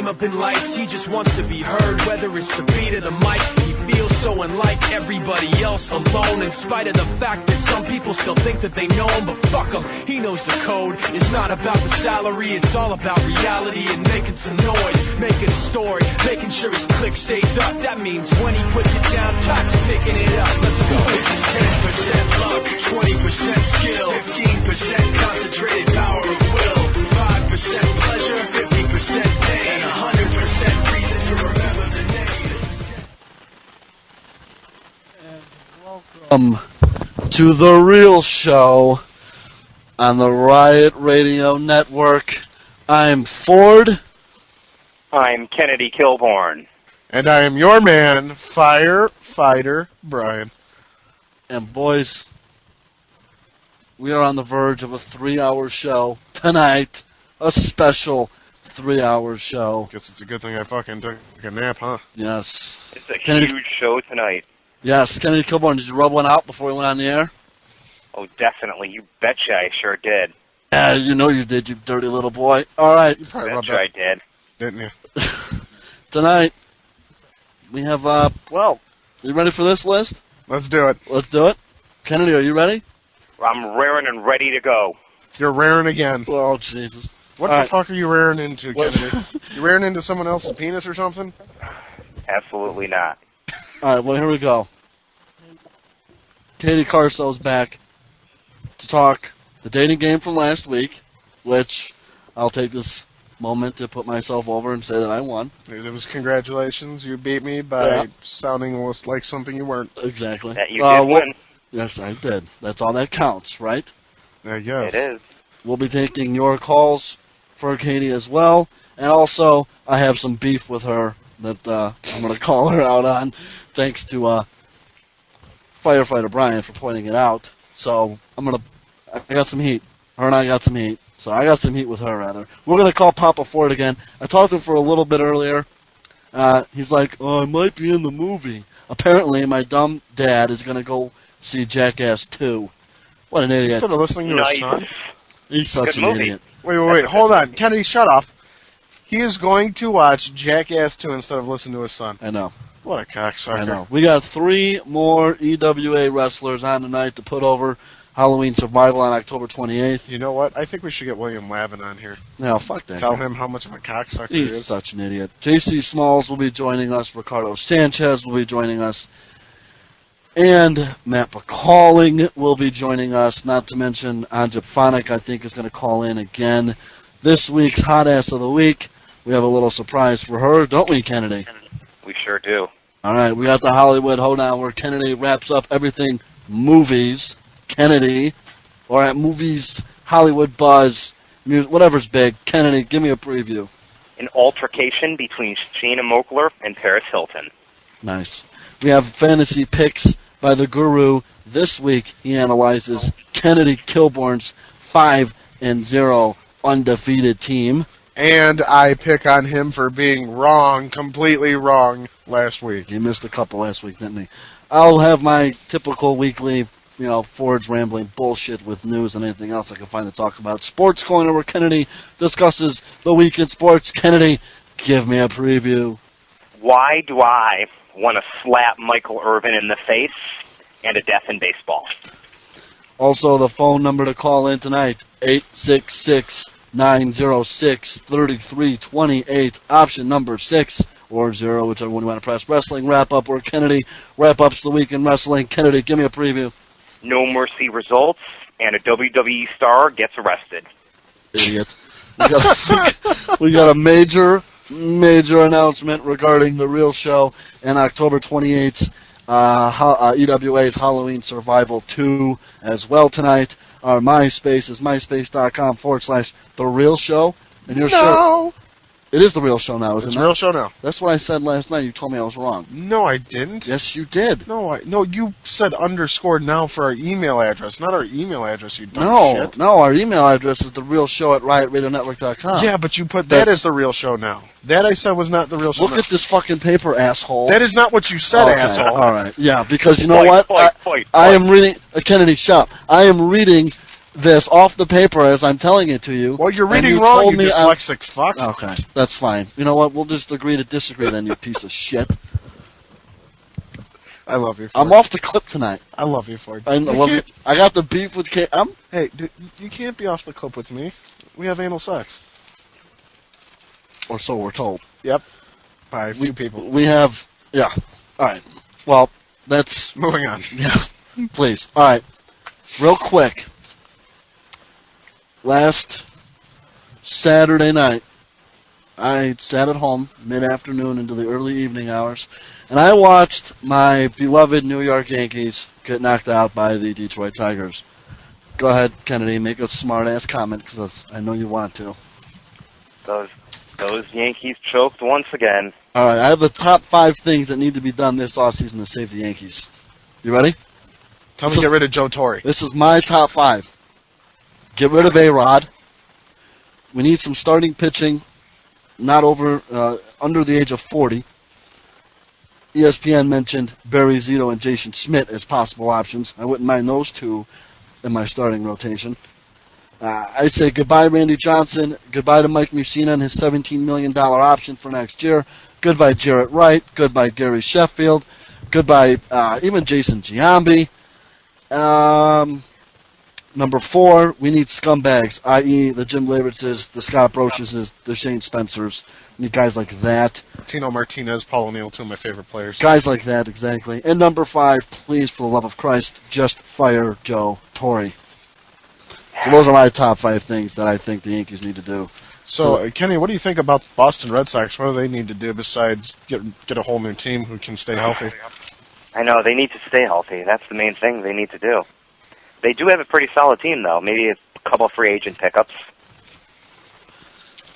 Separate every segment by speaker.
Speaker 1: up in lights, he just wants to be heard, whether it's the beat of the mic. He feels so unlike everybody else, alone, in spite of the fact that some people still think that they know him, but fuck him, he knows the code. It's not about the salary, it's all about reality and making some noise, making a story, making sure his click stays up. That means when he puts it down, Tox picking it up. Let's go. This is 10% luck, 20% skill, 15% concentrated power of will, 5% pleasure, 50% pain, and 100% reason to remember the name.
Speaker 2: And welcome to The Real Show on the Riot Radio Network. I'm Ford.
Speaker 3: I'm Kennedy Kilborn.
Speaker 4: And I am your man, Firefighter Brian.
Speaker 2: And boys, we are on the verge of a 3-hour show tonight. A special 3-hour show.
Speaker 4: Guess it's a good thing I fucking took a nap, huh?
Speaker 2: Yes.
Speaker 3: It's a huge show tonight.
Speaker 2: Yes, Kennedy Kilborn, did you rub one out before we went on the air?
Speaker 3: Oh, definitely. You betcha I sure did.
Speaker 2: Yeah, you know you did, you dirty little boy. All right.
Speaker 4: You probably
Speaker 3: Betcha I did.
Speaker 4: Didn't you?
Speaker 2: Tonight, we have, well, you ready for this list?
Speaker 4: Let's do it.
Speaker 2: Let's do it. Kennedy, are you ready?
Speaker 3: I'm raring and ready to go.
Speaker 4: You're raring again.
Speaker 2: Oh, Jesus.
Speaker 4: What the fuck are you raring into, Kennedy? You raring into someone else's penis or something?
Speaker 3: Absolutely not.
Speaker 2: All right, well, here we go. Katie Carso's back to talk the dating game from last week, which I'll take this moment to put myself over and say that I won.
Speaker 4: It was congratulations. You beat me by sounding almost like something you weren't.
Speaker 2: Exactly.
Speaker 3: That you did win.
Speaker 2: Yes, I did. That's all that counts, right?
Speaker 4: I guess.
Speaker 3: It is.
Speaker 2: We'll be taking your calls for Katie as well. And also, I have some beef with her that I'm going to call her out on, thanks to Firefighter Brian for pointing it out. So I got some heat. Her and I got some heat. So I got some heat with her, rather. We're going to call Papa Ford again. I talked to him for a little bit earlier. He's like, oh, I might be in the movie. Apparently, my dumb dad is going to go see Jackass 2. What an idiot.
Speaker 4: Instead of listening to his son?
Speaker 2: He's such an idiot.
Speaker 4: Wait, hold on. Kennedy, shut off. He is going to watch Jackass 2 instead of listening to his son.
Speaker 2: I know.
Speaker 4: What a cocksucker.
Speaker 2: I know. We got 3 more EWA wrestlers on tonight to put over Halloween Survival on October 28th.
Speaker 4: You know what? I think we should get William Lavin on here.
Speaker 2: No, fuck that.
Speaker 4: Tell him how much of a cocksucker he is.
Speaker 2: He's such an idiot. JC Smallzz will be joining us. Ricardo Sanchez will be joining us. And Matt Bacaling will be joining us. Not to mention Anja Phonic, I think, is going to call in again. This week's Hot Ass of the Week, we have a little surprise for her, don't we, Kennedy?
Speaker 3: We sure do.
Speaker 2: All right, we got the Hollywood Hoedown where Kennedy wraps up everything movies. Kennedy, all right, movies, Hollywood buzz, music, whatever's big. Kennedy, give me a preview.
Speaker 3: An altercation between Shayna Moakler and Paris Hilton.
Speaker 2: Nice. We have fantasy picks by the Guru. This week, he analyzes Kennedy Kilborn's 5-0 undefeated team.
Speaker 4: And I pick on him for being wrong, completely wrong, last week.
Speaker 2: He missed a couple last week, didn't he? I'll have my typical weekly, Ford's rambling bullshit with news and anything else I can find to talk about. Sports Corner, where Kennedy discusses the week in sports. Kennedy, give me a preview.
Speaker 3: Why do I want to slap Michael Irvin in the face and a death in baseball?
Speaker 2: Also, the phone number to call in tonight, 866-906-3328, option number 6 or 0, whichever one you want to press. Wrestling Wrap-Up, where Kennedy wrap-ups the week in wrestling. Kennedy, give me a preview.
Speaker 3: No Mercy results, and a WWE star gets arrested.
Speaker 2: Idiot. We got a major announcement regarding The Real Show and October 28th, EWA's Halloween Survival 2 as well tonight. Our MySpace is myspace.com/The Real Show. And your show. It is The Real Show now, isn't it?
Speaker 4: It's The Real Show now.
Speaker 2: That's what I said last night. You told me I was wrong.
Speaker 4: No, I didn't.
Speaker 2: Yes, you did.
Speaker 4: No, you said _now for our email address, not our email address, you dumb shit.
Speaker 2: No, our email address is TheRealShow@RiotRadioNetwork.com.
Speaker 4: Yeah, but you put that as The Real Show now. That I said was not The Real Show
Speaker 2: Look at this fucking paper, asshole.
Speaker 4: That is not what you said, asshole.
Speaker 2: All right. Yeah, because you know what? I am reading Kennedy Shop. I am reading this off the paper as I'm telling it to you.
Speaker 4: Well, you're
Speaker 2: and
Speaker 4: reading
Speaker 2: you
Speaker 4: wrong,
Speaker 2: told
Speaker 4: you
Speaker 2: me
Speaker 4: dyslexic fuck.
Speaker 2: Okay, that's fine. You know what? We'll just agree to disagree then, you piece of shit.
Speaker 4: I love you, Ford.
Speaker 2: I'm off the clip tonight.
Speaker 4: I love you, Ford.
Speaker 2: I love you. I got the beef with
Speaker 4: Hey, dude, you can't be off the clip with me. We have anal sex.
Speaker 2: Or so we're told.
Speaker 4: Yep. By a few people.
Speaker 2: We have... Yeah. All right. Well, that's...
Speaker 4: Moving on.
Speaker 2: Yeah. Please. All right. Real quick. Last Saturday night, I sat at home mid-afternoon into the early evening hours, and I watched my beloved New York Yankees get knocked out by the Detroit Tigers. Go ahead, Kennedy, make a smart-ass comment, because I know you want to.
Speaker 3: Those Yankees choked once again.
Speaker 2: All right, I have the top 5 things that need to be done this offseason to save the Yankees. You ready?
Speaker 4: Tell me to get rid of Joe Torre.
Speaker 2: This is my top 5. Get rid of A-Rod. We need some starting pitching, not under the age of 40. ESPN mentioned Barry Zito and Jason Schmidt as possible options. I wouldn't mind those two in my starting rotation. I'd say goodbye Randy Johnson, goodbye to Mike Mussina and his $17 million option for next year, goodbye Jarrett Wright, goodbye Gary Sheffield, goodbye even Jason Giambi. Number 4, we need scumbags, i.e. the Jim Levertses, the Scott Brochuses, the Shane Spencers. We need guys like that.
Speaker 4: Tino Martinez, Paul O'Neill, 2 of my favorite players.
Speaker 2: Guys like that, exactly. And number 5, please, for the love of Christ, just fire Joe Torre. So those are my top 5 things that I think the Yankees need to do.
Speaker 4: So, Kenny, what do you think about the Boston Red Sox? What do they need to do besides get a whole new team who can stay healthy?
Speaker 3: I know, they need to stay healthy. That's the main thing they need to do. They do have a pretty solid team, though. Maybe a couple of free agent pickups.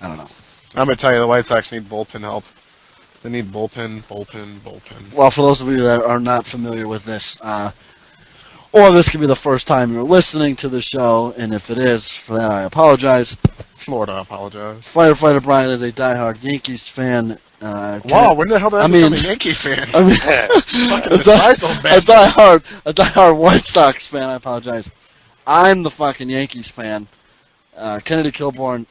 Speaker 2: I don't know.
Speaker 4: I'm going to tell you, the White Sox need bullpen help. They need bullpen.
Speaker 2: Well, for those of you that are not familiar with this, or this could be the first time you're listening to the show, and if it is, for that I apologize.
Speaker 4: Florida, I apologize.
Speaker 2: Firefighter Brian is a diehard Yankees fan.
Speaker 4: Wow, when the hell did I become a Yankee fan?
Speaker 2: I mean, a diehard White Sox fan. I apologize. I'm the fucking Yankees fan. Kennedy Kilborn.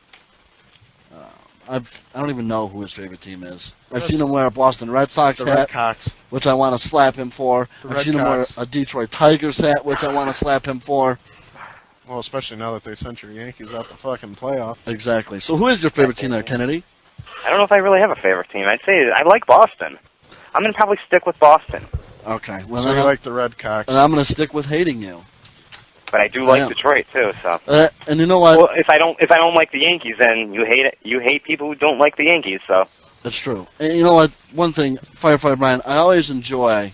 Speaker 2: I don't even know who his favorite team is. I've seen him wear a Boston Red Sox hat, which I want to slap him for. I've seen him wear a Detroit Tigers hat, which I want to slap him for.
Speaker 4: Well, especially now that they sent your Yankees out the fucking playoff.
Speaker 2: Exactly. So who is your favorite team there, Kennedy?
Speaker 3: I don't know if I really have a favorite team. I'd say I like Boston. I'm going to probably stick with Boston.
Speaker 2: Okay. Well,
Speaker 4: so you like the Red Cox.
Speaker 2: And I'm going to stick with hating you.
Speaker 3: But I do like Detroit too. So.
Speaker 2: And you know what?
Speaker 3: Well, if I don't like the Yankees, then you hate it. You hate people who don't like the Yankees. So.
Speaker 2: That's true. And you know what? One thing, Firefighter Brian, I always enjoy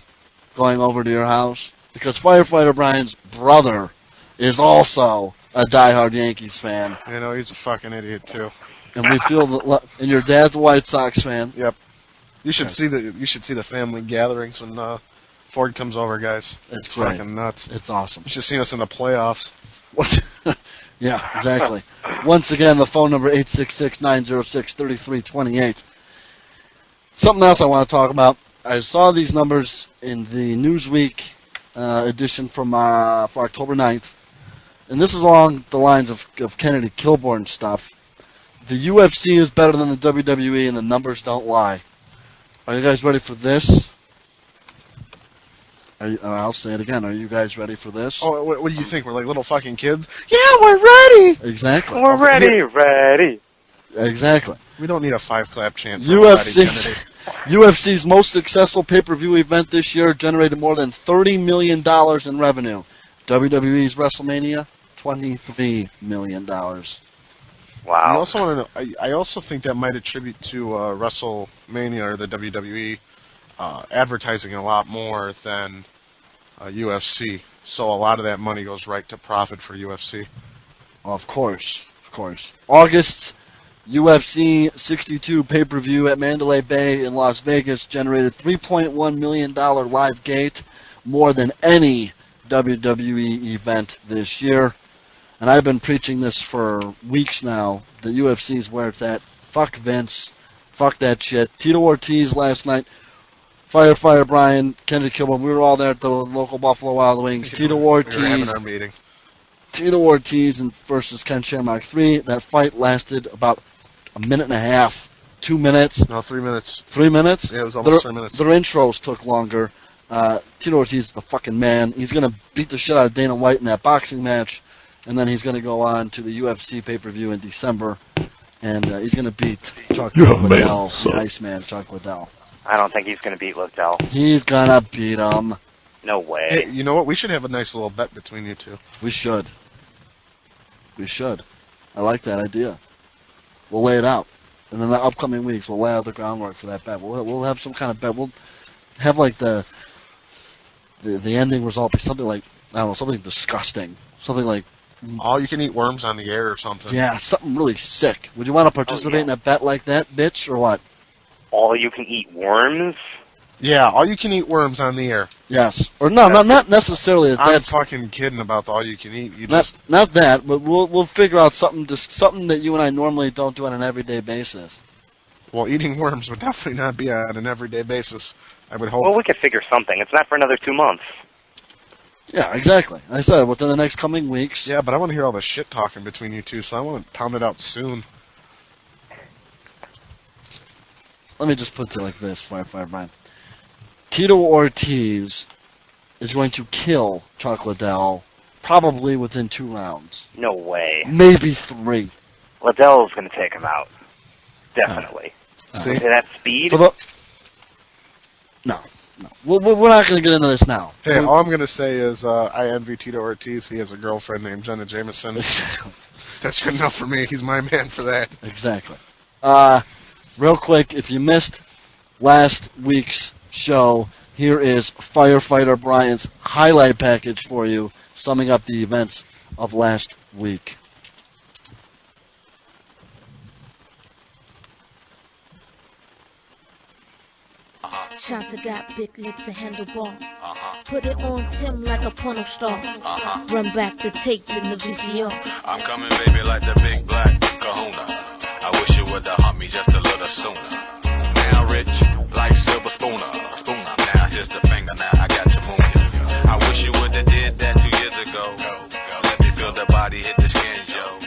Speaker 2: going over to your house because Firefighter Brian's brother is also a diehard Yankees fan.
Speaker 4: You know, he's a fucking idiot too.
Speaker 2: And we feel that. And your dad's a White Sox fan.
Speaker 4: Yep. You should see the family gatherings when Ford comes over, guys.
Speaker 2: It's great.
Speaker 4: Fucking nuts.
Speaker 2: It's awesome.
Speaker 4: You should see us in the playoffs.
Speaker 2: Yeah, exactly. Once again, the phone number 866-906-3328. Something else I want to talk about. I saw these numbers in the Newsweek edition for October 9th, and this is along the lines of Kennedy Kilborn stuff. The UFC is better than the WWE, and the numbers don't lie. Are you guys ready for this? I'll say it again. Are you guys ready for this?
Speaker 4: Oh, what do you think? We're like little fucking kids? Yeah, we're ready!
Speaker 2: Exactly.
Speaker 3: We're ready.
Speaker 2: Exactly.
Speaker 4: We don't need a 5-clap chant for
Speaker 2: UFC's most successful pay-per-view event this year generated more than $30 million in revenue. WWE's WrestleMania, $23 million.
Speaker 3: Wow.
Speaker 4: I also think that might attribute to WrestleMania or the WWE advertising a lot more than UFC. So a lot of that money goes right to profit for UFC.
Speaker 2: Of course. August's UFC 62 pay-per-view at Mandalay Bay in Las Vegas generated $3.1 million live gate, more than any WWE event this year. And I've been preaching this for weeks now. The UFC's where it's at. Fuck Vince. Fuck that shit. Tito Ortiz last night. Firefighter Brian, Kennedy Kilborn. We were all there at the local Buffalo Wild Wings. Tito Ortiz.
Speaker 4: We were having our meeting.
Speaker 2: Tito Ortiz versus Ken Shamrock 3. That fight lasted about a minute and a half, 2 minutes.
Speaker 4: No, 3 minutes.
Speaker 2: 3 minutes?
Speaker 4: Yeah, it was almost 3 minutes.
Speaker 2: Their intros took longer. Tito Ortiz is the fucking man. He's going to beat the shit out of Dana White in that boxing match, and then he's going to go on to the UFC pay-per-view in December, and he's going to beat Chuck Liddell, the Iceman, Chuck Liddell.
Speaker 3: I don't think he's going to beat Liddell.
Speaker 2: He's going to beat him.
Speaker 3: No way.
Speaker 4: Hey, you know what? We should have a nice little bet between you two.
Speaker 2: We should. We should. I like that idea. We'll lay it out. And in the upcoming weeks, we'll lay out the groundwork for that bet. We'll have some kind of bet. We'll have like the ending result be something like, I don't know, something disgusting. Something like...
Speaker 4: All you can eat worms on the air or something.
Speaker 2: Yeah, something really sick. Would you want to participate in a bet like that, bitch, or what?
Speaker 3: All you can eat worms?
Speaker 4: Yeah, all you can eat worms on the air.
Speaker 2: Yes. Or no, not necessarily.
Speaker 4: I'm fucking kidding about the all you can eat.
Speaker 2: Not that, but we'll figure out something that you and I normally don't do on an everyday basis.
Speaker 4: Well, eating worms would definitely not be on an everyday basis, I would hope.
Speaker 3: Well, we could figure something. It's not for another 2 months.
Speaker 2: Yeah, exactly. Like I said, within the next coming weeks.
Speaker 4: Yeah, but I want to hear all the shit talking between you two, so I want to pound it out soon.
Speaker 2: Let me just put it like this, Firefighter Brian. Tito Ortiz is going to kill Chuck Liddell probably within 2 rounds.
Speaker 3: No way.
Speaker 2: Maybe 3.
Speaker 3: Liddell's going to take him out. Definitely.
Speaker 4: See?
Speaker 3: With that speed?
Speaker 2: No. We're not going to get into this now.
Speaker 4: Hey, all I'm going to say is I envy Tito Ortiz. He has a girlfriend named Jenna Jameson.
Speaker 2: Exactly.
Speaker 4: That's good enough for me. He's my man for that.
Speaker 2: Exactly. Real quick, if you missed last week's show, here is Firefighter Brian's highlight package for you, summing up the events of last week.
Speaker 5: Shanta got big lips and handlebar. Put it on Tim like a porno star. Run back the tape in the VCR.
Speaker 6: I'm coming, baby, like the big black kahuna. I wish you would have humped me just a little sooner. Now rich, like silver spooner. Now just a finger, now I got your moon. I wish you would have did that 2 years ago. Let me feel the body hit the skin, Joe.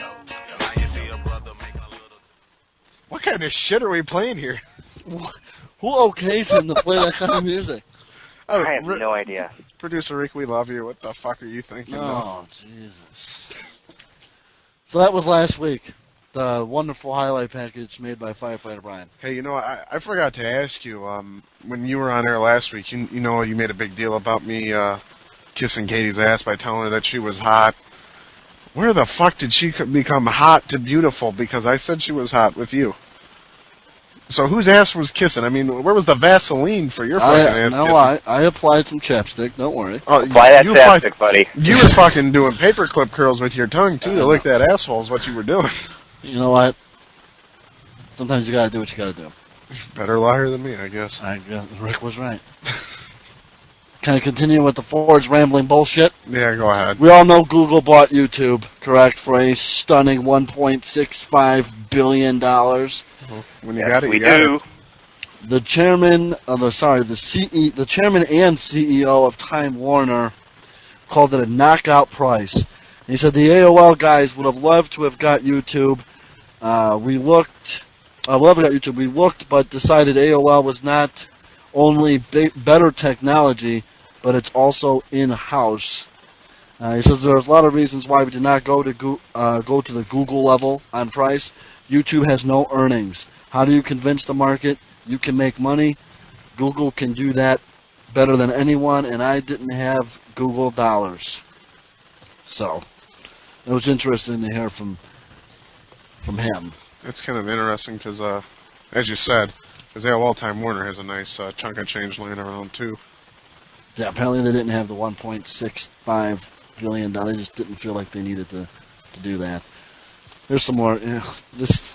Speaker 6: Now you see a brother make a little...
Speaker 4: What kind of shit are we playing here?
Speaker 2: Who okays him to play that kind of music?
Speaker 3: I have no idea.
Speaker 4: Producer Rick, we love you. What the fuck are you thinking?
Speaker 2: Oh, Jesus. So that was last week. The wonderful highlight package made by Firefighter Brian.
Speaker 4: Hey, you know, I forgot to ask you, when you were on air last week, you know, you made a big deal about me kissing Katie's ass by telling her that she was hot. Where the fuck did she become hot to beautiful? Because I said she was hot with you. So whose ass was kissing? I mean, where was the Vaseline for your fucking ass
Speaker 2: no,
Speaker 4: kissing?
Speaker 2: I applied some chapstick, don't worry.
Speaker 3: Apply that chapstick, buddy.
Speaker 4: You were fucking doing paperclip curls with your tongue, too, to lick that asshole is what you were doing.
Speaker 2: You know what? Sometimes you gotta do what you gotta do.
Speaker 4: Better liar than me, I guess.
Speaker 2: Rick was right. Can I continue with the Ford's rambling bullshit?
Speaker 4: Yeah, go ahead.
Speaker 2: We all know Google bought YouTube, correct, for a stunning $1.65 billion.
Speaker 4: When you got it,
Speaker 3: we
Speaker 4: you got
Speaker 3: do.
Speaker 4: it.
Speaker 2: The chairman the chairman and CEO of Time Warner called it a knockout price. And he said the AOL guys would have loved to have got YouTube. We looked, but decided AOL was not only better technology, but it's also in-house. He says there's a lot of reasons why we did not go to the Google level on price. YouTube has no earnings. How do you convince the market you can make money? Google can do that better than anyone, and I didn't have Google dollars. So it was interesting to hear from him.
Speaker 4: It's kind of interesting because, as you said, because AOL Time Warner has a nice chunk of change laying around, too.
Speaker 2: Yeah, apparently they didn't have the $1.65 billion. They just didn't feel like they needed to do that. There's some more. This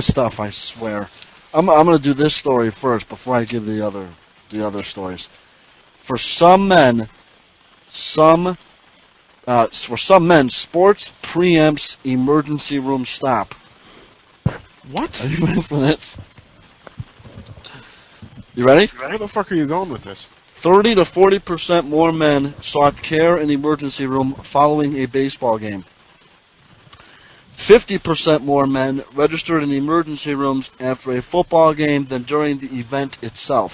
Speaker 2: stuff, I swear. I'm going to do this story first before I give the other stories. For some men, sports preempts emergency room stop.
Speaker 4: What?
Speaker 2: Are you ready for this? You ready?
Speaker 4: Where the fuck are you going with this?
Speaker 2: 30 to 40% more men sought care in the emergency room following a baseball game. 50% more men registered in emergency rooms after a football game than during the event itself.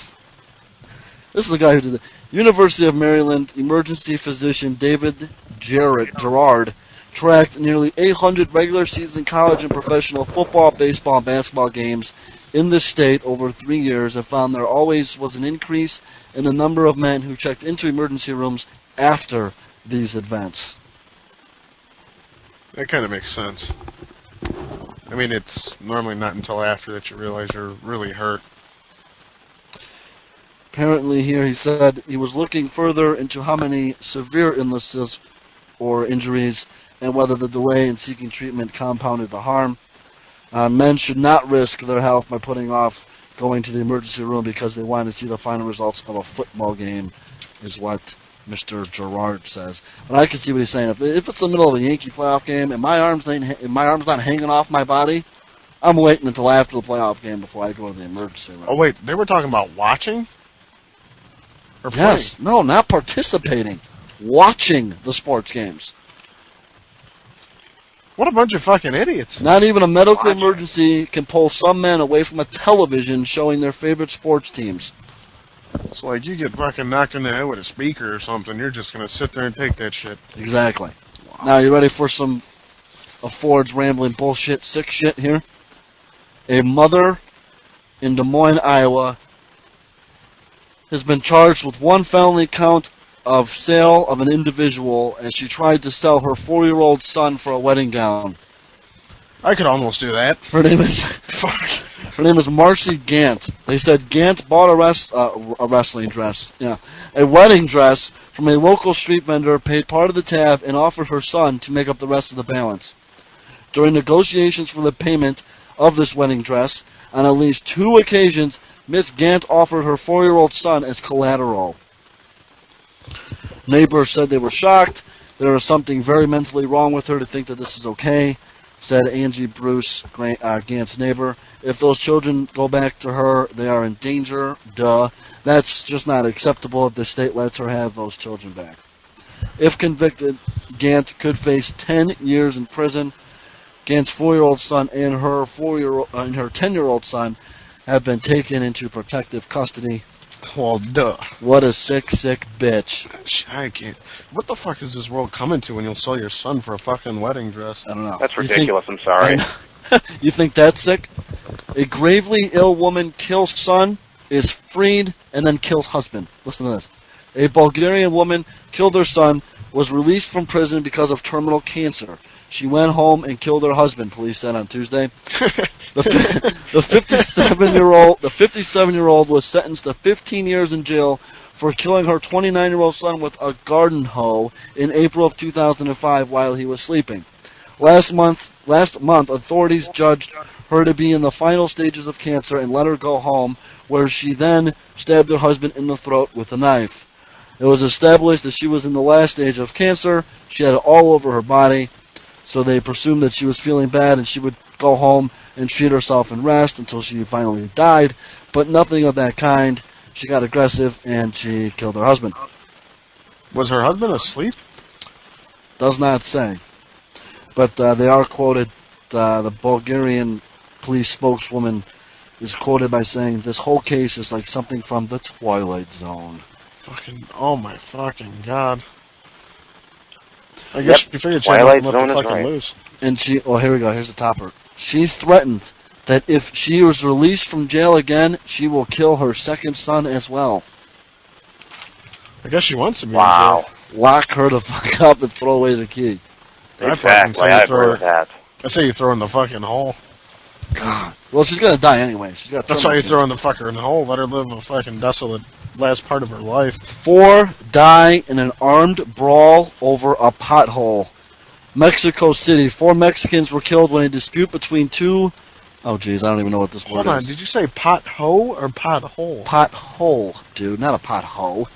Speaker 2: This is the guy who did it. University of Maryland emergency physician David Gerard tracked nearly 800 regular season college and professional football, baseball, and basketball games in the state over 3 years and found there always was an increase in the number of men who checked into emergency rooms after these events.
Speaker 4: That kind of makes sense. I mean, it's normally not until after that you realize you're really hurt.
Speaker 2: Apparently here he said he was looking further into how many severe illnesses or injuries and whether the delay in seeking treatment compounded the harm. Men should not risk their health by putting off going to the emergency room because they want to see the final results of a football game, is what Mr. Gerard says. But I can see what he's saying. If it's the middle of a Yankee playoff game and my arm's not hanging off my body, I'm waiting until after the playoff game before I go to the emergency room.
Speaker 4: Oh, wait, they were talking about watching? Or
Speaker 2: yes, no, not participating. Watching the sports games.
Speaker 4: What a bunch of fucking idiots.
Speaker 2: Not even a medical emergency can pull some men away from a television showing their favorite sports teams.
Speaker 4: It's like you get fucking knocked in the head with a speaker or something, you're just going to sit there and take that shit.
Speaker 2: Exactly. Wow. Now, you ready for some of Ford's rambling bullshit, sick shit here? A mother in Des Moines, Iowa, has been charged with one felony count of sale of an individual as she tried to sell her 4-year-old son for a wedding gown.
Speaker 4: I could almost do that.
Speaker 2: Her name is Marcy Gant. They said Gant bought a wrestling dress, a wedding dress from a local street vendor, paid part of the tab, and offered her son to make up the rest of the balance. During negotiations for the payment of this wedding dress, on at least 2 occasions, Miss Gant offered her 4-year-old son as collateral. Neighbors said they were shocked. There was something very mentally wrong with her to think that this is okay, said Angie Bruce, Gant's neighbor. If those children go back to her, they are in danger. Duh. That's just not acceptable if the state lets her have those children back. If convicted, Gant could face 10 years in prison. Gant's 4-year-old son and her 10-year-old son have been taken into protective custody.
Speaker 4: Well, duh.
Speaker 2: What a sick, sick bitch.
Speaker 4: I can't. What the fuck is this world coming to when you'll sell your son for a fucking wedding dress?
Speaker 2: I don't know.
Speaker 3: That's ridiculous, I'm sorry.
Speaker 2: You think that's sick? A gravely ill woman kills son, is freed, and then kills husband. Listen to this. A Bulgarian woman killed her son, was released from prison because of terminal cancer. She went home and killed her husband, police said on Tuesday. The 57-year-old was sentenced to 15 years in jail for killing her 29-year-old son with a garden hoe in April of 2005 while he was sleeping. Last month, authorities judged her to be in the final stages of cancer and let her go home, where she then stabbed her husband in the throat with a knife. It was established that she was in the last stage of cancer. She had it all over her body. So they presumed that she was feeling bad and she would go home and treat herself and rest until she finally died. But nothing of that kind. She got aggressive and she killed her husband.
Speaker 4: Was her husband asleep?
Speaker 2: Does not say. But they are quoted, the Bulgarian police spokeswoman is quoted by saying, "This whole case is like something from the Twilight Zone."
Speaker 4: Oh my fucking God. I guess you figured she had nothing left to fucking lose.
Speaker 2: And here we go, here's the topper. She threatened that if she was released from jail again, she will kill her second son as well.
Speaker 4: I guess she wants to be in
Speaker 3: jail.
Speaker 2: Lock her the fuck up and throw away the key.
Speaker 3: Exactly, I agree with that.
Speaker 4: I say you throw her in the fucking hole.
Speaker 2: God. Well, she's going to die anyway.
Speaker 4: That's why you throw in the fucker in the hole. Let her live a fucking desolate last part of her life.
Speaker 2: 4 die in an armed brawl over a pothole. Mexico City. 4 Mexicans were killed when a dispute between 2... Oh, jeez, I don't even know what this word is.
Speaker 4: Hold on, did you say pothole or pothole?
Speaker 2: Pothole, dude, not a pothole.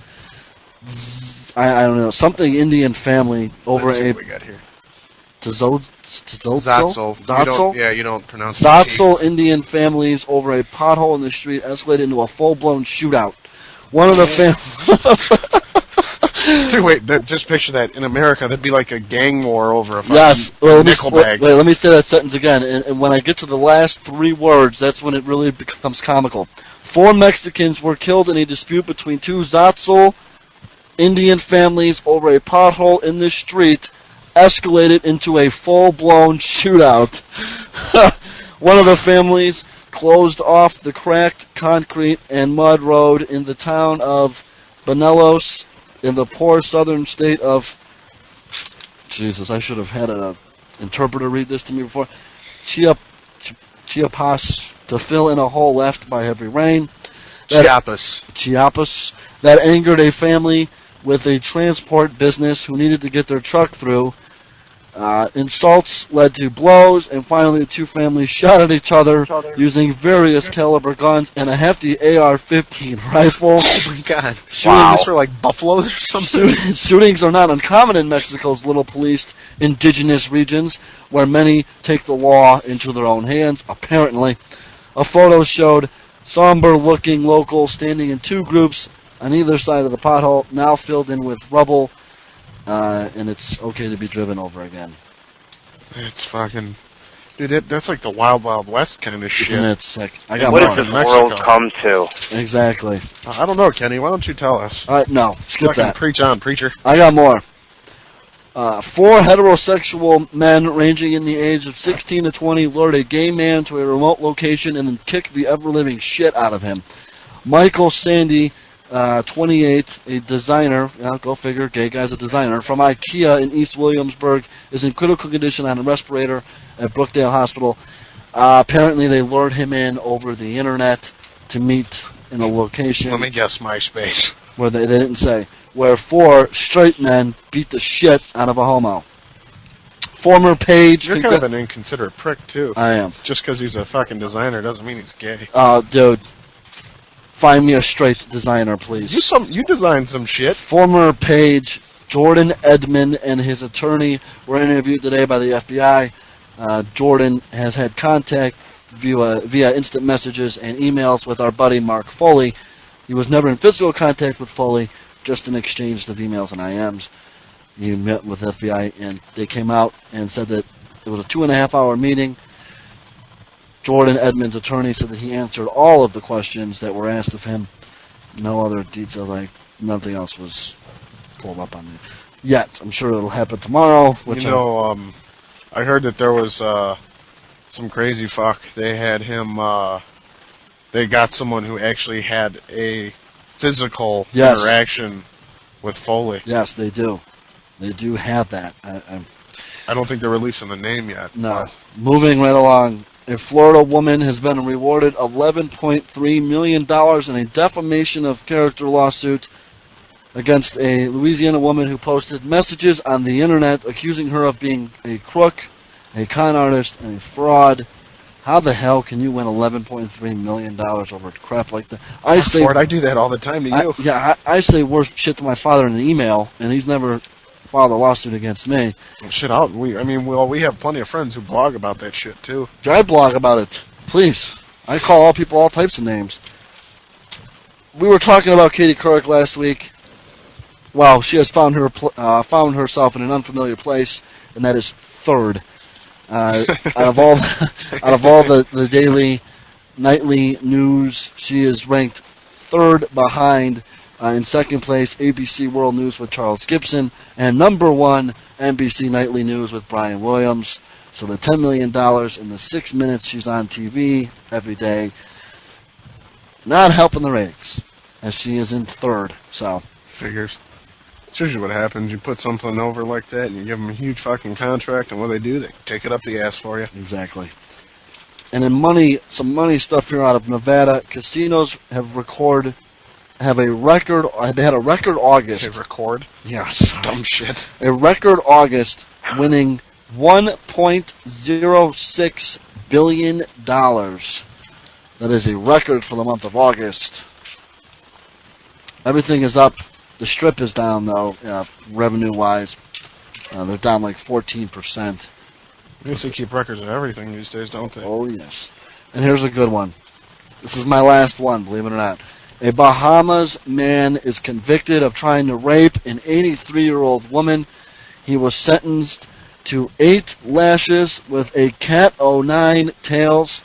Speaker 2: I don't know. Something Indian family over
Speaker 4: Let's see
Speaker 2: a...
Speaker 4: what we got here.
Speaker 2: Zatzel?
Speaker 4: Yeah, you don't pronounce
Speaker 2: Zatzel Indian families over a pothole in the street escalated into a full-blown shootout. One of the
Speaker 4: Dude, wait, just picture that. In America, there'd be like a gang war over a fucking nickel bag.
Speaker 2: Wait, let me say that sentence again. And when I get to the last 3 words, that's when it really becomes comical. 4 Mexicans were killed in a dispute between 2 Tzotzil Indian families over a pothole in the street, escalated into a full-blown shootout. One of the families closed off the cracked concrete and mud road in the town of Banelos in the poor southern state of... Jesus, I should have had an interpreter read this to me before. Chiapas, to fill in a hole left by heavy rain. Chiapas. That angered a family with a transport business who needed to get their truck through. Insults led to blows, and finally the 2 families shot at each other using various caliber guns and a hefty AR-15 rifle.
Speaker 4: Oh my God! Shootings for like buffaloes or something.
Speaker 2: Shootings are not uncommon in Mexico's little policed indigenous regions, where many take the law into their own hands. Apparently, a photo showed somber-looking locals standing in 2 groups on either side of the pothole, now filled in with rubble. And it's okay to be driven over again.
Speaker 4: It's fucking... Dude, that's like the Wild Wild West kind of shit.
Speaker 2: Isn't it sick? I got
Speaker 3: what
Speaker 2: more.
Speaker 3: does this world come to?
Speaker 2: Exactly.
Speaker 4: I don't know, Kenny. Why don't you tell us?
Speaker 2: No, skip
Speaker 4: fucking
Speaker 2: that.
Speaker 4: Preach on, preacher.
Speaker 2: I got more. 4 heterosexual men ranging in the age of 16 to 20 lured a gay man to a remote location and then kicked the ever-living shit out of him. Michael Sandy, 28, a designer, go figure, gay guy's a designer, from IKEA in East Williamsburg, is in critical condition on a respirator at Brookdale Hospital. Apparently they lured him in over the internet to meet in a location.
Speaker 4: Let me guess, MySpace.
Speaker 2: Where they didn't say. Where 4 straight men beat the shit out of a homo. Former page...
Speaker 4: You're kind of an inconsiderate prick, too.
Speaker 2: I am.
Speaker 4: Just because he's a fucking designer doesn't mean he's gay.
Speaker 2: Dude. Find me a straight designer, please.
Speaker 4: You designed some shit.
Speaker 2: Former page Jordan Edmond and his attorney were interviewed today by the FBI. Jordan has had contact via instant messages and emails with our buddy Mark Foley. He was never in physical contact with Foley, just in exchange of emails and IMs. He met with FBI, and they came out and said that it was a 2.5-hour meeting. Jordan Edmonds' attorney said that he answered all of the questions that were asked of him. No other details, nothing else was pulled up on it yet. I'm sure it'll happen tomorrow.
Speaker 4: I heard that there was some crazy fuck. They had him, they got someone who actually had a physical interaction with Foley.
Speaker 2: Yes, they do. They do have that.
Speaker 4: I don't think they're releasing the name yet.
Speaker 2: No. Moving right along. A Florida woman has been rewarded $11.3 million in a defamation of character lawsuit against a Louisiana woman who posted messages on the internet accusing her of being a crook, a con artist, and a fraud. How the hell can you win $11.3 million over crap like that?
Speaker 4: I do that all the time to you.
Speaker 2: I say worse shit to my father in an email, and he's never filed a lawsuit against me.
Speaker 4: Shit out. We have plenty of friends who blog about that shit too.
Speaker 2: I blog about it. Please. I call all people all types of names. We were talking about Katie Couric last week. Well, she has found herself in an unfamiliar place, and that is third. Out of all the daily, nightly news, she is ranked third behind. In second place, ABC World News with Charles Gibson, and number 1, NBC Nightly News with Brian Williams. So the $10 million in the 6 minutes she's on TV every day, not helping the ratings, as she is in third. So
Speaker 4: figures. It's usually what happens. You put something over like that, and you give them a huge fucking contract, and what do? They take it up the ass for you.
Speaker 2: Exactly. And in some money stuff here out of Nevada, casinos have had a record August.
Speaker 4: A record?
Speaker 2: Yes.
Speaker 4: Dumb shit.
Speaker 2: A record August, winning $1.06 billion. That is a record for the month of August. Everything is up. The strip is down, though, revenue-wise. They're down like 14%.
Speaker 4: I guess they keep records of everything these days, don't they?
Speaker 2: Oh, yes. And here's a good one. This is my last one, believe it or not. A Bahamas man is convicted of trying to rape an 83-year-old woman. He was sentenced to 8 lashes with a cat o' nine tails.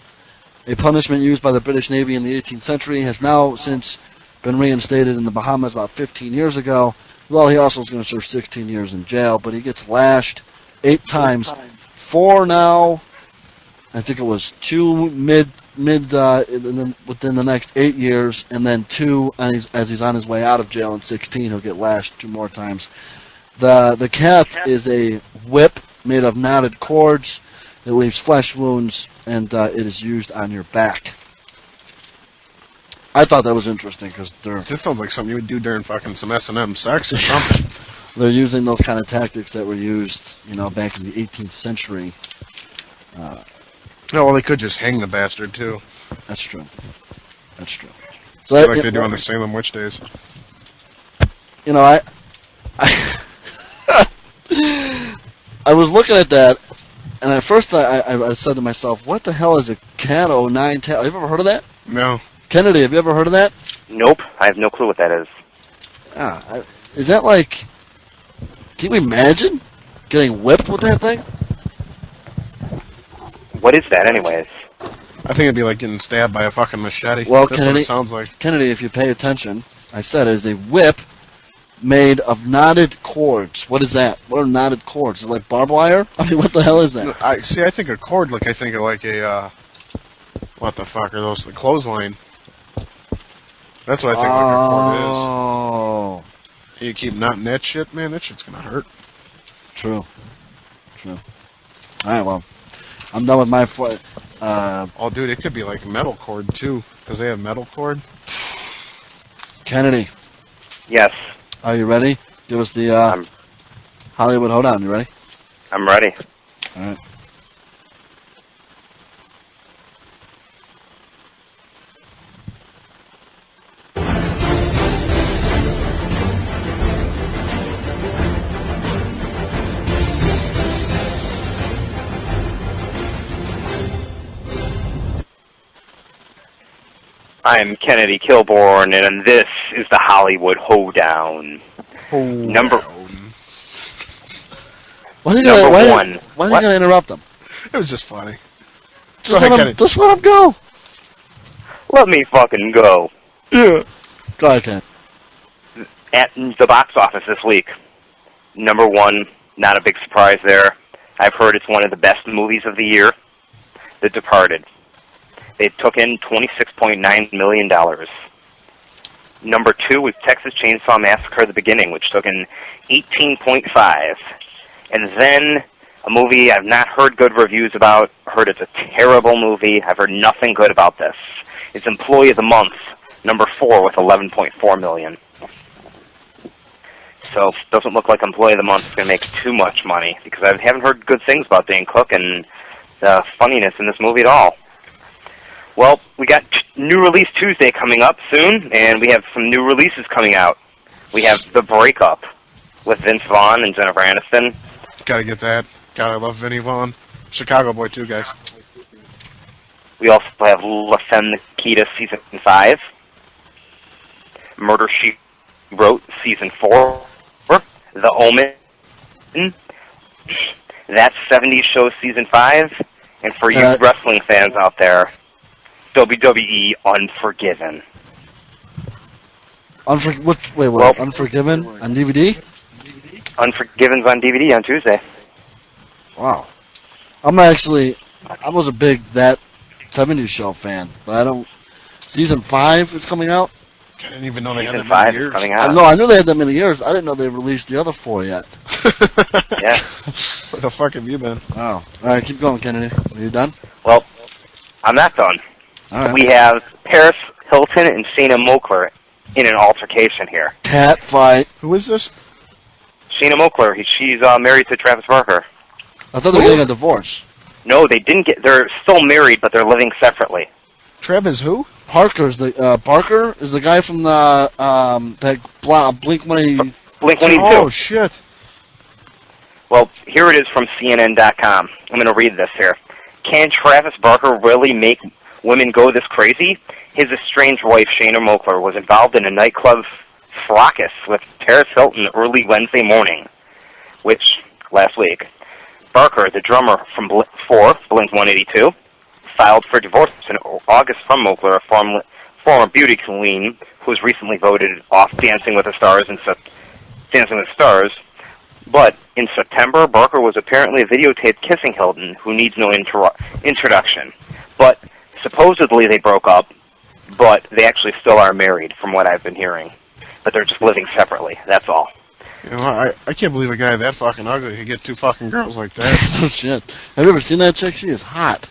Speaker 2: A punishment used by the British Navy in the 18th century has now since been reinstated in the Bahamas about 15 years ago. Well, he also is going to serve 16 years in jail, but he gets lashed 8 times. 4 now. I think it was 2 within the next 8 years, and then 2 as he's on his way out of jail in 16, he'll get lashed 2 more times. The cat is a whip made of knotted cords. It leaves flesh wounds, and it is used on your back. I thought that was interesting because
Speaker 4: This sounds like something you would do during fucking some S&M sex or something.
Speaker 2: They're using those kind of tactics that were used, back in the 18th century.
Speaker 4: No, well, they could just hang the bastard too.
Speaker 2: That's true. That's true.
Speaker 4: So like they do on the Salem witch days.
Speaker 2: I was looking at that, and at first I said to myself, what the hell is a cat o' nine tails? Have you ever heard of that?
Speaker 4: No.
Speaker 2: Kennedy, have you ever heard of that?
Speaker 3: Nope, I have no clue what that is.
Speaker 2: Is that like... Can you imagine getting whipped with that thing?
Speaker 3: What is that, anyways?
Speaker 4: I think it'd be like getting stabbed by a fucking machete.
Speaker 2: Well,
Speaker 4: That's
Speaker 2: Kennedy,
Speaker 4: what it sounds like.
Speaker 2: Kennedy, if you pay attention, I said it is a whip made of knotted cords. What is that? What are knotted cords? Is it like barbed wire? I mean, what the hell is that?
Speaker 4: I think a cord, I think of like a, what the fuck are those? The clothesline. That's what I think like a cord is.
Speaker 2: Oh.
Speaker 4: You keep knotting that shit, man, that shit's gonna hurt.
Speaker 2: True. Alright, well, I'm done with my...
Speaker 4: Oh, dude, it could be like metal cord, too, because they have metal cord.
Speaker 2: Kennedy.
Speaker 3: Yes.
Speaker 2: Are you ready? Give us the Hollywood Hoedown. You ready?
Speaker 3: I'm ready.
Speaker 2: All right.
Speaker 3: I'm Kennedy Kilborn, and this is the Hollywood Hoedown. Number
Speaker 2: Why are you going to interrupt them?
Speaker 4: It was just funny.
Speaker 2: Just let him go.
Speaker 3: Let me fucking go.
Speaker 2: Yeah. Go ahead, Ken.
Speaker 3: At the box office this week, number 1, not a big surprise there. I've heard it's one of the best movies of the year, The Departed. They took in $26.9 million. Number 2 was Texas Chainsaw Massacre: The Beginning, which took in $18.5. And then a movie I've not heard good reviews about. Heard it's a terrible movie. I've heard nothing good about this. It's Employee of the Month, number 4, with $11.4 million. So it doesn't look like Employee of the Month is going to make too much money, because I haven't heard good things about Dane Cook and the funniness in this movie at all. Well, we got new release Tuesday coming up soon, and we have some new releases coming out. We have The Breakup with Vince Vaughn and Jennifer Aniston.
Speaker 4: Gotta get that. God, I love Vinny Vaughn. Chicago boy, too, guys.
Speaker 3: We also have La Femme Nikita Season 5. Murder, She Wrote Season 4. The Omen. That's 70s Show Season 5. And for you wrestling fans out there, WWE Unforgiven.
Speaker 2: Unforgiven on DVD?
Speaker 3: Unforgiven's on DVD on Tuesday.
Speaker 2: Wow. I was a big That 70s Show fan, but I don't... Season 5 is coming out?
Speaker 4: I didn't even know they had that
Speaker 3: Season 5
Speaker 4: many years.
Speaker 3: is coming out.
Speaker 2: No, I knew they had that many years. I didn't know they released the other 4 yet.
Speaker 3: Yeah.
Speaker 4: Where the fuck have you been?
Speaker 2: Oh. Alright, keep going, Kennedy. Are you done?
Speaker 3: Well, I'm not done.
Speaker 2: All right.
Speaker 3: We have Paris Hilton and Sheena Moakler in an altercation here.
Speaker 2: Cat fight.
Speaker 4: Who is this?
Speaker 3: Sheena Moakler, she's married to Travis Barker.
Speaker 2: I thought they were getting a divorce.
Speaker 3: No, they didn't get... They're still married, but they're living separately.
Speaker 4: Travis who?
Speaker 2: Barker is the guy from the Blink-182.
Speaker 3: Blink-182.
Speaker 4: Oh, shit.
Speaker 3: Well, here it is from CNN.com. I'm going to read this here. Can Travis Barker really make women go this crazy? his estranged wife, Shayna Mokler, was involved in a nightclub fracas with Paris Hilton early Wednesday morning, which, last week, Barker, the drummer for Blink-182, filed for divorce in August from Mokler, a former beauty queen who was recently voted off Dancing with the Stars. But in September, Barker was apparently videotaped kissing Hilton, who needs no introduction. But supposedly they broke up, but they actually still are married, from what I've been hearing. But they're just living separately, that's all.
Speaker 4: You know, I can't believe a guy that fucking ugly could get 2 fucking girls like that.
Speaker 2: Oh, shit. Have you ever seen that chick? She is hot.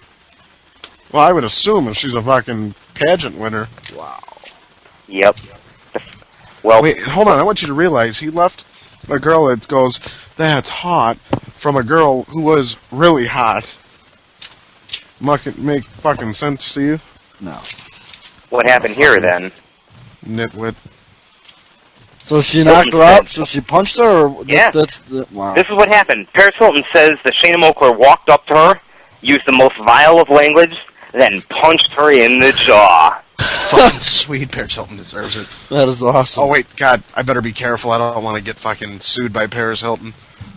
Speaker 4: Well, I would assume if she's a fucking pageant winner.
Speaker 2: Wow.
Speaker 3: Yep. Well,
Speaker 4: wait, hold on. I want you to realize he left a girl that goes, that's hot, from a girl who was really hot. Make fucking sense to you?
Speaker 2: No.
Speaker 3: what happened here then?
Speaker 4: Nitwit.
Speaker 2: So she knocked her out? So she punched her? Or
Speaker 3: yeah.
Speaker 2: Wow.
Speaker 3: This is what happened. Paris Hilton says that Shayna Mokler walked up to her, used the most vile of language, then punched her in the jaw.
Speaker 4: Fucking sweet. Paris Hilton deserves it.
Speaker 2: That is awesome.
Speaker 4: Oh, wait, God, I better be careful. I don't want to get fucking sued by Paris Hilton.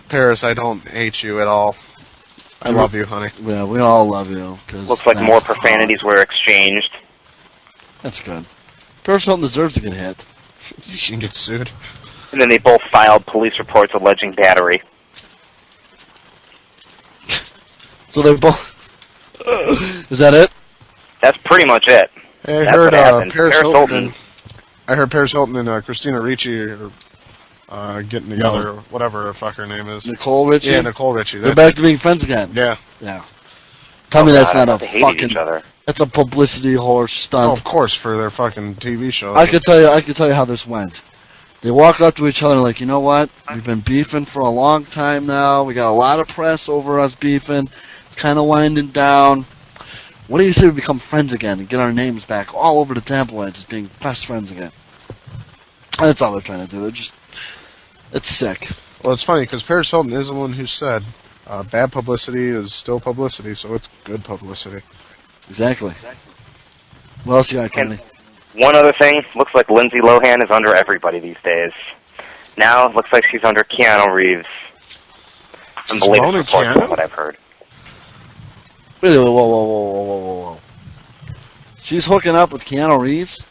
Speaker 4: Paris, I don't hate you at all. I love you, honey.
Speaker 2: Yeah, we all love you.
Speaker 3: Looks like more profanities were exchanged.
Speaker 2: That's good. Paris Hilton deserves to get hit.
Speaker 4: You can get sued.
Speaker 3: And then they both filed police reports alleging battery.
Speaker 2: So they both... Is that it?
Speaker 3: That's pretty much it.
Speaker 4: Hey, I
Speaker 3: That's
Speaker 4: heard
Speaker 3: what happened.
Speaker 4: Paris Hilton. I heard Paris Hilton and Christina Ricci are getting together, or whatever the fuck her name is.
Speaker 2: Nicole Richie?
Speaker 4: Yeah, Nicole Richie.
Speaker 2: They're back to being friends again.
Speaker 4: Yeah.
Speaker 2: Yeah. Tell me that's not a fucking...
Speaker 3: each other.
Speaker 2: That's a publicity horse stunt.
Speaker 4: Oh, of course, for their fucking TV show.
Speaker 2: I could tell you how this went. They walk up to each other like, you know what? We've been beefing for a long time now. We got a lot of press over us beefing. It's kind of winding down. What do you say we become friends again and get our names back all over the tabloids as being best friends again? That's all they're trying to do. They're just... It's sick.
Speaker 4: Well, it's funny because Paris Hilton is the one who said bad publicity is still publicity, so it's good publicity.
Speaker 2: Exactly. What else you got, Kenny?
Speaker 3: One other thing, looks like Lindsay Lohan is under everybody these days. Now, it looks like she's under Keanu Reeves. From the latest reports from what I've heard.
Speaker 2: Wait, whoa. She's hooking up with Keanu Reeves?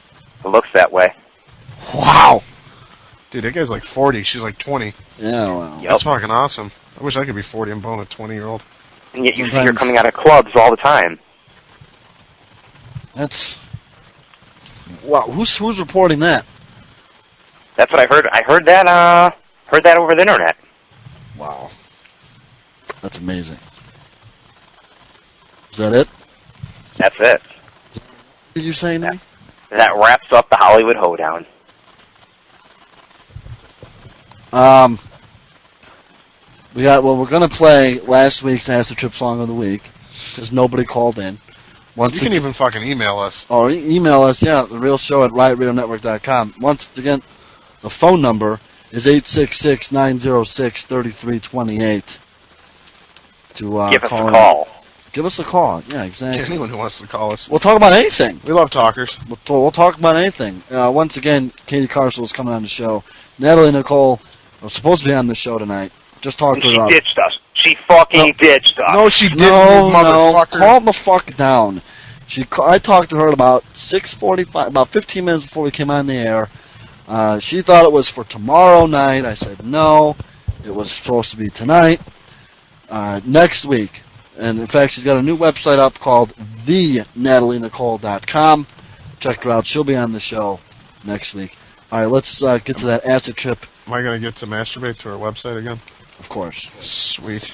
Speaker 3: It looks that way.
Speaker 2: Wow.
Speaker 4: Dude, that guy's like 40. She's like 20.
Speaker 2: Yeah, wow.
Speaker 3: Yep.
Speaker 4: That's fucking awesome. I wish I could be 40 and bone a 20-year-old.
Speaker 3: And yet you see her coming out of clubs all the time.
Speaker 2: That's... Wow, who's reporting that?
Speaker 3: That's what I heard. I heard that over the internet.
Speaker 2: Wow. That's amazing. Is that it?
Speaker 3: That's it.
Speaker 2: What did you say, Nick?
Speaker 3: That wraps up the Hollywood Hoedown.
Speaker 2: We're gonna play last week's Acid Trip Song of the Week because nobody called in.
Speaker 4: You can even fucking email us.
Speaker 2: Or email us, yeah, therealshow@riotradionetwork.com. Once again, the phone number is 866-906-3328. To
Speaker 3: give us a call.
Speaker 2: Give us a call. Yeah, exactly.
Speaker 4: Anyone who wants to call us.
Speaker 2: We'll talk about anything.
Speaker 4: We love talkers.
Speaker 2: We'll talk about anything. Once again, Katie Carswell is coming on the show. Natalie Nicole was supposed to be on the show tonight. Just talked to her.
Speaker 3: She ditched us. She fucking ditched us.
Speaker 4: No, she didn't, you motherfucker.
Speaker 2: Calm the fuck down. I talked to her at about 6:45, about 15 minutes before we came on the air. She thought it was for tomorrow night. I said no. It was supposed to be tonight. Next week. And, in fact, she's got a new website up called thenathalienicole.com. Check her out. She'll be on the show next week. All right, let's get to that acid trip.
Speaker 4: Am I going to get to masturbate to her website again?
Speaker 2: Of course.
Speaker 4: Sweet.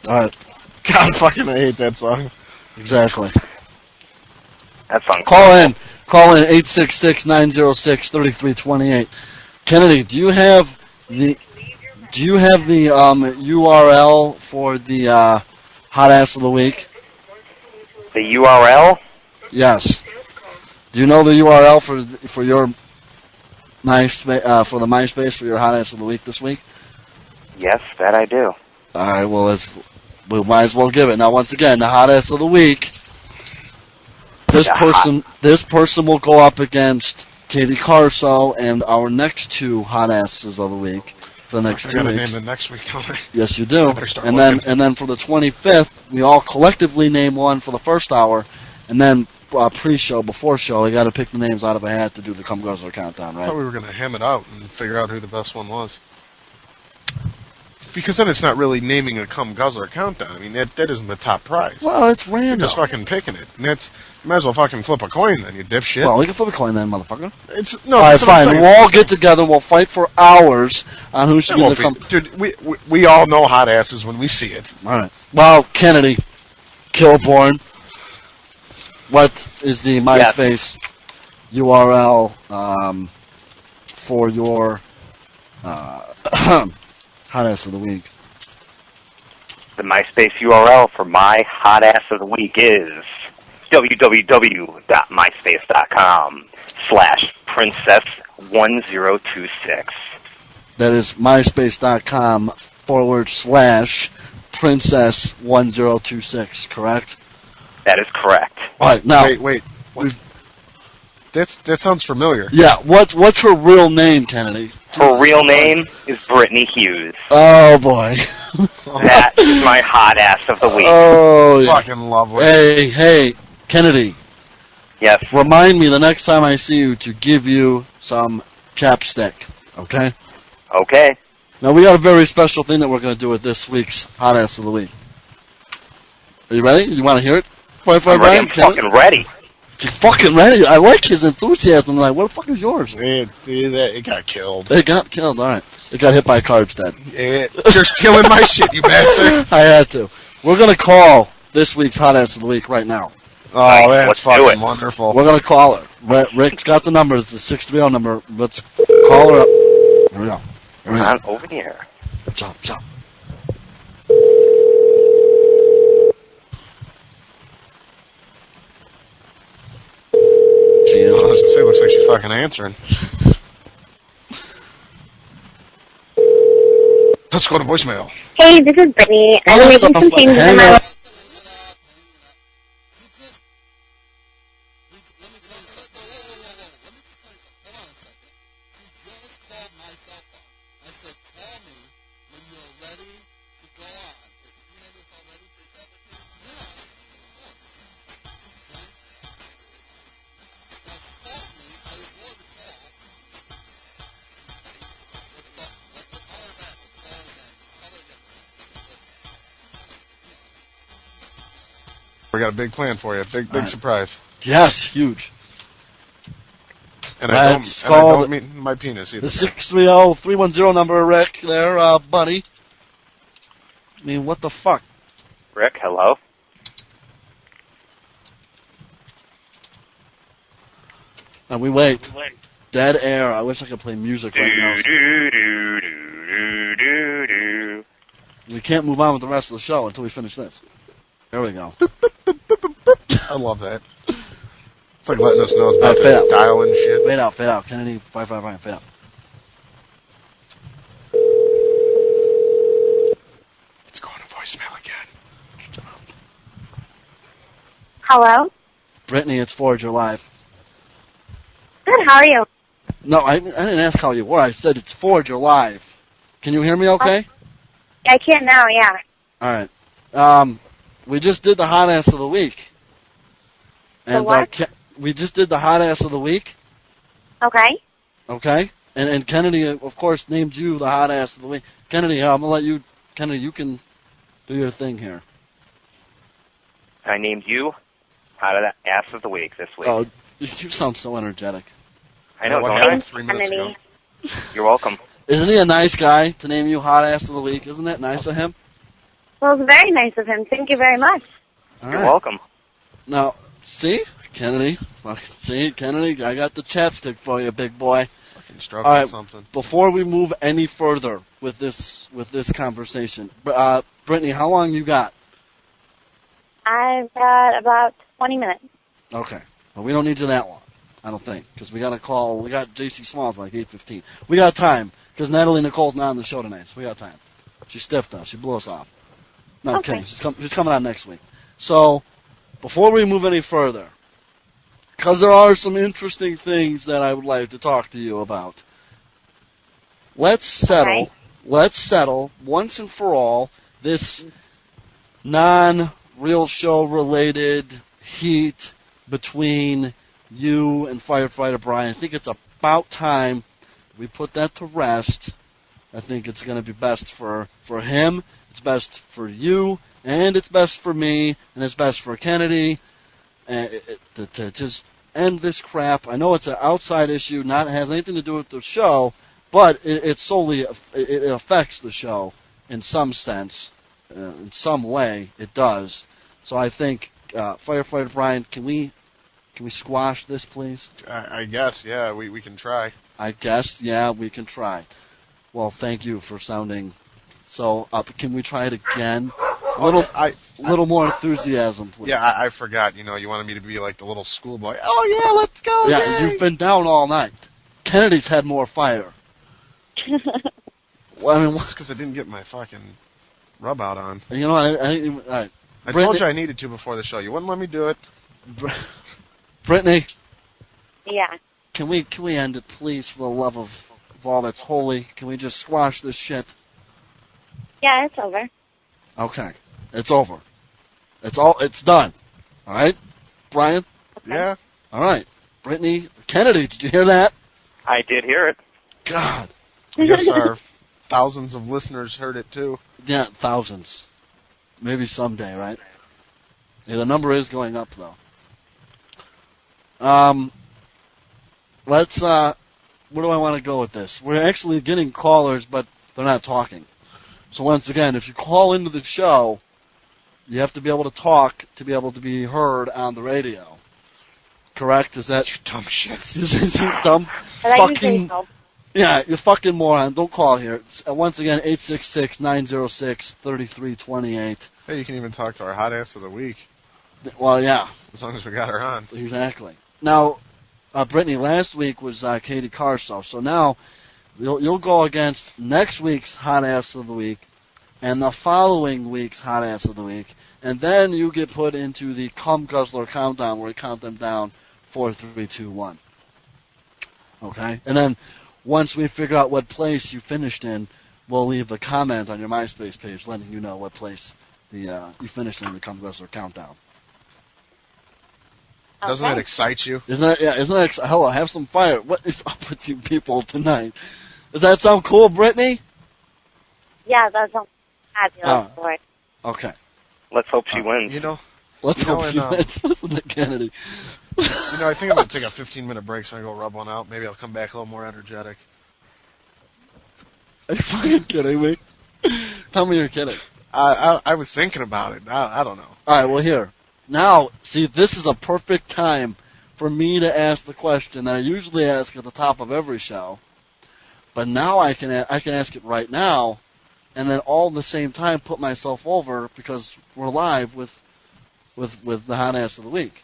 Speaker 2: Alright.
Speaker 4: God, fucking I hate that song.
Speaker 2: Exactly.
Speaker 3: That song.
Speaker 2: Call in 866-906-3328. Kennedy, do you have the URL for the hot ass of the week?
Speaker 3: The URL?
Speaker 2: Yes. Do you know the URL for your MySpace for the MySpace for your hot ass of the week this week?
Speaker 3: Yes, that I do.
Speaker 2: All right. Well, we might as well give it. Now, once again, the hot ass of the week. This person will go up against Katie Carso and our next two hot asses of the week for the next 2 weeks.
Speaker 4: I gotta name the next week, don't I?
Speaker 2: Yes, you do. And then for the 25th, we all collectively name one for the first hour, and then pre-show, before show, we got to pick the names out of a hat to do the Come Guzzler countdown, right?
Speaker 4: I thought we were gonna hem it out and figure out who the best one was. Because then it's not really naming a Come Guzzler countdown. I mean, that isn't the top prize.
Speaker 2: Well, it's random.
Speaker 4: You're just fucking picking it. And that's, you might as well fucking flip a coin then, you dipshit.
Speaker 2: Well, we can flip a coin then, motherfucker.
Speaker 4: No,
Speaker 2: all right, fine. We'll all get together. We'll fight for hours on who should be the come.
Speaker 4: Dude, we all know hot asses when we see it.
Speaker 2: All right. Well, Kennedy, Kilborn, what is the MySpace URL for your hot ass of the week?
Speaker 3: The MySpace URL for my hot ass of the week is www.myspace.com/princess1026.
Speaker 2: That is myspace.com/princess1026, correct?
Speaker 3: That is correct.
Speaker 2: All right, now...
Speaker 4: Wait. That sounds familiar.
Speaker 2: Yeah, what's her real name, Kennedy?
Speaker 3: Her real name is Brittany Hughes.
Speaker 2: Oh, boy.
Speaker 3: That is my hot ass of the week.
Speaker 2: Oh, yeah.
Speaker 4: Fucking love it.
Speaker 2: Hey, Kennedy.
Speaker 3: Yes.
Speaker 2: Remind me the next time I see you to give you some chapstick, okay?
Speaker 3: Okay.
Speaker 2: Now, we got a very special thing that we're going to do with this week's hot ass of the week. Are you ready? You want to hear it?
Speaker 3: I'm fucking ready.
Speaker 2: You're fucking ready. I like his enthusiasm. Like, what the fuck is yours?
Speaker 4: It got killed.
Speaker 2: It got killed, all right. It got hit by a car instead.
Speaker 4: You're killing my shit, you bastard.
Speaker 2: I had to. We're going to call this week's hot ass of the week right now.
Speaker 4: Oh, that's fucking wonderful.
Speaker 2: We're going to call her. Rick's got the number. It's the 630 number. Let's call her up. Here we go.
Speaker 3: I'm over here.
Speaker 2: Jump.
Speaker 4: It looks like she's fucking answering. Let's go to voicemail.
Speaker 7: Hey, this is Brittany. I'm making some changes in my life.
Speaker 4: We got a big plan for you. Big surprise.
Speaker 2: Yes, huge.
Speaker 4: And I don't mean my penis either.
Speaker 2: The 630-310 number, Rick, there, buddy. I mean, what the fuck?
Speaker 3: Rick, hello?
Speaker 2: And we wait. Dead air. I wish I could play music right now. We can't move on with the rest of the show until we finish this. There we go.
Speaker 4: I love that. It's like letting us know it's about to dial in shit.
Speaker 2: Fade out. Kennedy, 555, fade out.
Speaker 4: Let's go to voicemail again.
Speaker 7: Hello?
Speaker 2: Brittany, it's Forge. You're live.
Speaker 7: Good, how are you?
Speaker 2: No, I didn't ask how you were. I said it's Forge. You're live. Can you hear me okay?
Speaker 7: I can now, yeah.
Speaker 2: All right. We just did the hot ass of the week. And,
Speaker 7: the what?
Speaker 2: We just did the hot ass of the week.
Speaker 7: Okay.
Speaker 2: Okay? And Kennedy, of course, named you the hot ass of the week. Kennedy, I'm going to let you... Kennedy, you can do your thing here.
Speaker 3: I named you hot ass of the week this week.
Speaker 2: Oh, you sound so energetic.
Speaker 3: I know, don't
Speaker 7: Thanks,
Speaker 3: I?
Speaker 4: 3 minutes ago.
Speaker 3: You're welcome.
Speaker 2: Isn't he a nice guy to name you hot ass of the week? Isn't that nice of him?
Speaker 7: Well, it's very nice of him. Thank you very much.
Speaker 2: All
Speaker 3: You're
Speaker 2: right.
Speaker 3: welcome.
Speaker 2: Now, see? Kennedy, I got the chapstick for you, big boy.
Speaker 4: Instructing
Speaker 2: All right,
Speaker 4: something.
Speaker 2: before we move any further with this conversation, Brittany, how long you got?
Speaker 7: I've got about 20 minutes.
Speaker 2: Okay. Well, we don't need you that long, I don't think, because we got a call. We got J.C. Smallzz like 8:15. We got time, because Natalie Nicole's not on the show tonight, so we got time. She stiffed us. She blew us off. No,
Speaker 7: Okay.
Speaker 2: kidding. She's coming on next week. So, before we move any further, because there are some interesting things that I would like to talk to you about, let's settle once and for all this non-real show related heat between you and Firefighter Brian. I think it's about time we put that to rest. I think it's going to be best for him, it's best for you, and it's best for me, and it's best for Kennedy, to just end this crap. I know it's an outside issue, not has anything to do with the show, but it solely it affects the show in some sense, in some way it does. So I think Firefighter Brian, can we squash this, please?
Speaker 4: I guess, yeah, we can try.
Speaker 2: I guess, yeah, we can try. Well, thank you for sounding so up. Can we try it again? A little more enthusiasm, please.
Speaker 4: Yeah, I forgot. You wanted me to be like the little schoolboy. Oh, yeah, let's go.
Speaker 2: Yeah, you've been down all night. Kennedy's had more fire. Well, I mean,
Speaker 4: It's because I didn't get my fucking rub out on.
Speaker 2: You know, all right.
Speaker 4: I told you I needed to before the show. You wouldn't let me do it.
Speaker 2: Brittany,
Speaker 7: Yeah.
Speaker 2: can we end it, please, for the love of all that's holy? Can we just squash this shit?
Speaker 7: Yeah, it's over.
Speaker 2: Okay, it's over. It's done. All right, Brian.
Speaker 4: Yeah.
Speaker 2: All right, Brittany, Kennedy. Did you hear that?
Speaker 3: I did hear it.
Speaker 2: God.
Speaker 4: I guess our thousands of listeners heard it too.
Speaker 2: Yeah, thousands. Maybe someday, right? Yeah, the number is going up, though. Let's, where do I want to go with this? We're actually getting callers, but they're not talking. So once again, if you call into the show, you have to be able to talk to be able to be heard on the radio. Correct? Is that...
Speaker 4: You dumb shit.
Speaker 2: Is you dumb fucking... Yeah, you fucking moron. Don't call here. It's, once again, 866-906-3328.
Speaker 4: Hey, you can even talk to our hot ass of the week.
Speaker 2: Well, yeah.
Speaker 4: As long as we got her on.
Speaker 2: Exactly. Now, Brittany, last week was Katie Carso. So now you'll go against next week's hot ass of the week and the following week's hot ass of the week. And then you get put into the Cum Guzzler countdown where we count them down 4, 3, 2, 1. Okay? And then once we figure out what place you finished in, we'll leave a comment on your MySpace page letting you know what place you finished in the Cum Guzzler countdown.
Speaker 4: Doesn't it excite you?
Speaker 2: Isn't that hello, have some fire. What is up with you people tonight? Does that sound cool, Brittany?
Speaker 7: Yeah, that sounds fabulous.
Speaker 2: Okay.
Speaker 3: Let's hope she wins.
Speaker 2: Let's hope she wins. Listen to Kennedy.
Speaker 4: I think I'm going to take a 15-minute break so I can go rub one out. Maybe I'll come back a little more energetic.
Speaker 2: Are you fucking kidding me? Tell me you're kidding.
Speaker 4: I was thinking about it. I don't know.
Speaker 2: All right, well, here. Now, see, this is a perfect time for me to ask the question that I usually ask at the top of every show. But now I can ask it right now, and then all at the same time put myself over because we're live with the hot ass of the week.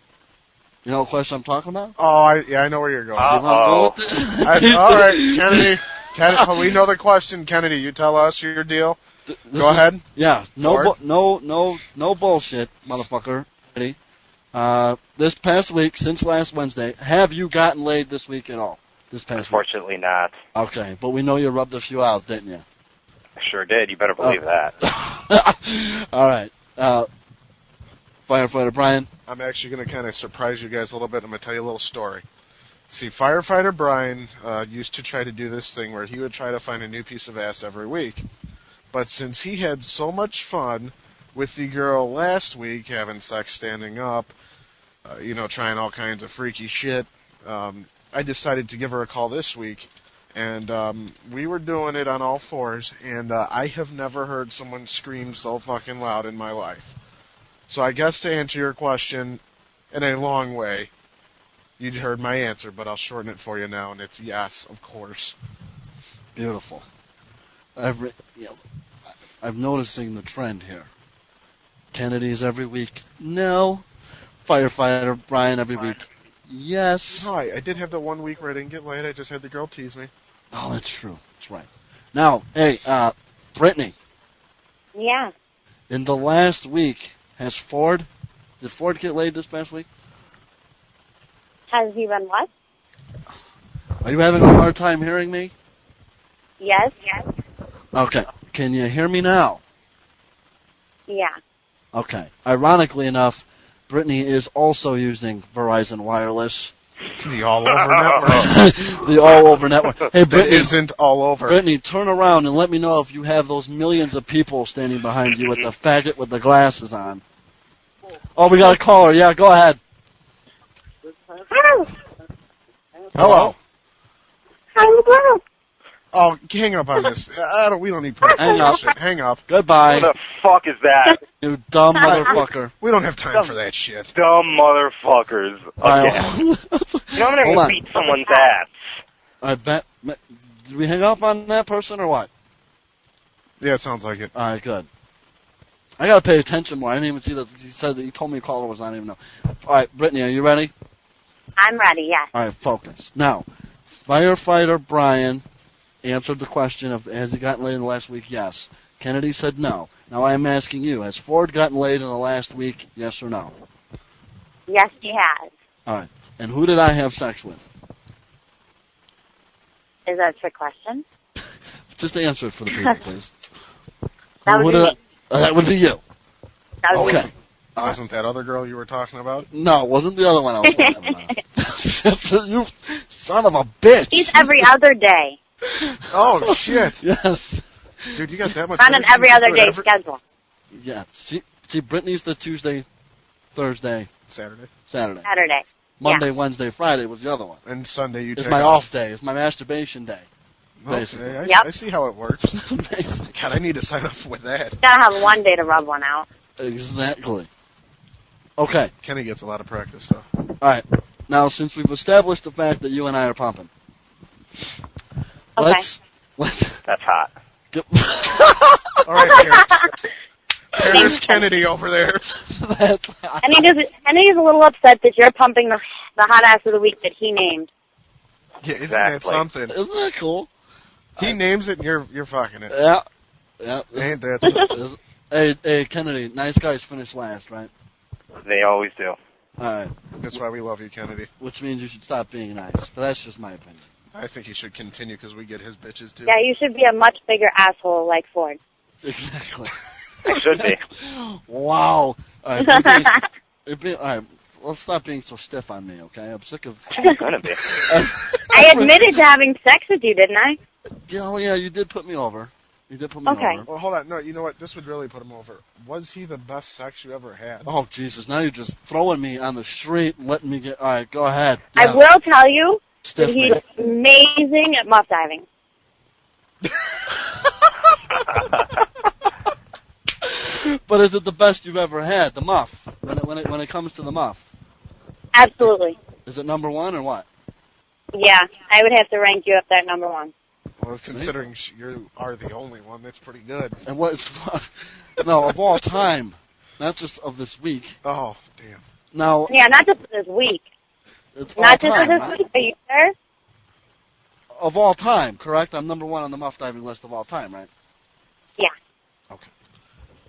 Speaker 2: You know what question I'm talking about?
Speaker 4: Oh, I know where you're going.
Speaker 3: Uh-oh.
Speaker 4: All right, Kennedy, we know the question. Kennedy, you tell us your deal. Go ahead.
Speaker 2: Yeah, no bullshit, motherfucker. Ready? This past week, since last Wednesday, have you gotten laid this week at all? This past
Speaker 3: Unfortunately not.
Speaker 2: week? Okay, but we know you rubbed a few out, didn't you?
Speaker 3: I sure did. You better believe that.
Speaker 2: All right. Firefighter Brian?
Speaker 4: I'm actually going to kind of surprise you guys a little bit. I'm going to tell you a little story. See, Firefighter Brian used to try to do this thing where he would try to find a new piece of ass every week. But since he had so much fun with the girl last week, having sex standing up, trying all kinds of freaky shit, I decided to give her a call this week. And we were doing it on all fours, and I have never heard someone scream so fucking loud in my life. So I guess to answer your question in a long way, You heard my answer, but I'll shorten it for you now, and it's yes, of course.
Speaker 2: Beautiful. I'm noticing the trend here. Kennedy's every week. No. Firefighter Brian every week. Yes.
Speaker 4: Hi, I did have the 1 week where I didn't get laid. I just had the girl tease me.
Speaker 2: Oh, that's true. That's right. Now, hey, Brittany.
Speaker 7: Yeah.
Speaker 2: In the last week, did Ford get laid this past week?
Speaker 7: Has he run what?
Speaker 2: Are you having a hard time hearing me?
Speaker 7: Yes.
Speaker 2: Okay. Can you hear me now?
Speaker 7: Yeah.
Speaker 2: Okay. Ironically enough, Brittany is also using Verizon Wireless.
Speaker 4: The all-over network.
Speaker 2: The all-over network. Hey, Brittany.
Speaker 4: It isn't all over.
Speaker 2: Brittany, turn around and let me know if you have those millions of people standing behind you with the faggot with the glasses on. Oh, we got a caller. Yeah, go ahead. Hello.
Speaker 7: Hello.
Speaker 4: Oh, hang up on this. We don't need practice.
Speaker 2: Hang up.
Speaker 4: Shit. Hang up.
Speaker 2: Goodbye.
Speaker 3: Who the fuck is that?
Speaker 2: You dumb motherfucker.
Speaker 4: We don't have time for that shit.
Speaker 3: Dumb motherfuckers. Okay. You know I'm
Speaker 2: Hold
Speaker 3: gonna
Speaker 2: on.
Speaker 3: beat someone's ass.
Speaker 2: I bet. Did we hang up on that person or what?
Speaker 4: Yeah, it sounds like it.
Speaker 2: All right, good. I gotta pay attention more. I didn't even see that he said that he told me a caller was on. I didn't even know. All right, Brittany, are you ready?
Speaker 7: I'm ready, yes.
Speaker 2: All right, focus. Now, firefighter Brian answered the question of has he gotten laid in the last week? Yes. Kennedy said no. Now I am asking you, has Ford gotten laid in the last week? Yes or no?
Speaker 7: Yes, he has.
Speaker 2: All right. And who did I have sex with?
Speaker 7: Is that a trick question?
Speaker 2: Just answer it for the people, please.
Speaker 7: That would be me.
Speaker 2: That would be you.
Speaker 7: That would be
Speaker 2: Okay.
Speaker 7: me.
Speaker 4: Wasn't that other girl you were talking about?
Speaker 2: No, it wasn't the other one I was talking about. You son of a bitch.
Speaker 7: He's every other day.
Speaker 4: Oh, shit.
Speaker 2: Yes.
Speaker 4: Dude, you got that much
Speaker 7: On an
Speaker 4: energy
Speaker 7: every
Speaker 4: to
Speaker 7: other
Speaker 4: do it
Speaker 7: day
Speaker 4: every-
Speaker 7: schedule.
Speaker 2: Yeah. See, Brittany's the Tuesday, Thursday,
Speaker 4: Saturday.
Speaker 2: Saturday.
Speaker 7: Saturday.
Speaker 2: Monday, Wednesday, Friday was the other one.
Speaker 4: And Sunday you
Speaker 2: It's
Speaker 4: take
Speaker 2: my
Speaker 4: off.
Speaker 2: off day. It's my masturbation day. Basically.
Speaker 4: Okay,
Speaker 7: Yep.
Speaker 4: I see how it works.
Speaker 2: Basically.
Speaker 4: God, I need to sign up with that.
Speaker 7: Gotta have one day to rub one out.
Speaker 2: Exactly. Okay.
Speaker 4: Kenny gets a lot of practice, though.
Speaker 2: All right. Now, since we've established the fact that you and I are pumping,
Speaker 7: Okay.
Speaker 2: let's
Speaker 3: That's hot.
Speaker 2: get.
Speaker 4: All right, There's
Speaker 7: Thanks,
Speaker 4: Kennedy over there.
Speaker 2: That's
Speaker 7: And he's a little upset that you're pumping the hot ass of the week that he named.
Speaker 4: Yeah, isn't
Speaker 3: Exactly.
Speaker 4: that something?
Speaker 2: Isn't that cool?
Speaker 4: He names it and you're fucking it.
Speaker 2: Yeah. Yeah.
Speaker 4: Ain't that something?
Speaker 2: Hey, Kennedy, nice guys finish last, right?
Speaker 3: They always do.
Speaker 2: All right.
Speaker 4: That's why we love you, Kennedy.
Speaker 2: Which means you should stop being nice. But that's just my opinion.
Speaker 4: I think he should continue because we get his bitches, too.
Speaker 7: Yeah, you should be a much bigger asshole like Ford.
Speaker 2: Exactly.
Speaker 3: I should be.
Speaker 2: Wow. All right. All right. Let's stop being so stiff on me, okay? I'm sick of.
Speaker 3: I'm gonna be.
Speaker 7: I admitted to having sex with you, didn't I?
Speaker 2: Yeah, you did put me over. You did put me
Speaker 7: Okay.
Speaker 2: over.
Speaker 4: Well, hold on. No, you know what? This would really put him over. Was he the best sex you ever had?
Speaker 2: Oh, Jesus. Now you're just throwing me on the street and letting me get. All right, go ahead.
Speaker 7: I
Speaker 2: Yeah.
Speaker 7: will tell you
Speaker 2: Stiff
Speaker 7: that he's
Speaker 2: me.
Speaker 7: amazing at muff diving.
Speaker 2: But is it the best you've ever had? The muff. When it comes to the muff,
Speaker 7: Absolutely.
Speaker 2: is it number one or what?
Speaker 7: Yeah, I would have to rank you up there at number one.
Speaker 4: Well, considering you are the only one, that's pretty good.
Speaker 2: And what? No, of all time, not just of this week.
Speaker 4: Oh, damn.
Speaker 2: Now,
Speaker 7: Yeah, not just this week.
Speaker 2: it's
Speaker 7: Not
Speaker 2: all
Speaker 7: just
Speaker 2: time,
Speaker 7: this
Speaker 2: right?
Speaker 7: week. Are you sure?
Speaker 2: Of all time, correct? I'm number one on the muff diving list of all time, right?
Speaker 7: Yeah.
Speaker 2: Okay.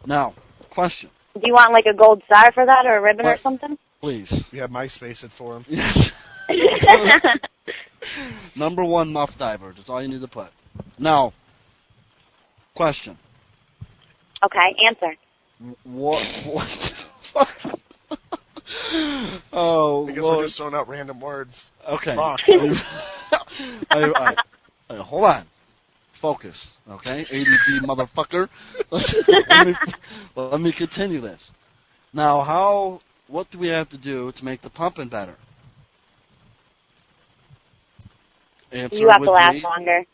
Speaker 2: Now, question,
Speaker 7: Do you want like a gold star for that or a ribbon or
Speaker 2: What?
Speaker 7: something?
Speaker 2: please.
Speaker 4: Yeah, MySpace it for him.
Speaker 2: Yes. Number one muff diver. That's all you need to put. Now, question.
Speaker 7: Okay, answer.
Speaker 2: What? Oh,
Speaker 4: Because
Speaker 2: Lord.
Speaker 4: we're just throwing out random words.
Speaker 2: Okay.
Speaker 4: Fuck.
Speaker 2: All right. Hold on. Focus. Okay? ADD motherfucker. Let me continue this. Now, what do we have to do to make the pumping better? Answer
Speaker 7: You have to
Speaker 2: would
Speaker 7: last
Speaker 2: be-
Speaker 7: longer.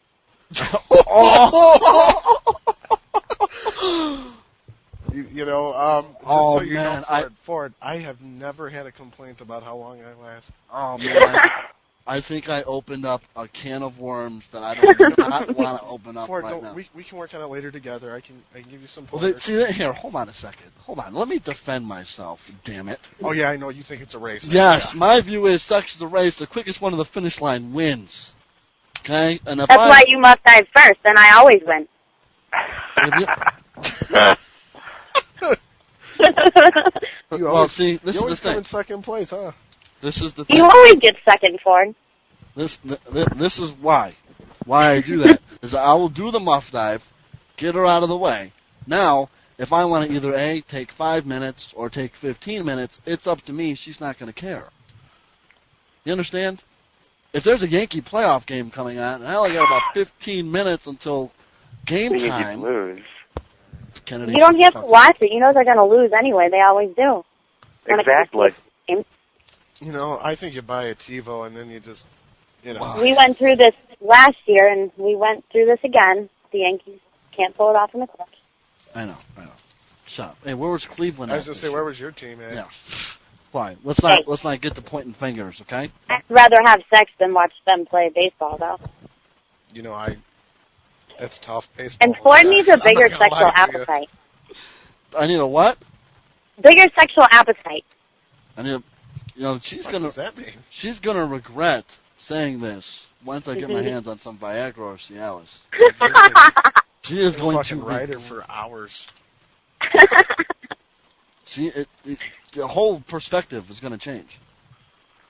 Speaker 4: You know, just
Speaker 2: Oh,
Speaker 4: so you
Speaker 2: man,
Speaker 4: know, Ford, I have never had a complaint about how long I last.
Speaker 2: Oh, man. I think I opened up a can of worms that I do not want to open up
Speaker 4: Ford,
Speaker 2: right now.
Speaker 4: we can work on it later together. I can give you some
Speaker 2: Well,
Speaker 4: pointers.
Speaker 2: here, hold on a second. Hold on. Let me defend myself, damn it.
Speaker 4: Oh, yeah, I know. You think it's a race.
Speaker 2: Yes,
Speaker 4: Yeah.
Speaker 2: my view is sex is a race. The quickest one to the finish line wins. Okay? And if
Speaker 7: That's why you must dive first, and I always win.
Speaker 2: Well, see, this
Speaker 4: you
Speaker 2: is
Speaker 4: always
Speaker 2: the
Speaker 4: come
Speaker 2: thing.
Speaker 4: in second place, huh?
Speaker 2: This is the thing.
Speaker 7: You always get second, Ford.
Speaker 2: This is why I do that. Is I will do the muff dive, get her out of the way. Now, if I want to either A, take 5 minutes or take 15 minutes, it's up to me. She's not going to care. You understand? If there's a Yankee playoff game coming on, and I only got about 15 minutes until game time.
Speaker 3: Lose.
Speaker 2: Kennedy,
Speaker 7: You don't have to watch it. You know they're going to lose anyway. They always do.
Speaker 3: Exactly.
Speaker 4: You know, I think you buy a TiVo and then you just, you know.
Speaker 2: Wow.
Speaker 7: We went through this last year, and we went through this again. The Yankees can't pull it off in the clutch.
Speaker 2: I know. Shut up. Hey, where was Cleveland
Speaker 4: I
Speaker 2: at
Speaker 4: was going
Speaker 2: this
Speaker 4: to say,
Speaker 2: year?
Speaker 4: where was your team at?
Speaker 2: Yeah. Fine. Let's not get to pointing fingers, okay?
Speaker 7: I'd rather have sex than watch them play baseball, though.
Speaker 4: You know, that's tough. Baseball.
Speaker 7: And Ford needs a
Speaker 4: I'm not
Speaker 7: bigger
Speaker 4: gonna
Speaker 7: sexual
Speaker 4: lie to you.
Speaker 7: appetite.
Speaker 2: I need a what?
Speaker 7: Bigger sexual appetite.
Speaker 2: I need a, she's
Speaker 4: What
Speaker 2: gonna
Speaker 4: does that mean?
Speaker 2: she's gonna regret saying this once I get my
Speaker 7: Mhm.
Speaker 2: hands on some Viagra or Cialis. She is going
Speaker 4: fucking
Speaker 2: to
Speaker 4: writer for hours.
Speaker 2: the whole perspective is going to change.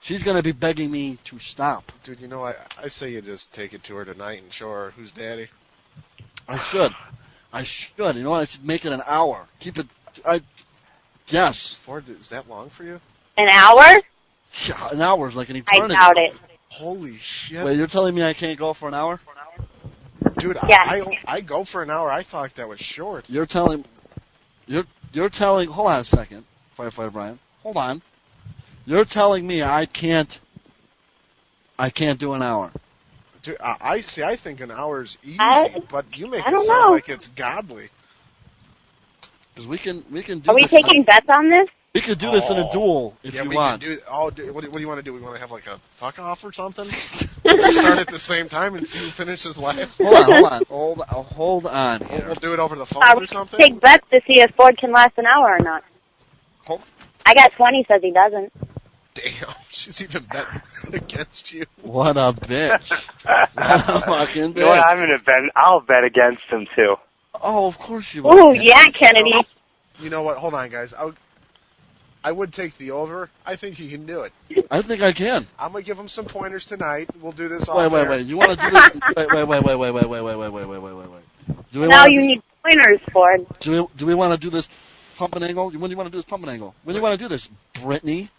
Speaker 2: She's going to be begging me to stop.
Speaker 4: Dude, you know, I say you just take it to her tonight and show her who's daddy.
Speaker 2: I should. You know what? I should make it an hour. Keep it. Yes.
Speaker 4: Ford, is that long for you?
Speaker 7: An hour?
Speaker 2: Yeah, an hour is like an
Speaker 7: I
Speaker 2: eternity.
Speaker 7: doubt it.
Speaker 4: Holy shit.
Speaker 2: Wait, you're telling me I can't go for an hour?
Speaker 4: Dude,
Speaker 7: Yeah.
Speaker 4: I go for an hour. I thought that was short.
Speaker 2: You're telling. Hold on a second, Firefighter Brian. Hold on. You're telling me I can't do an hour.
Speaker 4: Dude, I think an hour's easy, but you make
Speaker 7: I
Speaker 4: it
Speaker 7: don't
Speaker 4: sound
Speaker 7: know.
Speaker 4: like it's godly.
Speaker 2: Because we can do
Speaker 7: Are we
Speaker 2: this.
Speaker 7: taking bets on this?
Speaker 2: We could do this in a duel if
Speaker 4: yeah,
Speaker 2: you
Speaker 4: we
Speaker 2: want.
Speaker 4: Can do, what do you want to do? We want to have like a fuck off or something? Start at the same time and see who finishes last?
Speaker 2: Hold on here.
Speaker 4: We'll do it over the phones or something?
Speaker 7: Take bets to see if Ford can last an hour or not.
Speaker 2: Hold-
Speaker 7: I got 20 says he doesn't.
Speaker 4: Damn, she's even betting against you.
Speaker 2: What a bitch. What a fucking bitch.
Speaker 3: You know what? I'm gonna bet. I'll bet against him too.
Speaker 2: Oh, of course you will.
Speaker 7: Ooh, yeah, Kennedy.
Speaker 4: You know what? Hold on, guys. I would take the over. I think he can do it.
Speaker 2: I think I can.
Speaker 4: I'm gonna give him some pointers tonight. We'll do this off air.
Speaker 2: Wait. You want to do this? Wait. Do we
Speaker 7: Now
Speaker 2: wanna
Speaker 7: you
Speaker 2: do-
Speaker 7: need pointers, Ford.
Speaker 2: Do we want to do this pumping angle? When do you want to do this pumping angle? When do you want to do this, Brittany?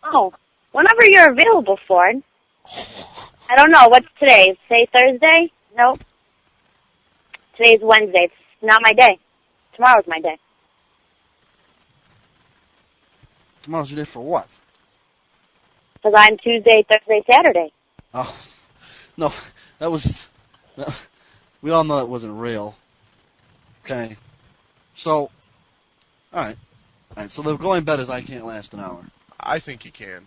Speaker 7: Oh, whenever you're available, Ford. I don't know. What's today? Say Thursday? Nope. Today's Wednesday. It's not my day. Tomorrow's my day.
Speaker 2: Tomorrow's your day for what?
Speaker 7: Because I'm Tuesday, Thursday, Saturday.
Speaker 2: Oh, no, that was. We all know it wasn't real. Okay, so, all right. So the going bet is I can't last an hour.
Speaker 4: I think you can.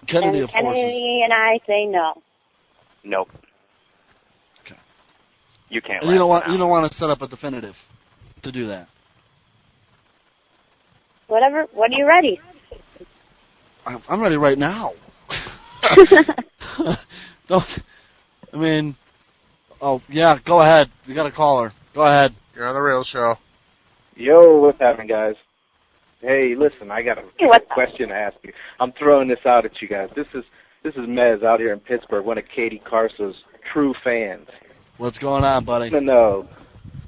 Speaker 2: Kennedy,
Speaker 7: And
Speaker 2: of course, is.
Speaker 7: Kennedy and I say no.
Speaker 3: Nope.
Speaker 2: Okay.
Speaker 3: You can't.
Speaker 2: And you don't
Speaker 3: last an
Speaker 2: want
Speaker 3: hour.
Speaker 2: to set up a definitive to do that.
Speaker 7: Whatever. When are you ready?
Speaker 2: I'm ready right now. Don't. I mean. Oh yeah, go ahead. You got a caller. Go ahead.
Speaker 4: You're on the Real Show.
Speaker 8: Yo, what's happening, guys? Hey, listen, I got a
Speaker 7: Hey, what's up?
Speaker 8: question to ask you. I'm throwing this out at you guys. This is Mez out here in Pittsburgh, one of Katie Carso's true fans.
Speaker 2: What's going on, buddy?
Speaker 8: I want to know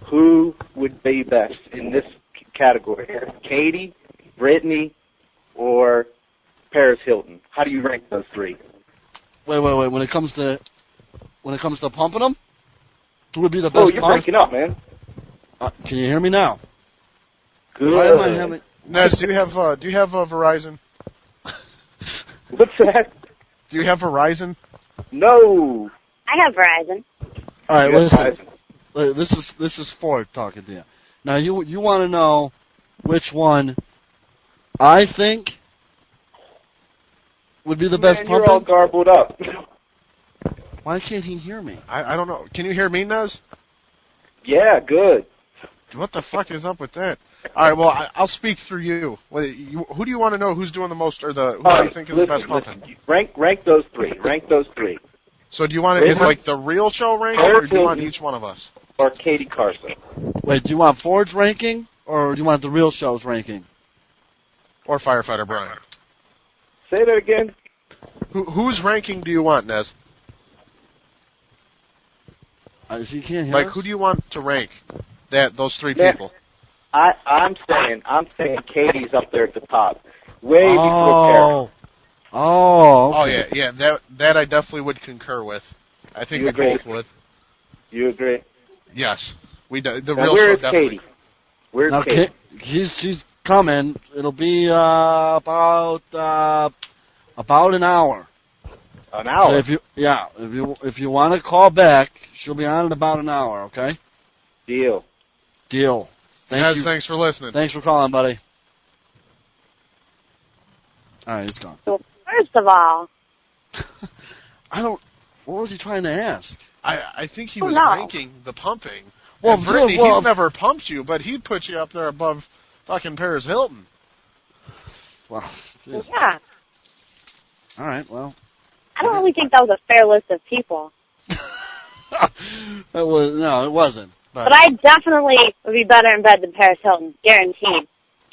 Speaker 8: who would be best in this category: Katie, Brittany, or Paris Hilton? How do you rank those three?
Speaker 2: Wait. When it comes to pumping them, who would be the best?
Speaker 8: Oh, you're breaking up, man.
Speaker 2: Can you hear me now?
Speaker 8: Good.
Speaker 2: Why am I having?
Speaker 4: Nez, do you have Verizon?
Speaker 8: What's that?
Speaker 4: Do you have Verizon?
Speaker 8: No.
Speaker 7: I have Verizon.
Speaker 2: All right,
Speaker 8: You have
Speaker 2: listen.
Speaker 8: Verizon.
Speaker 2: This is Ford talking to you. Now you want to know which one I think would be the best
Speaker 8: Man,
Speaker 2: pumping?
Speaker 8: you're all garbled up.
Speaker 2: Why can't he hear me?
Speaker 4: I don't know. Can you hear me, Nez?
Speaker 8: Yeah, good.
Speaker 4: What the fuck is up with that? All right, well, I'll speak through you. Who do you want to know who's doing the most, or who do you think is the best pumping?
Speaker 8: Rank those three. Rank those three.
Speaker 4: So do you want it as like the real show ranking, or do you want each one of us?
Speaker 8: Or Katie Carson.
Speaker 2: Wait, do you want Ford's ranking, or do you want the real show's ranking?
Speaker 4: Or Firefighter Brian?
Speaker 8: Say that again.
Speaker 4: Whose ranking do you want, Nez?
Speaker 2: He can't hear
Speaker 4: Like,
Speaker 2: us?
Speaker 4: who do you want to rank those three
Speaker 8: Man,
Speaker 4: people?
Speaker 8: I'm saying Katie's up there at the top, way before Paris.
Speaker 2: Oh, okay.
Speaker 4: Oh yeah, that I definitely would concur with. I think
Speaker 8: You
Speaker 4: we
Speaker 8: agree?
Speaker 4: both would.
Speaker 8: You agree?
Speaker 4: Yes, we do. The
Speaker 8: Now,
Speaker 4: real
Speaker 8: where
Speaker 4: show
Speaker 8: is
Speaker 4: definitely.
Speaker 8: Katie? Where's
Speaker 2: Now,
Speaker 8: Katie?
Speaker 2: she's coming. It'll be about an hour.
Speaker 8: An hour.
Speaker 2: So if you want to call back, she'll be on in about an hour. Okay.
Speaker 8: Deal.
Speaker 2: Thank you.
Speaker 4: Thanks for listening.
Speaker 2: Thanks for calling, buddy. All right, he's gone.
Speaker 7: So first of all,
Speaker 2: What was he trying to ask?
Speaker 4: I think he was
Speaker 7: no.
Speaker 4: ranking the pumping.
Speaker 2: Well,
Speaker 4: And Brittany,
Speaker 2: well-
Speaker 4: he's never pumped you, but he'd put you up there above fucking Paris Hilton.
Speaker 2: Well, geez.
Speaker 7: yeah,
Speaker 2: All right. Well,
Speaker 7: I don't really think that was a fair list of people.
Speaker 2: it wasn't.
Speaker 7: But I definitely would be better in bed than Paris Hilton, guaranteed.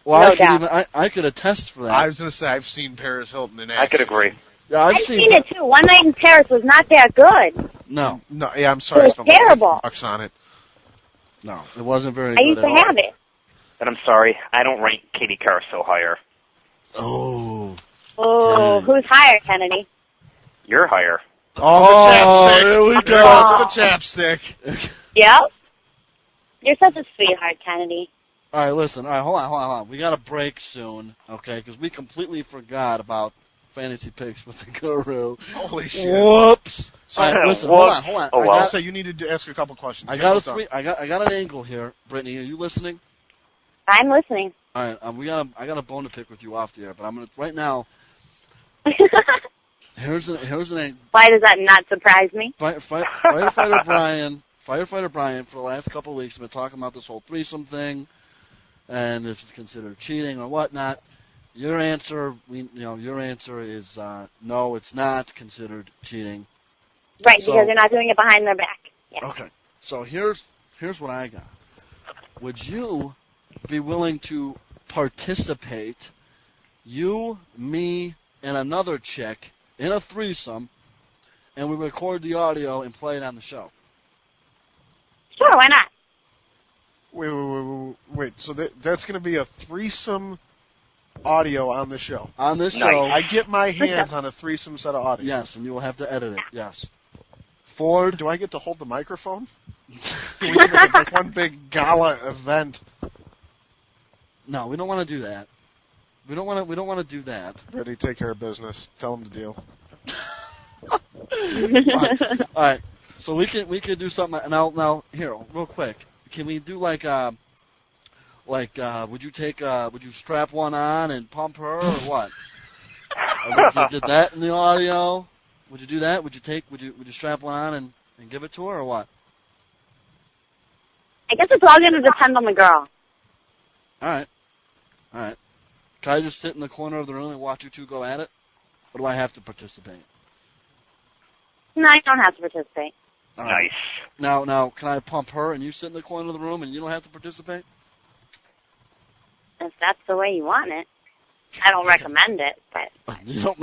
Speaker 2: Well,
Speaker 7: No doubt.
Speaker 2: I could attest for that.
Speaker 4: I was going to say, I've seen Paris Hilton in action.
Speaker 3: I could agree.
Speaker 2: Yeah,
Speaker 7: I've seen it too. One Night in Paris was not that good.
Speaker 2: No,
Speaker 4: No, yeah, I'm sorry.
Speaker 7: It was terrible.
Speaker 4: Bucks on it.
Speaker 2: no, it wasn't very
Speaker 7: I
Speaker 2: good
Speaker 7: used
Speaker 2: at
Speaker 7: to
Speaker 2: all.
Speaker 7: have it.
Speaker 3: But I'm sorry, I don't rank Katie Caruso higher.
Speaker 2: Oh.
Speaker 7: Oh,
Speaker 2: Kennedy.
Speaker 7: who's higher, Kennedy?
Speaker 3: You're higher.
Speaker 4: Oh, the chapstick.
Speaker 2: here we
Speaker 4: You're
Speaker 2: go.
Speaker 4: on to the chapstick.
Speaker 7: Yep. You're such a sweetheart, Kennedy.
Speaker 2: All right, listen. All right, hold on. We got a break soon, okay? Because we completely forgot about fantasy picks with the guru.
Speaker 4: Holy shit.
Speaker 2: Whoops. All right, listen. Hold on.
Speaker 3: Oh, well.
Speaker 4: So you needed to ask a couple questions.
Speaker 2: I got an angle here, Brittany. Are you listening?
Speaker 7: I'm listening.
Speaker 2: All right, I got a bone to pick with you off the air, but I'm gonna right now. Here's an angle.
Speaker 7: Why does that not surprise me?
Speaker 2: Firefighter Brian, for the last couple of weeks, have been talking about this whole threesome thing, and if it's considered cheating or whatnot. Your answer is no, it's not considered cheating.
Speaker 7: Right,
Speaker 2: So-
Speaker 7: because they're not doing it behind their back. Yeah.
Speaker 2: Okay, so here's what I got. Would you be willing to participate, you, me, and another chick, in a threesome, and we record the audio and play it on the show?
Speaker 7: Sure, why not?
Speaker 4: Wait. So that's going to be a threesome audio on the show.
Speaker 2: On this
Speaker 3: Nice.
Speaker 2: show,
Speaker 4: I get my hands on a threesome set of audio.
Speaker 2: yes, and you will have to edit it, yes. Ford,
Speaker 4: Do I get to hold the microphone? Do we make it like one big gala event?
Speaker 2: no, we don't want to do that. We don't want to do that.
Speaker 4: Ready to take care of business. Tell them the deal.
Speaker 2: All right. So we could do something now here real quick. Can we do would you strap one on and pump her or what? Or would you did that in the audio? Would you do that? Would you strap one on and give it to her or what?
Speaker 7: I guess it's all going to depend on the girl.
Speaker 2: All right. Can I just sit in the corner of the room and watch you two go at it? Or do I have to participate?
Speaker 7: No, you don't have to participate.
Speaker 2: All right.
Speaker 3: Nice.
Speaker 2: Now, can I pump her and you sit in the corner of the room and you don't have to participate?
Speaker 7: If that's the way you want it. I don't recommend it, but...
Speaker 2: You don't.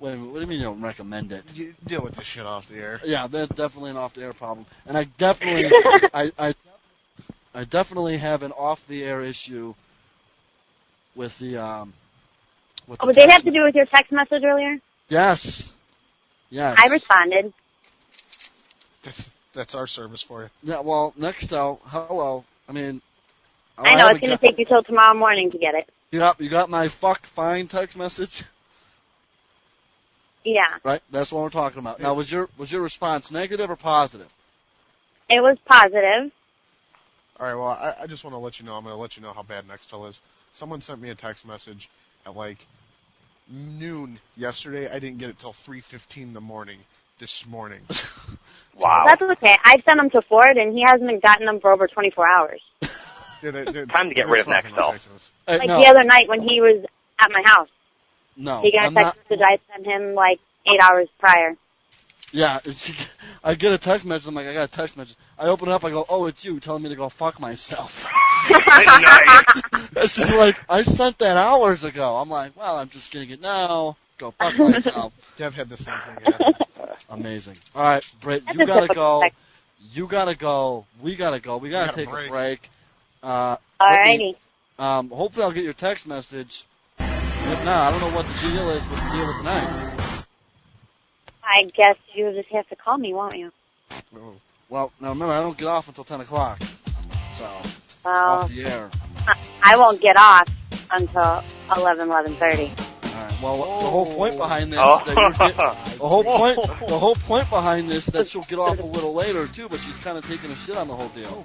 Speaker 2: Wait a minute, what do you mean you don't recommend it?
Speaker 4: You deal with this shit off the air.
Speaker 2: Yeah, that's definitely an off-the-air problem, and I definitely, I definitely have an off-the-air issue with the. With
Speaker 7: Oh, but did it have to do with your text message earlier?
Speaker 2: Yes.
Speaker 7: I responded.
Speaker 4: That's our service for you.
Speaker 2: Yeah. Well, Nextel. Hello. I mean.
Speaker 7: I know, it's going to take you till tomorrow morning to get it.
Speaker 2: You got my fuck fine text message.
Speaker 7: Yeah.
Speaker 2: Right. That's what we're talking about. Now, was your response negative or positive?
Speaker 7: It was positive.
Speaker 4: All right, well, I just want to let you know, I'm going to let you know how bad Nextel is. Someone sent me a text message at like noon yesterday. I didn't get it till 3:15 in the morning this morning.
Speaker 3: Wow.
Speaker 7: That's okay. I've sent him to Ford, and he hasn't gotten them for over 24 hours.
Speaker 4: Yeah,
Speaker 3: Time to get rid of Nextel.
Speaker 2: Hey,
Speaker 7: Like
Speaker 2: no,
Speaker 7: the other night when he was at my house.
Speaker 2: no,
Speaker 7: He got a
Speaker 2: I'm
Speaker 7: text
Speaker 2: not.
Speaker 7: message I sent him like 8 hours prior.
Speaker 2: Yeah, I get a text message. I'm like, I got a text message. I open it up. I go, oh, it's you telling me to go fuck myself.
Speaker 3: Nice.
Speaker 2: It's just like, I sent that hours ago. I'm like, well, I'm just getting it now. Go fuck myself.
Speaker 4: Dev had the same thing happen.
Speaker 2: Amazing. All right, Britt,
Speaker 7: That's
Speaker 2: you
Speaker 7: a
Speaker 2: gotta
Speaker 7: typical
Speaker 2: go.
Speaker 7: text.
Speaker 2: You gotta go. We gotta go. We gotta
Speaker 4: gotta
Speaker 2: take
Speaker 4: break.
Speaker 2: a break.
Speaker 7: Alrighty.
Speaker 2: Brittany, hopefully I'll get your text message. If not, I don't know what the deal is with the deal with tonight.
Speaker 7: I guess you'll just have to call me, won't you?
Speaker 2: Well, now remember, I don't get off until 10 o'clock. So,
Speaker 7: Well,
Speaker 2: off the air.
Speaker 7: I won't get off until 11:30.
Speaker 2: All right. Well, the whole point behind this,
Speaker 3: Oh.
Speaker 2: that you're the whole point behind this, that she'll get off a little later too, but she's kind of taking a shit on the whole deal.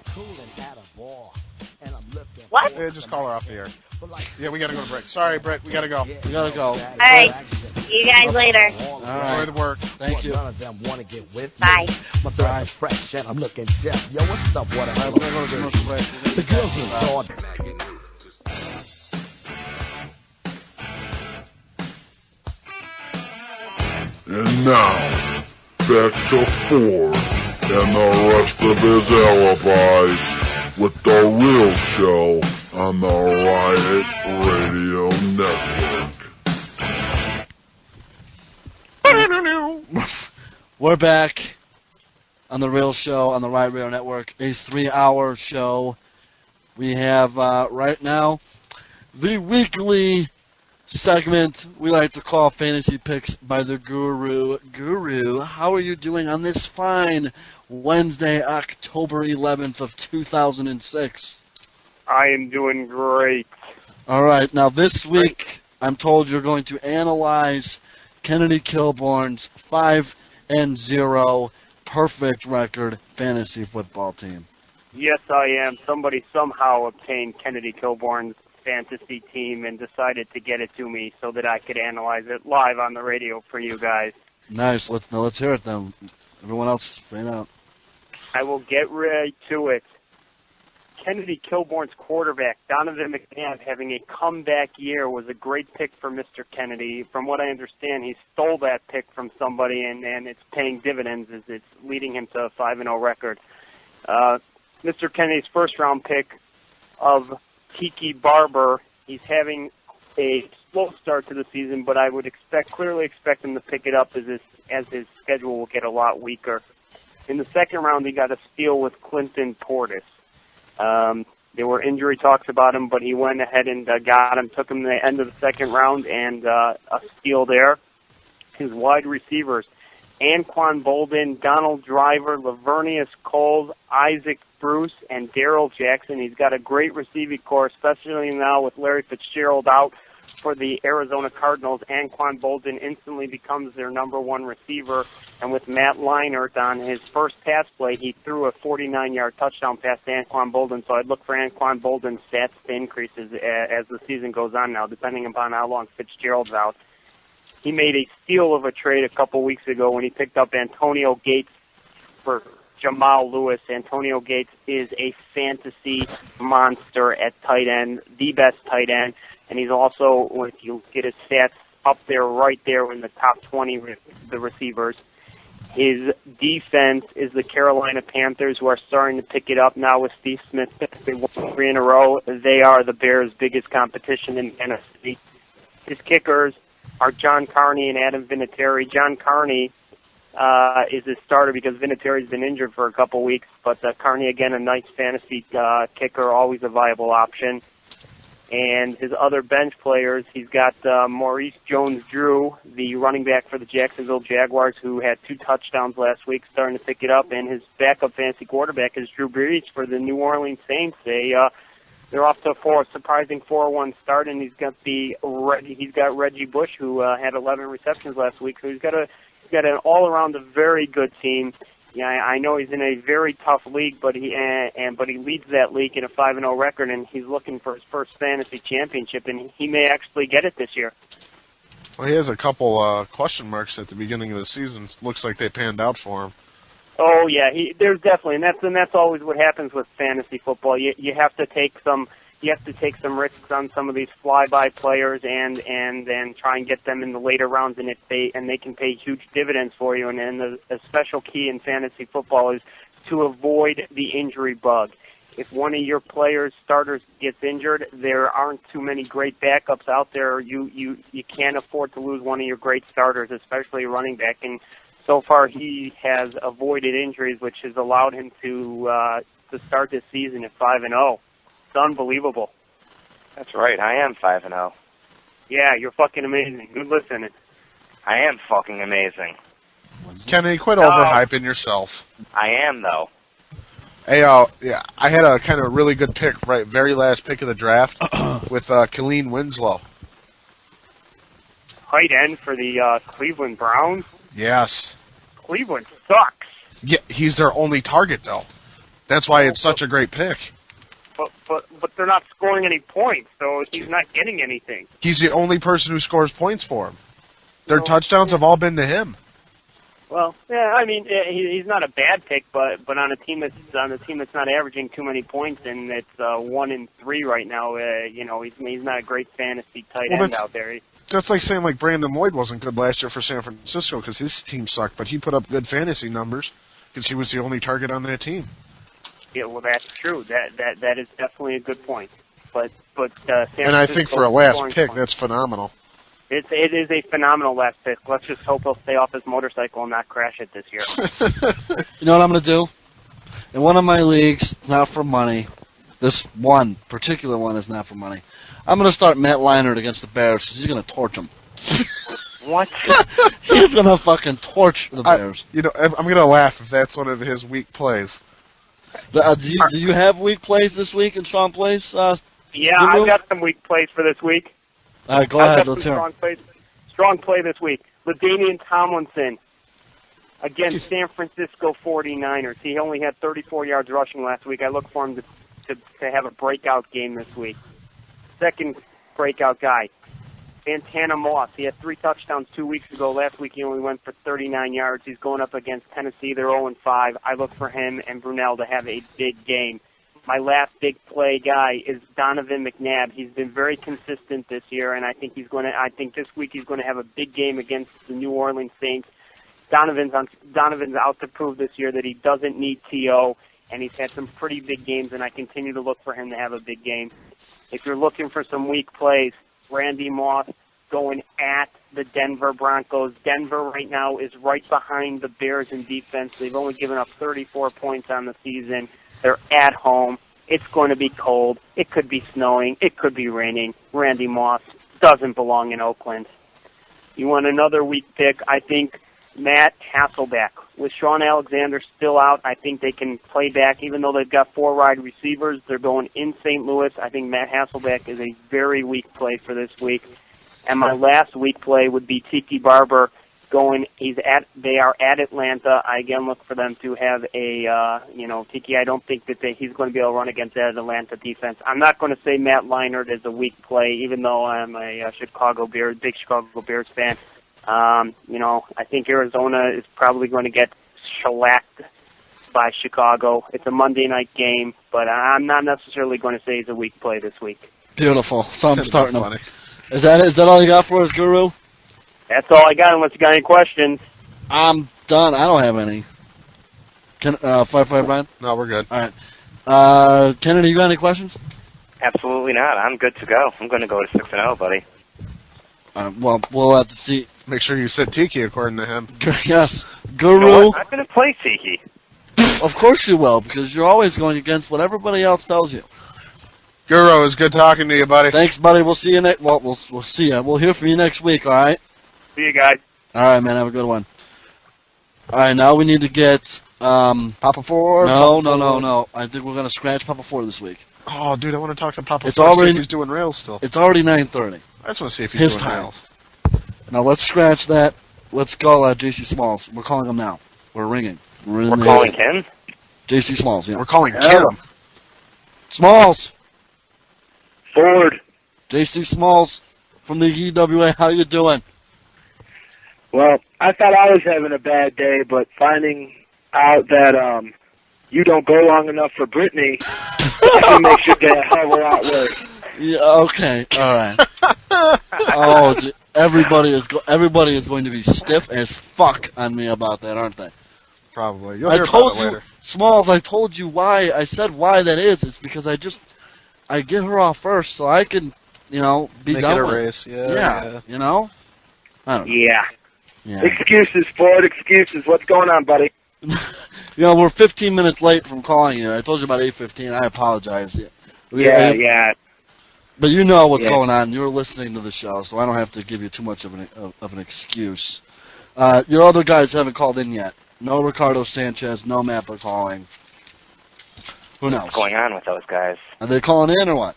Speaker 7: What?
Speaker 4: Yeah, just call her off the air. Yeah, we got to go to break. Sorry, Brett, we got to go.
Speaker 2: We gotta go.
Speaker 7: All right. See you guys later.
Speaker 2: All right.
Speaker 4: Enjoy the work.
Speaker 2: Thank you.
Speaker 9: None of them want to get with me.
Speaker 7: Bye.
Speaker 9: My thread is fresh and I'm looking deaf. Yo, what's up? What
Speaker 2: All right, we're gonna go to commercial break.
Speaker 9: The girls is on.
Speaker 10: And now, back to Ford and the rest of his alibis with The Real Show on the Riot Radio Network.
Speaker 2: We're back on The Real Show on the Riot Radio Network, a 3-hour show. We have, right now, the weekly segment we like to call Fantasy Picks by the Guru. Guru, how are you doing on this fine Wednesday, October 11th of 2006?
Speaker 11: I am doing great.
Speaker 2: All right, now this week, I'm told you're going to analyze Kennedy Kilborn's 5-0 perfect record fantasy football team.
Speaker 11: Yes, I am. Somebody somehow obtained Kennedy Kilborn's fantasy team and decided to get it to me so that I could analyze it live on the radio for you guys.
Speaker 2: Nice. Let's hear it then. Everyone else, fan out.
Speaker 11: I will get right to it. Kennedy Kilborn's quarterback, Donovan McNabb, having a comeback year, was a great pick for Mr. Kennedy. From what I understand, he stole that pick from somebody, and it's paying dividends as it's leading him to a 5-0 record. Mr. Kennedy's first-round pick of Tiki Barber, he's having a slow start to the season, but I would clearly expect him to pick it up as his schedule will get a lot weaker. In the second round, he got a steal with Clinton Portis. There were injury talks about him, but he went ahead and got him, took him to the end of the second round, and a steal there. His wide receivers, Anquan Bolden, Donald Driver, Lavernius Coles, Isaac Bruce, and Darrell Jackson. He's got a great receiving core, especially now with Larry Fitzgerald out for the Arizona Cardinals. Anquan Bolden instantly becomes their number one receiver, and with Matt Leinart on his first pass play, he threw a 49-yard touchdown pass to Anquan Bolden, so I'd look for Anquan Bolden's stats to increase as the season goes on now, depending upon how long Fitzgerald's out. He made a steal of a trade a couple weeks ago when he picked up Antonio Gates for Jamal Lewis. Antonio Gates is a fantasy monster at tight end, the best tight end, and he's also, when you get his stats, up there, right there in the top 20 the receivers. His defense is the Carolina Panthers, who are starting to pick it up now with Steve Smith. They won 3 in a row. They are the Bears' biggest competition in the NFC. His kickers are John Carney and Adam Vinatieri. John Carney is his starter because Vinatieri's been injured for a couple weeks, but Carney, again, a nice fantasy kicker, always a viable option. And his other bench players, he's got Maurice Jones-Drew, the running back for the Jacksonville Jaguars, who had 2 touchdowns last week, starting to pick it up. And his backup fantasy quarterback is Drew Brees for the New Orleans Saints. They're off to a surprising 4-1 start, and he's got Reggie Bush, who had 11 receptions last week. So he's got an all-around a very good team. Yeah, I know he's in a very tough league, but he leads that league in a 5-0 record, and he's looking for his first fantasy championship, and he may actually get it this year.
Speaker 4: Well, he has a couple question marks at the beginning of the season. Looks like they panned out for him.
Speaker 11: Oh yeah, there's definitely, and that's always what happens with fantasy football. You have to take some risks on some of these flyby players and try and get them in the later rounds, and they can pay huge dividends for you. And a special key in fantasy football is to avoid the injury bug. If one of your players, starters, gets injured, there aren't too many great backups out there. You can't afford to lose one of your great starters, especially a running back. And so far, he has avoided injuries, which has allowed him to start this season at 5-0. It's unbelievable.
Speaker 3: That's right. I am 5-0.
Speaker 11: Yeah, you're fucking amazing. Good listening.
Speaker 3: I am fucking amazing.
Speaker 4: Kenny, quit overhyping yourself.
Speaker 3: I am, though.
Speaker 4: Hey, yeah, I had a kind of really good pick, right, very last pick of the draft with Kalen Winslow.
Speaker 11: Tight end for the Cleveland Browns.
Speaker 4: Yes.
Speaker 11: Cleveland sucks.
Speaker 4: Yeah, he's their only target, though. That's why it's such a great pick.
Speaker 11: But they're not scoring any points, so he's not getting anything.
Speaker 4: He's the only person who scores points for him. Their touchdowns have all been to him.
Speaker 11: Well, yeah, I mean, he's not a bad pick, but on a team that's not averaging too many points, and it's 1-3 right now. He's not a great fantasy tight end out there.
Speaker 4: That's like saying Brandon Lloyd wasn't good last year for San Francisco because his team sucked, but he put up good fantasy numbers because he was the only target on that team.
Speaker 11: Yeah, well, that's true. That is definitely a good point. But San Francisco,
Speaker 4: and I think for a last pick, that's phenomenal.
Speaker 11: It is a phenomenal last pick. Let's just hope he'll stay off his motorcycle and not crash it this year.
Speaker 2: You know what I'm going to do? In one of my leagues, not for money, this one particular one is not for money, I'm going to start Matt Leinart against the Bears because he's going to torch them.
Speaker 3: What?
Speaker 2: He's going to fucking torch the Bears.
Speaker 4: I'm going to laugh if that's one of his weak plays.
Speaker 2: Do you have weak plays this week in Strong Plays?
Speaker 11: Yeah, I've got some weak plays for this week.
Speaker 2: All right, go ahead. Let's hear it.
Speaker 11: Strong play this week. LaDainian Tomlinson against San Francisco 49ers. He only had 34 yards rushing last week. I look for him to have a breakout game this week. Second breakout guy, Santana Moss. He had 3 touchdowns 2 weeks ago. Last week he only went for 39 yards. He's going up against Tennessee. They're 0-5. I look for him and Brunell to have a big game. My last big play guy is Donovan McNabb. He's been very consistent this year, and I think this week he's going to have a big game against the New Orleans Saints. Donovan's out to prove this year that he doesn't need T.O., and he's had some pretty big games, and I continue to look for him to have a big game. If you're looking for some weak plays, Randy Moss going at the Denver Broncos. Denver right now is right behind the Bears in defense. They've only given up 34 points on the season. They're at home. It's going to be cold. It could be snowing. It could be raining. Randy Moss doesn't belong in Oakland. You want another weak pick? I think Matt Hasselbeck. With Sean Alexander still out, I think they can play back. Even though they've got 4 wide receivers, they're going in St. Louis. I think Matt Hasselbeck is a very weak play for this week. And my last weak play would be Tiki Barber. They are at Atlanta. I again look for them to have Tiki. I don't think that he's going to be able to run against that Atlanta defense. I'm not going to say Matt Leinart is a weak play, even though I'm a big Chicago Bears fan. I think Arizona is probably going to get shellacked by Chicago. It's a Monday night game, but I'm not necessarily going to say he's a weak play this week.
Speaker 2: Beautiful. So I'm starting him. Is that all you got for us, Guru?
Speaker 11: That's all I got, unless you got any questions.
Speaker 2: I'm done. I don't have any. Firefighter Brian?
Speaker 4: No, we're good.
Speaker 2: All right. Kennedy, you got any questions?
Speaker 3: Absolutely not. I'm good to go. I'm going to go to 6-0, buddy.
Speaker 2: Well, we'll have to see.
Speaker 4: Make sure you sit Tiki, according to him.
Speaker 2: Yes. Guru.
Speaker 3: You know what? I'm going to play Tiki.
Speaker 2: Of course you will, because you're always going against what everybody else tells you.
Speaker 4: Guru, it's good talking to you, buddy.
Speaker 2: Thanks, buddy. We'll see you next. Well, we'll see you. We'll hear from you next week. All right.
Speaker 11: See you guys.
Speaker 2: All right, man. Have a good one. All right, now we need to get
Speaker 4: Papa 4.
Speaker 2: No. I think we're gonna scratch Papa 4 this week.
Speaker 4: Oh, dude, I want to talk to Papa 4.
Speaker 2: Already,
Speaker 4: he's doing rails still.
Speaker 2: It's already 9:30.
Speaker 4: I just want to see if he's doing rails.
Speaker 2: Now let's scratch that. Let's call JC Smallzz. We're calling him now. We're ringing.
Speaker 3: We're calling Ken?
Speaker 2: JC Smallzz, yeah.
Speaker 4: We're calling Kim.
Speaker 2: Smallzz.
Speaker 12: Ford.
Speaker 2: JC Smallzz from the EWA. How you doing?
Speaker 12: Well, I thought I was having a bad day, but finding out that you don't go long enough for Brittany actually makes your day a hell of a lot worse.
Speaker 2: Yeah, okay, all right. Everybody is going to be stiff as fuck on me about that, aren't they?
Speaker 4: Probably. You'll hear about it later.
Speaker 2: Smallzz, I told you why. I said why that is. It's because I get her off first, so I can, be
Speaker 4: Make
Speaker 2: done
Speaker 4: it a
Speaker 2: with
Speaker 4: race.
Speaker 2: it.
Speaker 4: Yeah.
Speaker 2: I don't know.
Speaker 12: Yeah. Excuses, Ford. Excuses. What's going on, buddy?
Speaker 2: We're 15 minutes late from calling you. I told you about 8:15. I apologize.
Speaker 12: Yeah.
Speaker 2: But you know what's going on. You're listening to the show, so I don't have to give you too much of an excuse. Your other guys haven't called in yet. No Ricardo Sanchez, no Matt Bacaling. Who knows?
Speaker 3: What's going on with those guys?
Speaker 2: Are they calling in or what?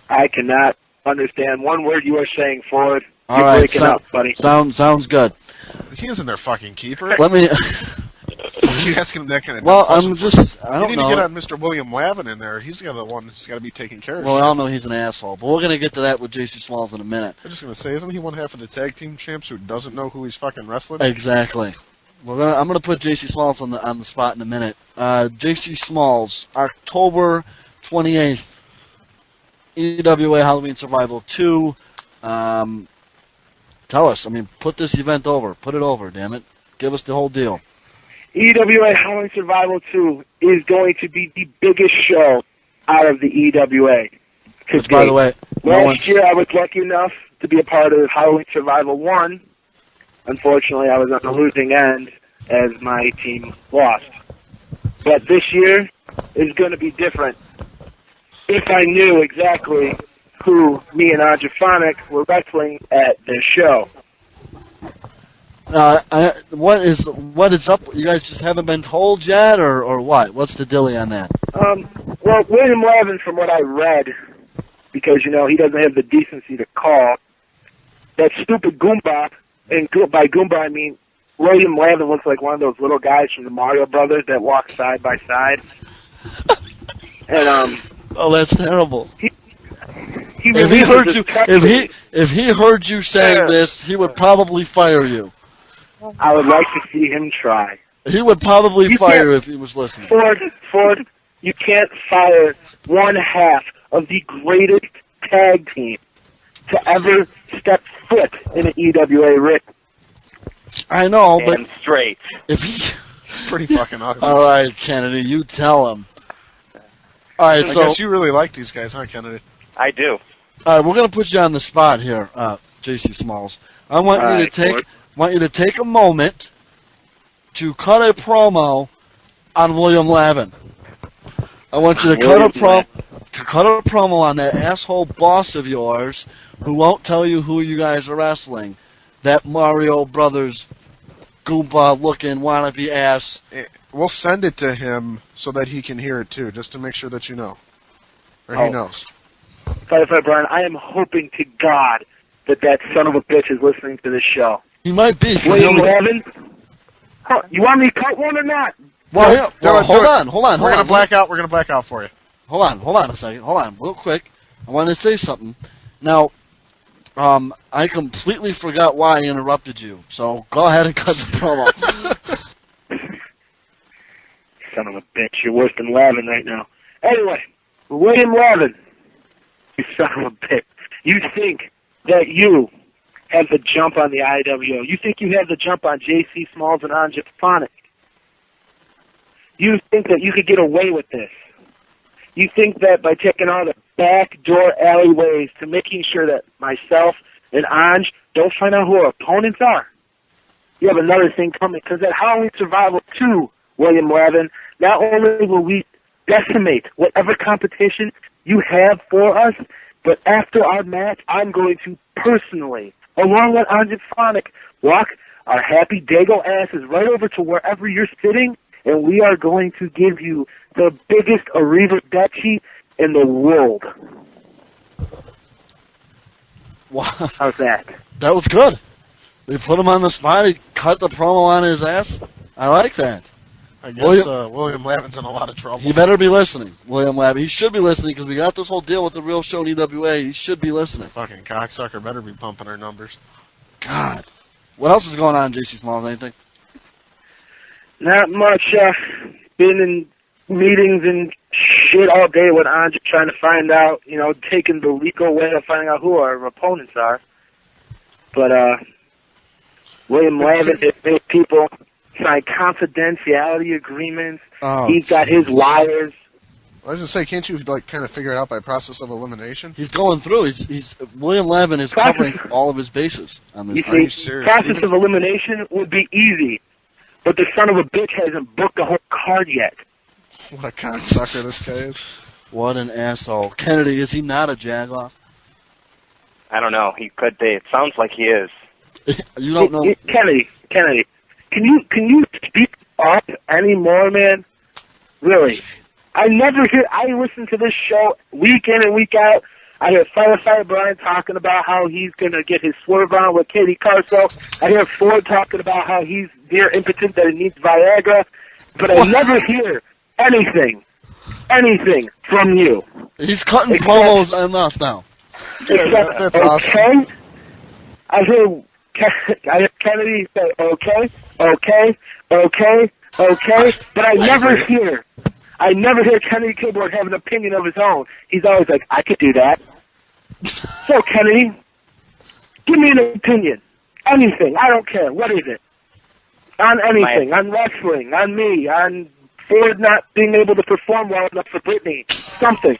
Speaker 12: I cannot understand one word you are saying, Ford.
Speaker 2: All
Speaker 12: You're
Speaker 2: right,
Speaker 12: breaking up, buddy.
Speaker 2: Sounds good.
Speaker 4: He isn't their fucking keeper.
Speaker 2: Let me...
Speaker 4: You asking him that kind of
Speaker 2: Well,
Speaker 4: I
Speaker 2: don't know.
Speaker 4: You need to get on Mr. William Lavin in there. He's the one who's got to be taking care of
Speaker 2: Well, I don't know he's an asshole, but we're going to get to that with JC Smallzz in a minute.
Speaker 4: I'm just going to say, isn't he one half of the tag team champs who doesn't know who he's fucking wrestling?
Speaker 2: Exactly. I'm going to put JC Smallzz on the spot in a minute. JC Smallzz, October 28th, EWA Halloween Survival 2. Tell us. Put this event over. Put it over, damn it. Give us the whole deal.
Speaker 12: EWA Halloween Survival 2 is going to be the biggest show out of the EWA.
Speaker 2: Which, by the way,
Speaker 12: last year I was lucky enough to be a part of Halloween Survival 1. Unfortunately, I was on the losing end as my team lost. But this year is going to be different. If I knew exactly who me and Androphonic were wrestling at this show.
Speaker 2: What is up? You guys just haven't been told yet, or what? What's the dilly on that?
Speaker 12: Well, William Lavin, from what I read, because, he doesn't have the decency to call, that stupid Goomba, and by Goomba I mean William Lavin looks like one of those little guys from the Mario Brothers that walk side by side. And,
Speaker 2: oh, that's terrible.
Speaker 12: If
Speaker 2: he heard you saying this, he would probably fire you.
Speaker 12: I would like to see him try.
Speaker 2: He would probably fire if he was listening.
Speaker 12: Ford, you can't fire one half of the greatest tag team to ever step foot in an EWA ring.
Speaker 2: I know, but
Speaker 3: straight.
Speaker 4: It's pretty fucking ugly.
Speaker 2: All right, Kennedy, you tell him. All right,
Speaker 4: I guess you really like these guys, huh, Kennedy?
Speaker 3: I do.
Speaker 2: All right, we're gonna put you on the spot here, JC Smallzz. I want you to take a moment to cut a promo on William Lavin. I want you to cut a promo on that asshole boss of yours who won't tell you who you guys are wrestling. That Mario Brothers Goomba-looking wannabe ass.
Speaker 4: We'll send it to him so that he can hear it too, just to make sure that you know. Or he knows.
Speaker 12: Firefighter Brian, I am hoping to God that son of a bitch is listening to this show.
Speaker 2: He might be.
Speaker 12: William Lavin? You want me to cut one or not?
Speaker 2: Well, hold on.
Speaker 4: We're gonna black out. We're gonna black out for you.
Speaker 2: Hold on a second. Hold on, real quick. I want to say something. Now, I completely forgot why I interrupted you. So go ahead and cut the promo.
Speaker 12: Son of a bitch, you're worse than Lavin right now. Anyway, William Lavin, you son of a bitch. You think that you have the jump on the IWO. You think you have the jump on JC Smallzz and Anja Phonic. You think that you could get away with this. You think that by taking all the backdoor alleyways to making sure that myself and Anj don't find out who our opponents are. You have another thing coming, because at Halloween Survival 2, William Lavin, not only will we decimate whatever competition you have for us, but after our match, I'm going to personally, along with Anja Phonic, walk our happy Dago asses right over to wherever you're sitting, and we are going to give you the biggest arrivederci in the world.
Speaker 2: Wow.
Speaker 12: How's that?
Speaker 2: That was good. They put him on the spot. He cut the promo on his ass. I like that.
Speaker 4: I guess William Lavin's in a lot of trouble.
Speaker 2: He better be listening, William Lavin. He should be listening because we got this whole deal with the real show in EWA. He should be listening.
Speaker 4: Fucking cocksucker better be pumping our numbers.
Speaker 2: God. What else is going on, JC Smallzz? Anything?
Speaker 12: Not much. Been in meetings and shit all day with Andre trying to find out, taking the legal way of finding out who our opponents are. But William Lavin has made people sign confidentiality agreements.
Speaker 2: Oh,
Speaker 12: he's got his liars.
Speaker 4: I was going to say, can't you kind of figure it out by process of elimination?
Speaker 2: He's going through. He's William Lavin is covering all of his bases on this.
Speaker 12: You see, process of elimination would be easy, but the son of a bitch hasn't booked a whole card yet.
Speaker 4: What a cocksucker this guy is.
Speaker 2: What an asshole. Kennedy, is he not a jagoff?
Speaker 3: I don't know. He could be. It sounds like he is.
Speaker 2: You don't know.
Speaker 12: Kennedy, can you speak up anymore, man? Really? I listen to this show week in and week out. I hear Firefighter Brian talking about how he's going to get his swerve on with Katie Carso. I hear Ford talking about how he's near impotent, that he needs Viagra. But I never hear anything from you.
Speaker 2: He's cutting promos on us now.
Speaker 4: That's awesome.
Speaker 12: I hear Kennedy say, okay, but I never hear Kennedy Kilborn have an opinion of his own. He's always like, I could do that. So, Kennedy, give me an opinion. Anything. I don't care. What is it? On anything. On wrestling. On me. On Ford not being able to perform well enough for Brittany. Something.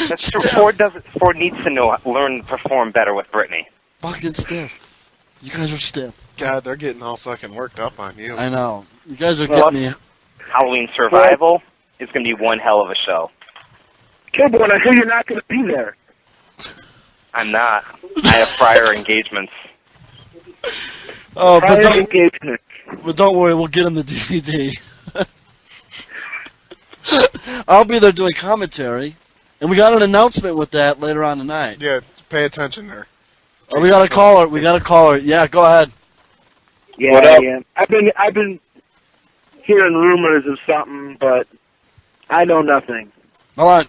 Speaker 3: That's true. Ford needs to learn to perform better with Brittany.
Speaker 2: Fucking stiff. You guys are stiff.
Speaker 4: God, they're getting all fucking worked up on you.
Speaker 2: I know. You guys are getting me.
Speaker 3: Halloween Survival is going to be one hell of a show.
Speaker 12: Kilborn, I hear you're not going to be there.
Speaker 3: I'm not. I have prior engagements.
Speaker 2: Oh, but don't worry, we'll get him the DVD. I'll be there doing commentary, and we got an announcement with that later on tonight.
Speaker 4: Yeah, pay attention there.
Speaker 2: Oh, we got a caller. Yeah, go ahead.
Speaker 12: Yeah,
Speaker 3: what up?
Speaker 12: Yeah. I've been hearing rumors of something, but I know nothing.
Speaker 2: Hold on.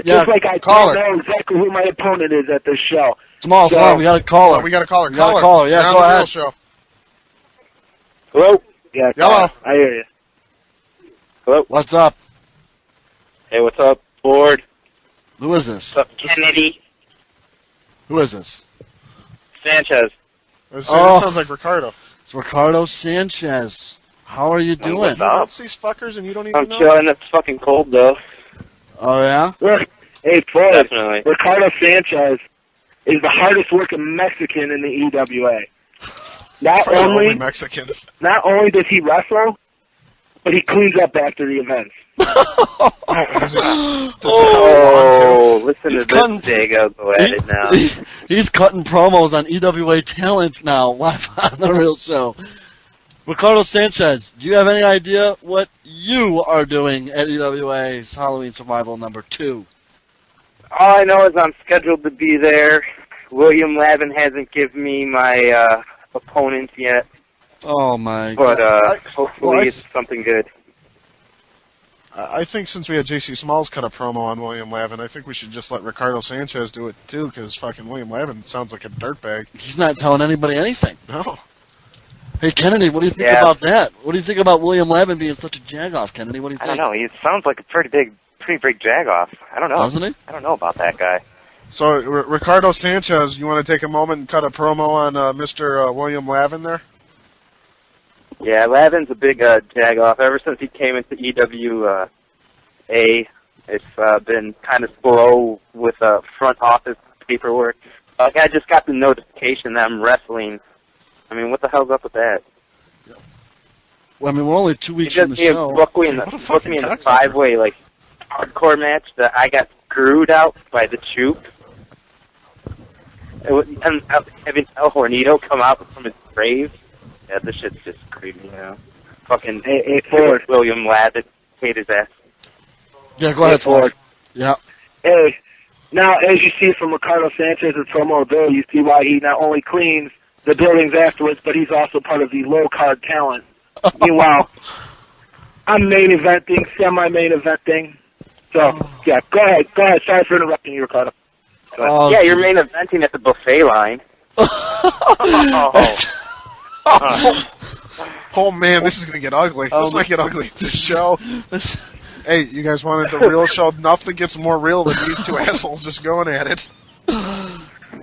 Speaker 12: Just like I don't know exactly who my opponent is at this show.
Speaker 2: Smallzz, we got a caller.
Speaker 4: Oh, we got a caller.
Speaker 2: Yeah, go ahead.
Speaker 4: Show.
Speaker 12: Hello? Yeah,
Speaker 4: hello.
Speaker 12: I hear you.
Speaker 3: Hello?
Speaker 2: What's up?
Speaker 3: Hey, what's up, Ford?
Speaker 2: Who is this?
Speaker 3: What's up, Kennedy?
Speaker 2: Who is this?
Speaker 3: Sanchez.
Speaker 4: This sounds like Ricardo.
Speaker 2: It's Ricardo Sanchez. How are you doing?
Speaker 3: What's up?
Speaker 4: These fuckers and you don't even know?
Speaker 3: I'm chilling. It's fucking cold, though.
Speaker 2: Oh, yeah?
Speaker 12: Look, hey, Ford,
Speaker 3: Definitely.
Speaker 12: Ricardo Sanchez is the hardest working Mexican in the EWA. Not only does he wrestle, but he cleans up after the events.
Speaker 3: Listen to this, Diego. Go at it now.
Speaker 2: He's cutting promos on EWA talent now, live on The Real Show. Ricardo Sanchez, do you have any idea what you are doing at EWA's Halloween Survival #2?
Speaker 3: All I know is I'm scheduled to be there. William Lavin hasn't given me my opponent yet.
Speaker 2: Oh, my
Speaker 3: God.
Speaker 2: God.
Speaker 3: But hopefully it's something good.
Speaker 4: I think since we had JC Smallzz cut a promo on William Lavin, I think we should just let Ricardo Sanchez do it, too, because fucking William Lavin sounds like a dirtbag.
Speaker 2: He's not telling anybody anything.
Speaker 4: No.
Speaker 2: Hey, Kennedy, what do you think about that? What do you think about William Lavin being such a jagoff, Kennedy? What do you think?
Speaker 3: I don't know. He sounds like a pretty big jagoff. I don't know.
Speaker 2: Doesn't he?
Speaker 3: I don't know about that guy.
Speaker 4: So, Ricardo Sanchez, you want to take a moment and cut a promo on Mr. William Lavin there?
Speaker 3: Yeah, Lavin's a big jagoff. Ever since he came into EWA, it's been kind of slow with front office paperwork. I just got the notification that I'm wrestling. I mean, what the hell's up with that?
Speaker 2: Well, I mean, we're only 2 weeks from the show.
Speaker 3: Booked me in a 5-way, like, hardcore match that I got screwed out by the Choop. And having El Hornito come out from his grave. Yeah, this shit's just creepy, you know. Fucking
Speaker 12: Ford.
Speaker 3: William Lavin, hate his ass.
Speaker 2: Yeah, go ahead, Ford. Yeah.
Speaker 12: Hey, now, as you see from Ricardo Sanchez's promo bill, you see why he not only cleans the buildings afterwards, but he's also part of the low-card talent Meanwhile, I'm main eventing, semi-main eventing. So, yeah, go ahead. Sorry for interrupting you, Ricardo.
Speaker 3: Yeah, you're main eventing at the buffet line.
Speaker 4: Oh man, this is gonna get ugly. This might get ugly. This show. Hey, you guys wanted the real show? Nothing gets more real than these two assholes just going at it.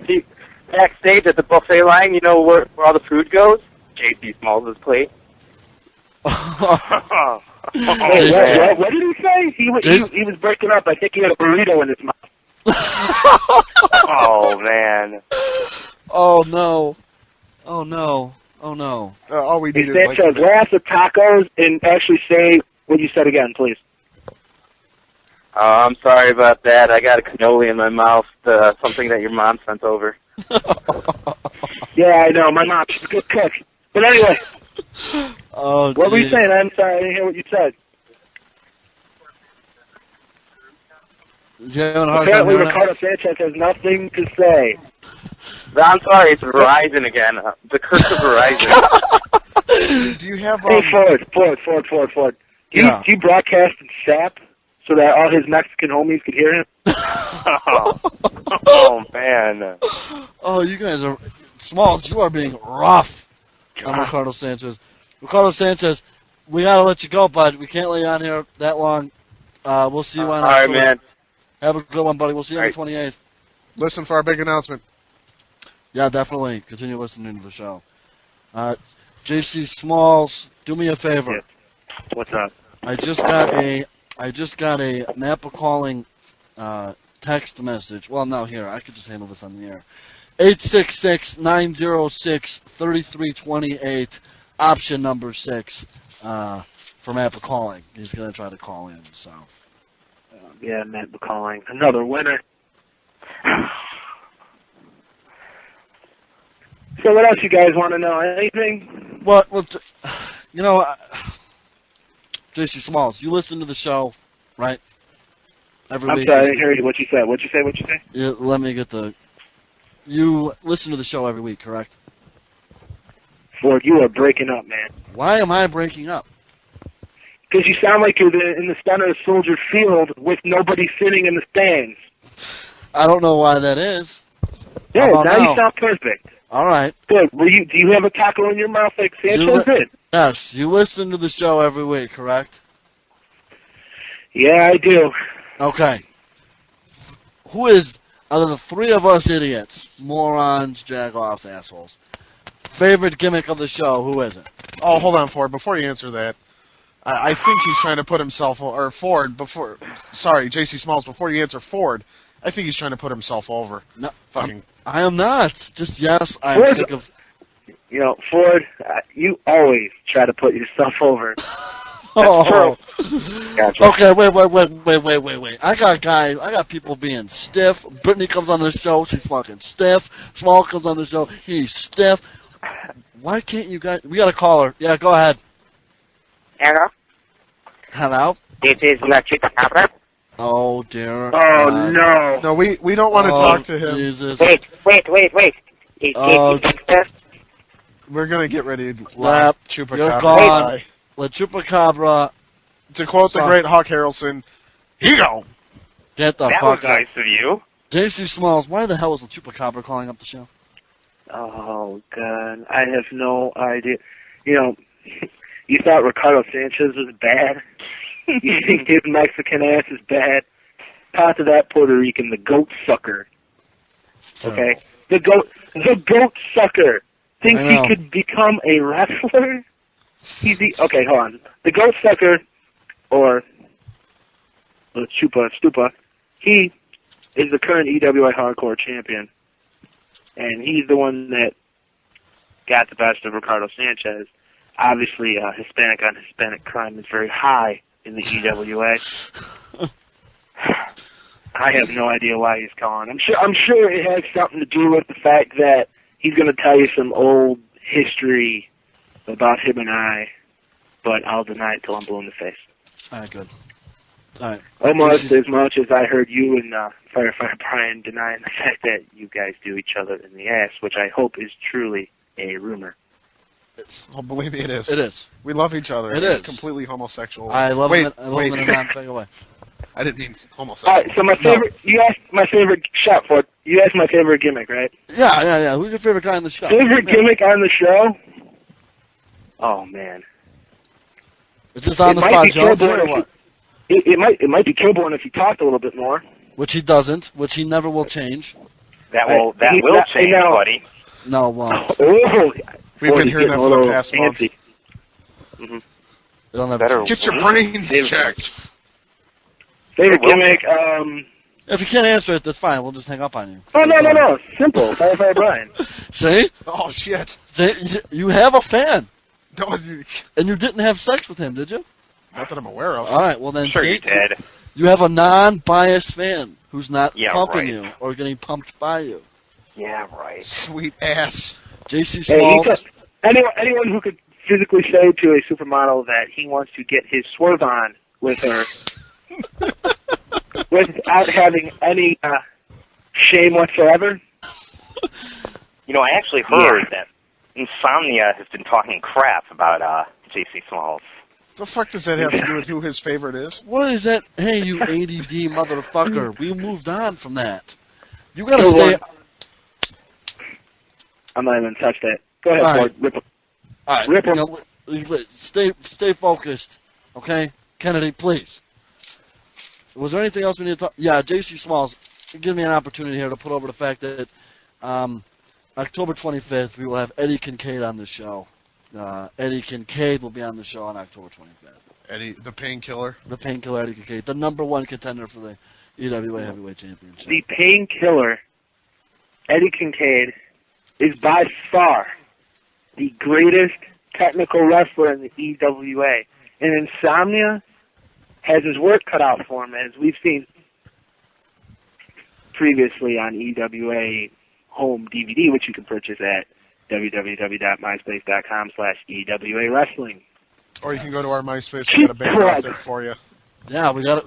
Speaker 3: See, backstage at the buffet line, you know where all the food goes? JC Smallz's plate.
Speaker 12: Wait, what did he say? He was breaking up. I think he had a burrito in his mouth.
Speaker 3: Oh, man.
Speaker 2: Oh, no. Oh, no. Oh, no.
Speaker 4: All we need is
Speaker 12: Sanchez, laugh the tacos and actually say what you said again, please.
Speaker 3: I'm sorry about that. I got a cannoli in my mouth, something that your mom sent over.
Speaker 12: Yeah, I know. My mom's a good cook. But anyway,
Speaker 2: what
Speaker 12: were you saying? I'm sorry. I didn't hear what you said. Apparently, Ricardo Sanchez has nothing to say.
Speaker 3: I'm sorry, it's Verizon again. The curse of Verizon.
Speaker 4: Do you have...
Speaker 12: Hey, Ford. Do you broadcast in SAP so that all his Mexican homies could hear him?
Speaker 3: Oh, man.
Speaker 2: Oh, you guys are... Smallzz, you are being rough on Ricardo Sanchez. Ricardo Sanchez, we got to let you go, bud. We can't lay you on here that long. We'll see you on...
Speaker 3: All right, man.
Speaker 2: Have a good one, buddy. We'll see you on the 28th.
Speaker 4: Listen for our big announcement.
Speaker 2: Yeah, definitely. Continue listening to the show. JC Smallzz, do me a favor.
Speaker 12: Yeah. What's up?
Speaker 2: I just got a Bacaling text message. Well, no, here. I could just handle this on the air. 866-906-3328, option number 6 for Bacaling. He's going to try to call in, so...
Speaker 12: Yeah, Matt Bacaling. Another winner. So what else you guys want to know? Anything?
Speaker 2: Well, you know, JC Smallzz, you listen to the show, right? Every week.
Speaker 12: I'm sorry, I didn't hear you. What you said? What'd you say?
Speaker 2: Yeah, let me get the... You listen to the show every week, correct?
Speaker 12: Ford, you are breaking up, man.
Speaker 2: Why am I breaking up?
Speaker 12: Because you sound like you're in the center of Soldier Field with nobody sitting in the stands.
Speaker 2: I don't know why that is.
Speaker 12: Yeah, now you sound perfect.
Speaker 2: All right.
Speaker 12: Good. Do you have a taco in your mouth like Sanchez did?
Speaker 2: Yes. You listen to the show every week, correct?
Speaker 12: Yeah, I do.
Speaker 2: Okay. Who is, out of the three of us idiots, morons, jagoffs, assholes, favorite gimmick of the show, who is it?
Speaker 4: Oh, hold on, Ford. Before you answer that, I think he's trying to put himself, or Ford, sorry, JC Smallzz, before you answer Ford, I think he's trying to put himself over.
Speaker 2: No, I am not. Just yes, I'm sick of...
Speaker 12: You know, Ford, you always try to put yourself over.
Speaker 2: Oh.
Speaker 12: Gotcha.
Speaker 2: Okay, wait. I got people being stiff. Brittany comes on the show, she's fucking stiff. Small comes on the show, he's stiff. Why can't you guys... We got a caller. Yeah, go ahead. Hello?
Speaker 3: This is La Chupacabra.
Speaker 2: Oh, dear.
Speaker 12: Oh, no.
Speaker 4: No, we don't want to talk to him.
Speaker 2: Jesus.
Speaker 3: Wait.
Speaker 4: We're going to get ready to
Speaker 2: lap
Speaker 4: Chupacabra.
Speaker 2: You're gone. La Chupacabra.
Speaker 4: To quote the great Hawk Harrelson, Ego!
Speaker 2: Get the
Speaker 3: fuck
Speaker 2: out.
Speaker 3: That was nice of you.
Speaker 2: JC Smallzz, why the hell is La Chupacabra calling up the show?
Speaker 12: Oh, God. I have no idea. You know, you thought Ricardo Sanchez was bad? You think his Mexican ass is bad? Talk to that Puerto Rican, the goat sucker. Okay? The goat sucker thinks he could become a wrestler? Okay, hold on. The goat sucker, or the Stupa, he is the current EWI Hardcore champion. And he's the one that got the best of Ricardo Sanchez. Obviously, Hispanic on Hispanic crime is very high in the EWA. I have no idea why he's calling. I'm sure it has something to do with the fact that he's going to tell you some old history about him and I, but I'll deny it till I'm blue in the face.
Speaker 2: All right, good. All right.
Speaker 12: Almost as much as I heard you and Firefighter Brian denying the fact that you guys do each other in the ass, which I hope is truly a rumor.
Speaker 4: Oh, believe me, it is.
Speaker 2: It is.
Speaker 4: We love each other.
Speaker 2: It
Speaker 4: We're
Speaker 2: is.
Speaker 4: Completely homosexual.
Speaker 2: I love
Speaker 4: wait,
Speaker 2: him. I love
Speaker 4: wait.
Speaker 2: him in a non-thing away.
Speaker 4: I didn't mean homosexual.
Speaker 12: All right, so my favorite. You asked my favorite shot for. You asked my favorite gimmick, right?
Speaker 2: Yeah. Who's your favorite guy on the show?
Speaker 12: Favorite gimmick on the show? Oh man.
Speaker 2: Is this on the spot, Jones, or what?
Speaker 12: It might be Kilborn if he talked a little bit more.
Speaker 2: Which he doesn't. Which he never will change.
Speaker 3: That will change, buddy.
Speaker 2: No, it won't.
Speaker 12: Oh,
Speaker 4: we've been hearing that for the past month.
Speaker 3: Mm-hmm.
Speaker 2: It'll never
Speaker 4: Get your brains checked.
Speaker 12: Favorite gimmick?
Speaker 2: If you can't answer it, that's fine. We'll just hang up on you.
Speaker 12: Oh no! Simple. Firefighter Brian.
Speaker 2: See?
Speaker 4: Oh shit!
Speaker 2: See? You have a fan.
Speaker 4: And
Speaker 2: you didn't have sex with him, did you?
Speaker 4: Not that I'm aware of.
Speaker 2: All right. Well then,
Speaker 3: sure
Speaker 2: see?
Speaker 3: you did.
Speaker 2: You have a non-biased fan who's not pumping
Speaker 3: right.
Speaker 2: you or getting pumped by you.
Speaker 3: Yeah, right.
Speaker 4: Sweet ass.
Speaker 2: JC Smallzz.
Speaker 12: Anyone who could physically say to a supermodel that he wants to get his swerve on with her without having any shame whatsoever.
Speaker 3: You know, I actually heard that Insomnia has been talking crap about JC Smallzz.
Speaker 4: The fuck does that have to do with who his favorite is?
Speaker 2: What is that? Hey, you ADD motherfucker. We moved on from that. You gotta stay...
Speaker 12: I'm not even touch that. Go ahead,
Speaker 2: Ford.
Speaker 12: Rip him.
Speaker 2: All right.
Speaker 12: Rip him.
Speaker 2: Stay focused. Okay? Kennedy, please. Was there anything else we need to talk... Yeah, JC Smallzz, give me an opportunity here to put over the fact that October 25th, we will have Eddie Kincaid on the show. Eddie Kincaid will be on the show on October 25th.
Speaker 4: Eddie, the Painkiller?
Speaker 2: The Painkiller Eddie Kincaid, the #1 contender for the EWA Heavyweight Championship.
Speaker 12: The Painkiller Eddie Kincaid is by far the greatest technical wrestler in the EWA. And Insomnia has his work cut out for him, as we've seen previously on EWA Home DVD, which you can purchase at www.myspace.com/EWA Wrestling.
Speaker 4: Or you can go to our MySpace. We got a banner out there for you.
Speaker 2: Yeah, we got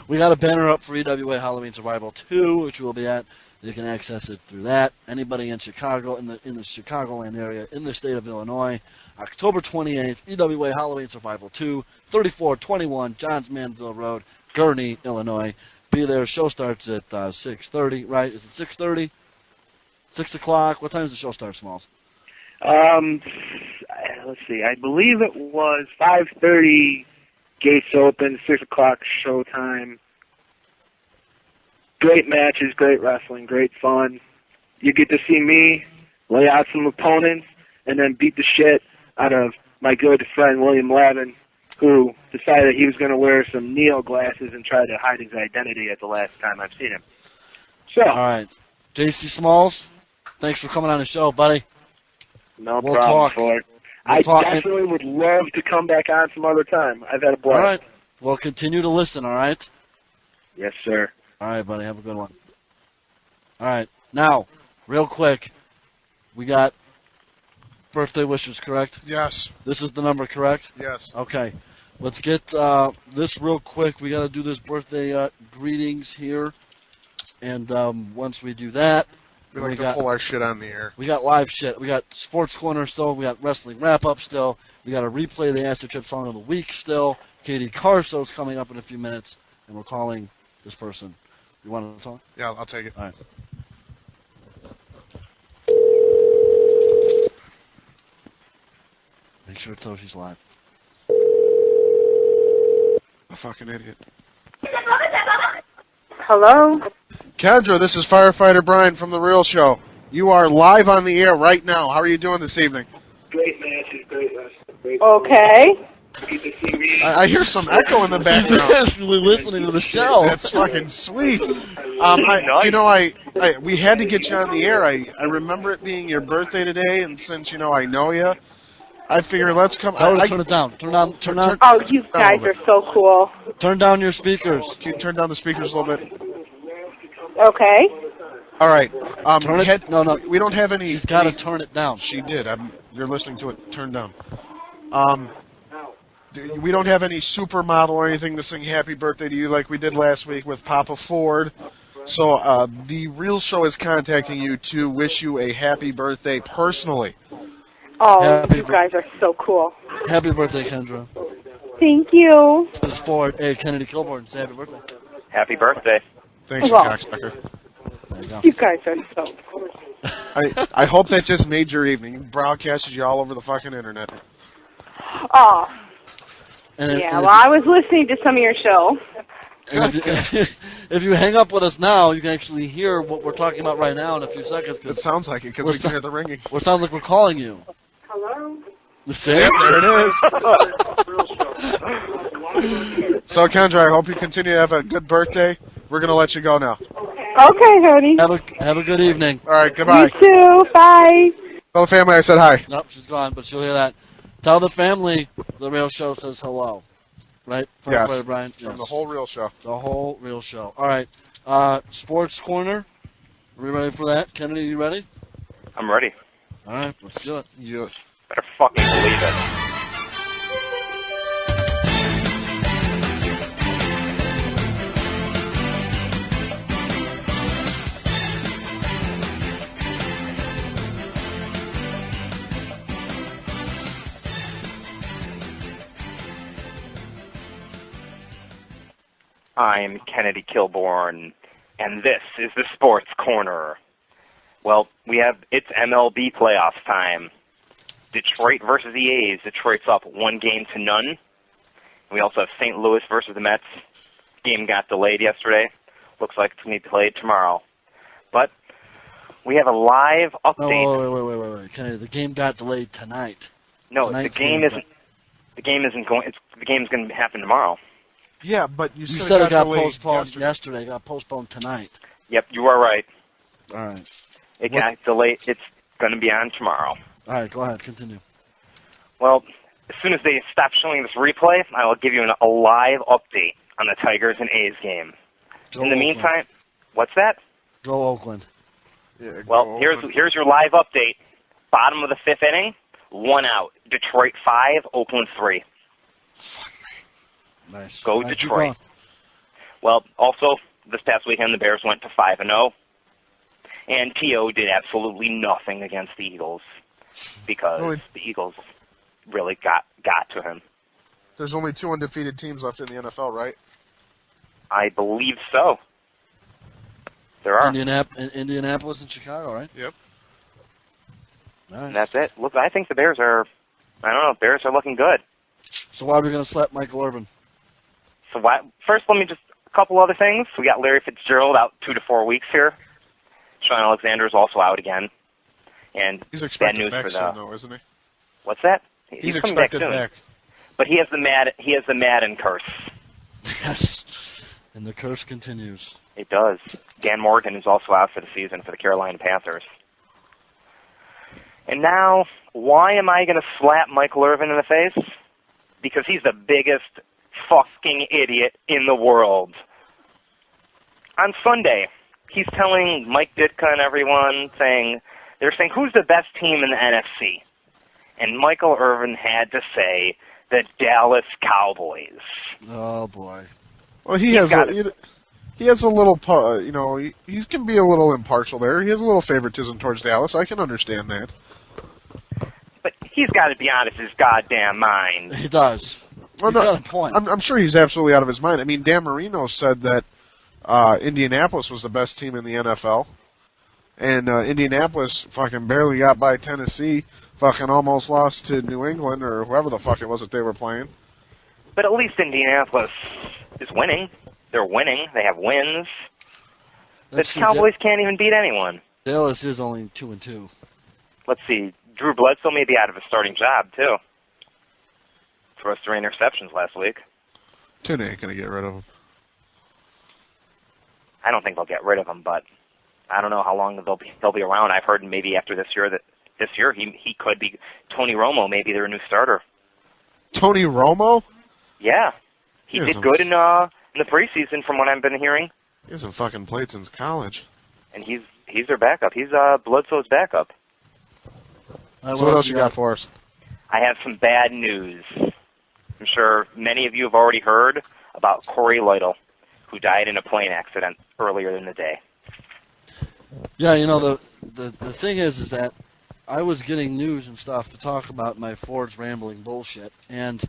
Speaker 2: we got a banner up for EWA Halloween Survival 2, which we'll be at. You can access it through that. Anybody in Chicago, in the Chicagoland area, in the state of Illinois, October 28th, EWA Halloween Survival 2, 3421 Johns Manville Road, Gurnee, Illinois. Be there. Show starts at 6:30. Right? Is it 6:30? 6 o'clock. What time does the show start, Smallzz?
Speaker 12: Let's see. I believe it was 5:30. Gates open. 6 o'clock show time. Great matches, great wrestling, great fun. You get to see me lay out some opponents and then beat the shit out of my good friend William Lavin, who decided he was going to wear some Neo glasses and try to hide his identity at the last time I've seen him. So.
Speaker 2: All right. JC Smallzz, thanks for coming on the show, buddy.
Speaker 12: No
Speaker 2: we'll
Speaker 12: problem,
Speaker 2: talk.
Speaker 12: Ford. I definitely would love to come back on some other time. I've had a blast.
Speaker 2: All right. Well, continue to listen, all right?
Speaker 12: Yes, sir.
Speaker 2: All right, buddy. Have a good one. All right. Now, real quick, we got birthday wishes, correct?
Speaker 4: Yes.
Speaker 2: This is the number, correct?
Speaker 4: Yes.
Speaker 2: Okay. Let's get this real quick. We got to do this birthday greetings here. And once we do that,
Speaker 4: we like to pull our shit on the air.
Speaker 2: We got live shit. We got Sports Corner still. We got Wrestling Wrap-Up still. We got to replay the Acid Trip Song of the Week still. Katie Carso's coming up in a few minutes, and we're calling this person. You want to talk?
Speaker 4: Yeah, I'll take it.
Speaker 2: All right. Make sure it tells she's live.
Speaker 4: A fucking idiot.
Speaker 13: Hello?
Speaker 4: Kendra, this is Firefighter Brian from The Real Show. You are live on the air right now. How are you doing this evening?
Speaker 12: Great matches, great wrestling.
Speaker 13: Okay.
Speaker 4: I hear some echo in the background.
Speaker 2: He's listening to the show.
Speaker 4: That's fucking sweet. We had to get you on the air. I remember it being your birthday today, and since I know you, I figured let's come.
Speaker 2: Turn it down. Turn on.
Speaker 13: Oh, you guys are so cool.
Speaker 2: Turn down your speakers.
Speaker 4: Can you turn down the speakers a little bit?
Speaker 13: Okay.
Speaker 4: All right.
Speaker 2: No.
Speaker 4: We don't have any.
Speaker 2: She's got to turn it down.
Speaker 4: She did. You're listening to it. Turn down. We don't have any supermodel or anything to sing happy birthday to you like we did last week with Papa Ford. So The Real Show is contacting you to wish you a happy birthday personally.
Speaker 13: Oh,
Speaker 2: Happy
Speaker 13: you guys are so cool.
Speaker 2: Happy birthday, Kendra.
Speaker 13: Thank you.
Speaker 2: The sport. Hey, Kennedy Kilborn, say happy birthday.
Speaker 3: Happy birthday.
Speaker 4: Thanks, you
Speaker 13: Well,
Speaker 4: cocksucker.
Speaker 2: There you go.
Speaker 13: You guys are so cool.
Speaker 4: I hope that just made your evening. Broadcasted you all over the fucking internet.
Speaker 13: Oh,
Speaker 2: And
Speaker 13: yeah. Well, I was listening to some of your show.
Speaker 2: if you hang up with us now, you can actually hear what we're talking about right now in a few seconds.
Speaker 4: It sounds like it because we can hear the ringing.
Speaker 2: Well, it sounds like we're calling you.
Speaker 13: Hello?
Speaker 2: See?
Speaker 4: Yep, there it is. So, Kendra, I hope you continue to have a good birthday. We're going to let you go now.
Speaker 13: Okay, honey.
Speaker 2: Have a good evening.
Speaker 4: All right, goodbye.
Speaker 13: You too. Bye.
Speaker 4: Tell the family I said hi.
Speaker 2: Nope, she's gone, but she'll hear that. Tell the family the real show says hello. Right?
Speaker 4: Yes.
Speaker 2: Brian?
Speaker 4: From the whole real show.
Speaker 2: The whole real show. All right. Sports Corner. Are we ready for that? Kennedy, you ready?
Speaker 3: I'm ready.
Speaker 2: All right, let's do it.
Speaker 4: Yes.
Speaker 3: Better fucking believe it. I'm Kennedy Kilborn, and this is the Sports Corner. Well, it's MLB playoffs time. Detroit versus the A's. Detroit's up 1-0. We also have St. Louis versus the Mets. Game got delayed yesterday. Looks like it's going to be played tomorrow. But we have a live update.
Speaker 2: Oh, wait. Kennedy, the game got delayed tonight.
Speaker 3: No,
Speaker 2: Tonight's
Speaker 3: the game isn't. The game isn't going. The game's going to happen tomorrow.
Speaker 4: Yeah, but you
Speaker 2: said it got postponed yesterday. It got postponed tonight.
Speaker 3: Yep, you are right.
Speaker 2: All right.
Speaker 3: It got delayed. It's going to be on tomorrow.
Speaker 2: All right, go ahead. Continue.
Speaker 3: Well, as soon as they stop showing this replay, I will give you a live update on the Tigers and A's game. In the meantime, what's that?
Speaker 2: Go Oakland.
Speaker 4: Yeah,
Speaker 3: well, here's your live update. Bottom of the 5th inning, 1 out. Detroit 5, Oakland 3.
Speaker 2: Nice.
Speaker 3: Go Detroit. Well, also, this past weekend, the Bears went to 5-0. And T.O. did absolutely nothing against the Eagles because the Eagles really got to him.
Speaker 4: There's only 2 undefeated teams left in the NFL, right?
Speaker 3: I believe so. There are.
Speaker 2: Indianapolis and Chicago, right?
Speaker 4: Yep.
Speaker 2: Nice.
Speaker 3: And that's it. Look, I think the Bears are, Bears are looking good.
Speaker 2: So why are we going to slap Michael Irvin?
Speaker 3: So first, let me just, a couple other things. We got Larry Fitzgerald out 2 to 4 weeks here. Sean Alexander is also out again. And
Speaker 4: he's
Speaker 3: bad news
Speaker 4: back
Speaker 3: for
Speaker 4: soon, though, isn't he?
Speaker 3: What's that?
Speaker 4: He's
Speaker 3: coming back
Speaker 4: expected
Speaker 3: soon.
Speaker 4: back.
Speaker 3: But he has the Madden curse.
Speaker 2: Yes. And the curse continues.
Speaker 3: It does. Dan Morgan is also out for the season for the Carolina Panthers. And now, why am I going to slap Michael Irvin in the face? Because he's the biggest fucking idiot in the world. On Sunday, he's telling Mike Ditka and everyone, they're saying, who's the best team in the NFC? And Michael Irvin had to say, the Dallas Cowboys.
Speaker 2: Oh, boy.
Speaker 4: Well, he has a little, he can be a little impartial there. He has a little favoritism towards Dallas. I can understand that.
Speaker 3: But he's got to be out of his goddamn mind.
Speaker 2: He does.
Speaker 4: Well,
Speaker 2: he's got a point.
Speaker 4: I'm sure he's absolutely out of his mind. I mean, Dan Marino said that Indianapolis was the best team in the NFL. And Indianapolis fucking barely got by Tennessee, fucking almost lost to New England or whoever the fuck it was that they were playing.
Speaker 3: But at least Indianapolis is winning. They're winning. They have wins. The Cowboys can't even beat anyone.
Speaker 2: Dallas is only 2-2.
Speaker 3: Let's see. Drew Bledsoe may be out of his starting job, too. Throws 3 interceptions last week.
Speaker 4: Tune ain't going to get rid of him.
Speaker 3: I don't think they'll get rid of him, but I don't know how long they'll be around. I've heard maybe after this year he could be. Tony Romo may be their new starter.
Speaker 4: Tony Romo?
Speaker 3: Yeah. He did good in the preseason from what I've been hearing.
Speaker 4: He hasn't fucking played since college.
Speaker 3: And he's their backup. He's Bledsoe's backup.
Speaker 4: So what else you got for us?
Speaker 3: I have some bad news. I'm sure many of you have already heard about Corey Lytle, who died in a plane accident earlier in the day.
Speaker 2: Yeah, the thing is that I was getting news and stuff to talk about my Ford's rambling bullshit, and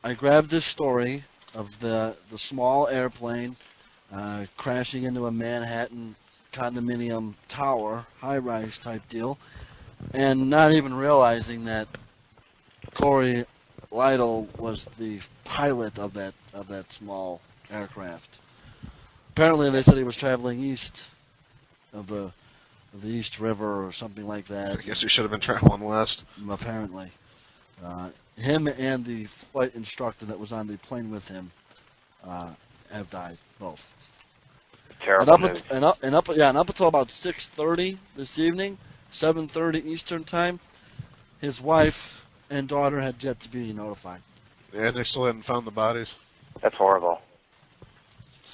Speaker 2: I grabbed this story of the small airplane crashing into a Manhattan condominium tower, high-rise type deal, and not even realizing that Corey Lytle was the pilot of that small aircraft. Apparently, they said he was traveling east of the East River or something like that.
Speaker 4: I guess he should have been traveling west.
Speaker 2: Apparently. Him and the flight instructor that was on the plane with him have died, both.
Speaker 3: Terrible news.
Speaker 2: And up until about 6:30 this evening, 7:30 Eastern time, his wife and daughter had yet to be notified.
Speaker 4: Yeah, they still hadn't found the bodies.
Speaker 3: That's horrible.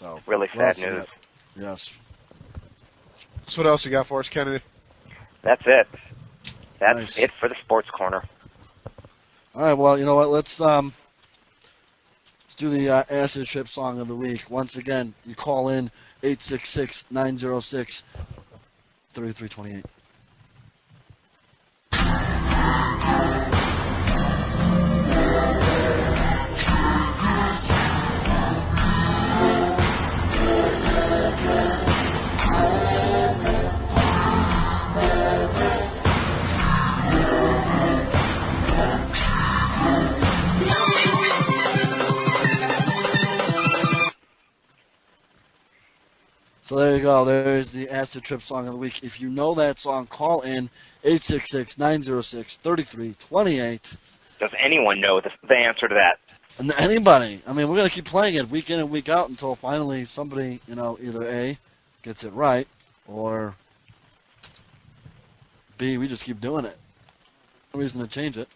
Speaker 2: So
Speaker 3: really sad news.
Speaker 2: Yes.
Speaker 4: So what else you got for us, Kennedy?
Speaker 3: That's it. That's
Speaker 2: Nice.
Speaker 3: it for the sports corner.
Speaker 2: All right. Well, you know what? Let's do the acid trip song of the week. Once again, you call in 866-906-3328. So there you go. There's the Acid Trip song of the week. If you know that song, call in 866-906-3328.
Speaker 3: Does anyone know the answer to that?
Speaker 2: And anybody. I mean, we're going to keep playing it week in and week out until finally somebody, either A, gets it right, or B, we just keep doing it. No reason to change it.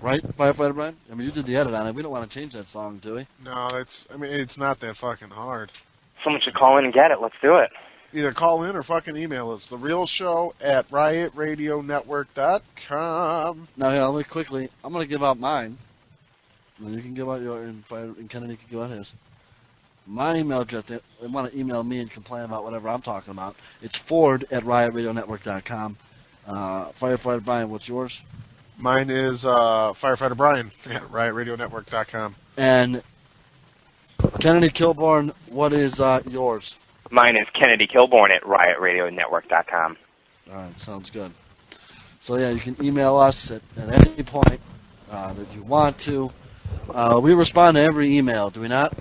Speaker 2: Right, Firefighter Brian? I mean, you did the edit on it. We don't want to change that song, do we?
Speaker 4: No, it's not that fucking hard.
Speaker 3: Someone should call in and get it. Let's do it.
Speaker 4: Either call in or fucking email us. TheRealShow@RiotRadioNetwork.com.
Speaker 2: Now, here, let me quickly. I'm going to give out mine. And then you can give out your, and Kennedy can give out his. My email address, they want to email me and complain about whatever I'm talking about. It's Ford@RiotRadioNetwork.com. Firefighter Brian, what's yours?
Speaker 4: Mine is Firefighter Brian at RiotRadioNetwork.com.
Speaker 2: And Kennedy Kilborn, what is yours?
Speaker 3: Mine is Kennedy Kilborn at RiotRadioNetwork.com.
Speaker 2: All right, sounds good. So, yeah, you can email us at any point that you want to. We respond to every email, do we not?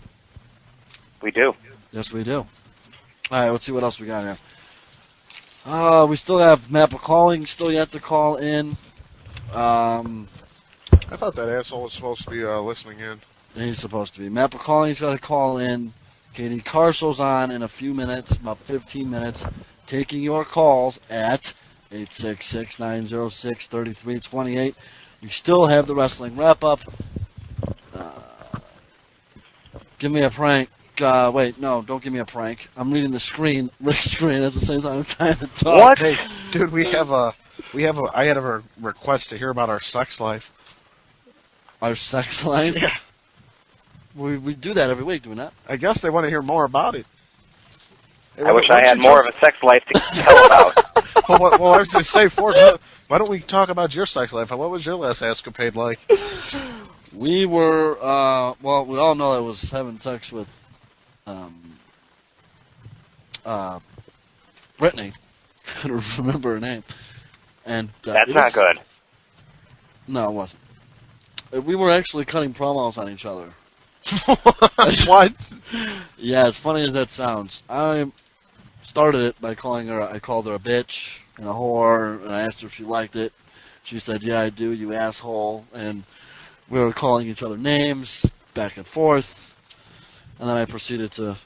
Speaker 3: We do.
Speaker 2: Yes, we do. All right, let's see what else we got here. We still have Matt Bacaling still yet to call in.
Speaker 4: I thought that asshole was supposed to be listening in.
Speaker 2: He's supposed to be. Matt Bacaling's got to call in. Katie Carso's on in a few minutes, about 15 minutes, taking your calls at 866-906-3328. We still have the wrestling wrap-up. Give me a prank. Wait, no, don't give me a prank. I'm reading the screen, Rick's screen, at the same time I'm trying to talk.
Speaker 3: What?
Speaker 4: Hey, dude, I had a request to hear about our sex life.
Speaker 2: Our sex life?
Speaker 4: Yeah.
Speaker 2: We do that every week, do we not?
Speaker 4: I guess they want to hear more about it. Hey,
Speaker 3: I wish I had more of a sex life to tell about.
Speaker 4: well, I was going to say, Ford, why don't we talk about your sex life? What was your last escapade like?
Speaker 2: We were, well, we all know I was having sex with Brittany. I don't remember her name. And
Speaker 3: That's not good.
Speaker 2: No, it wasn't. We were actually cutting promos on each other.
Speaker 4: What?
Speaker 2: Yeah, as funny as that sounds. I started it by I called her a bitch and a whore, and I asked her if she liked it. She said, yeah, I do, you asshole. And we were calling each other names, back and forth. And then I proceeded to,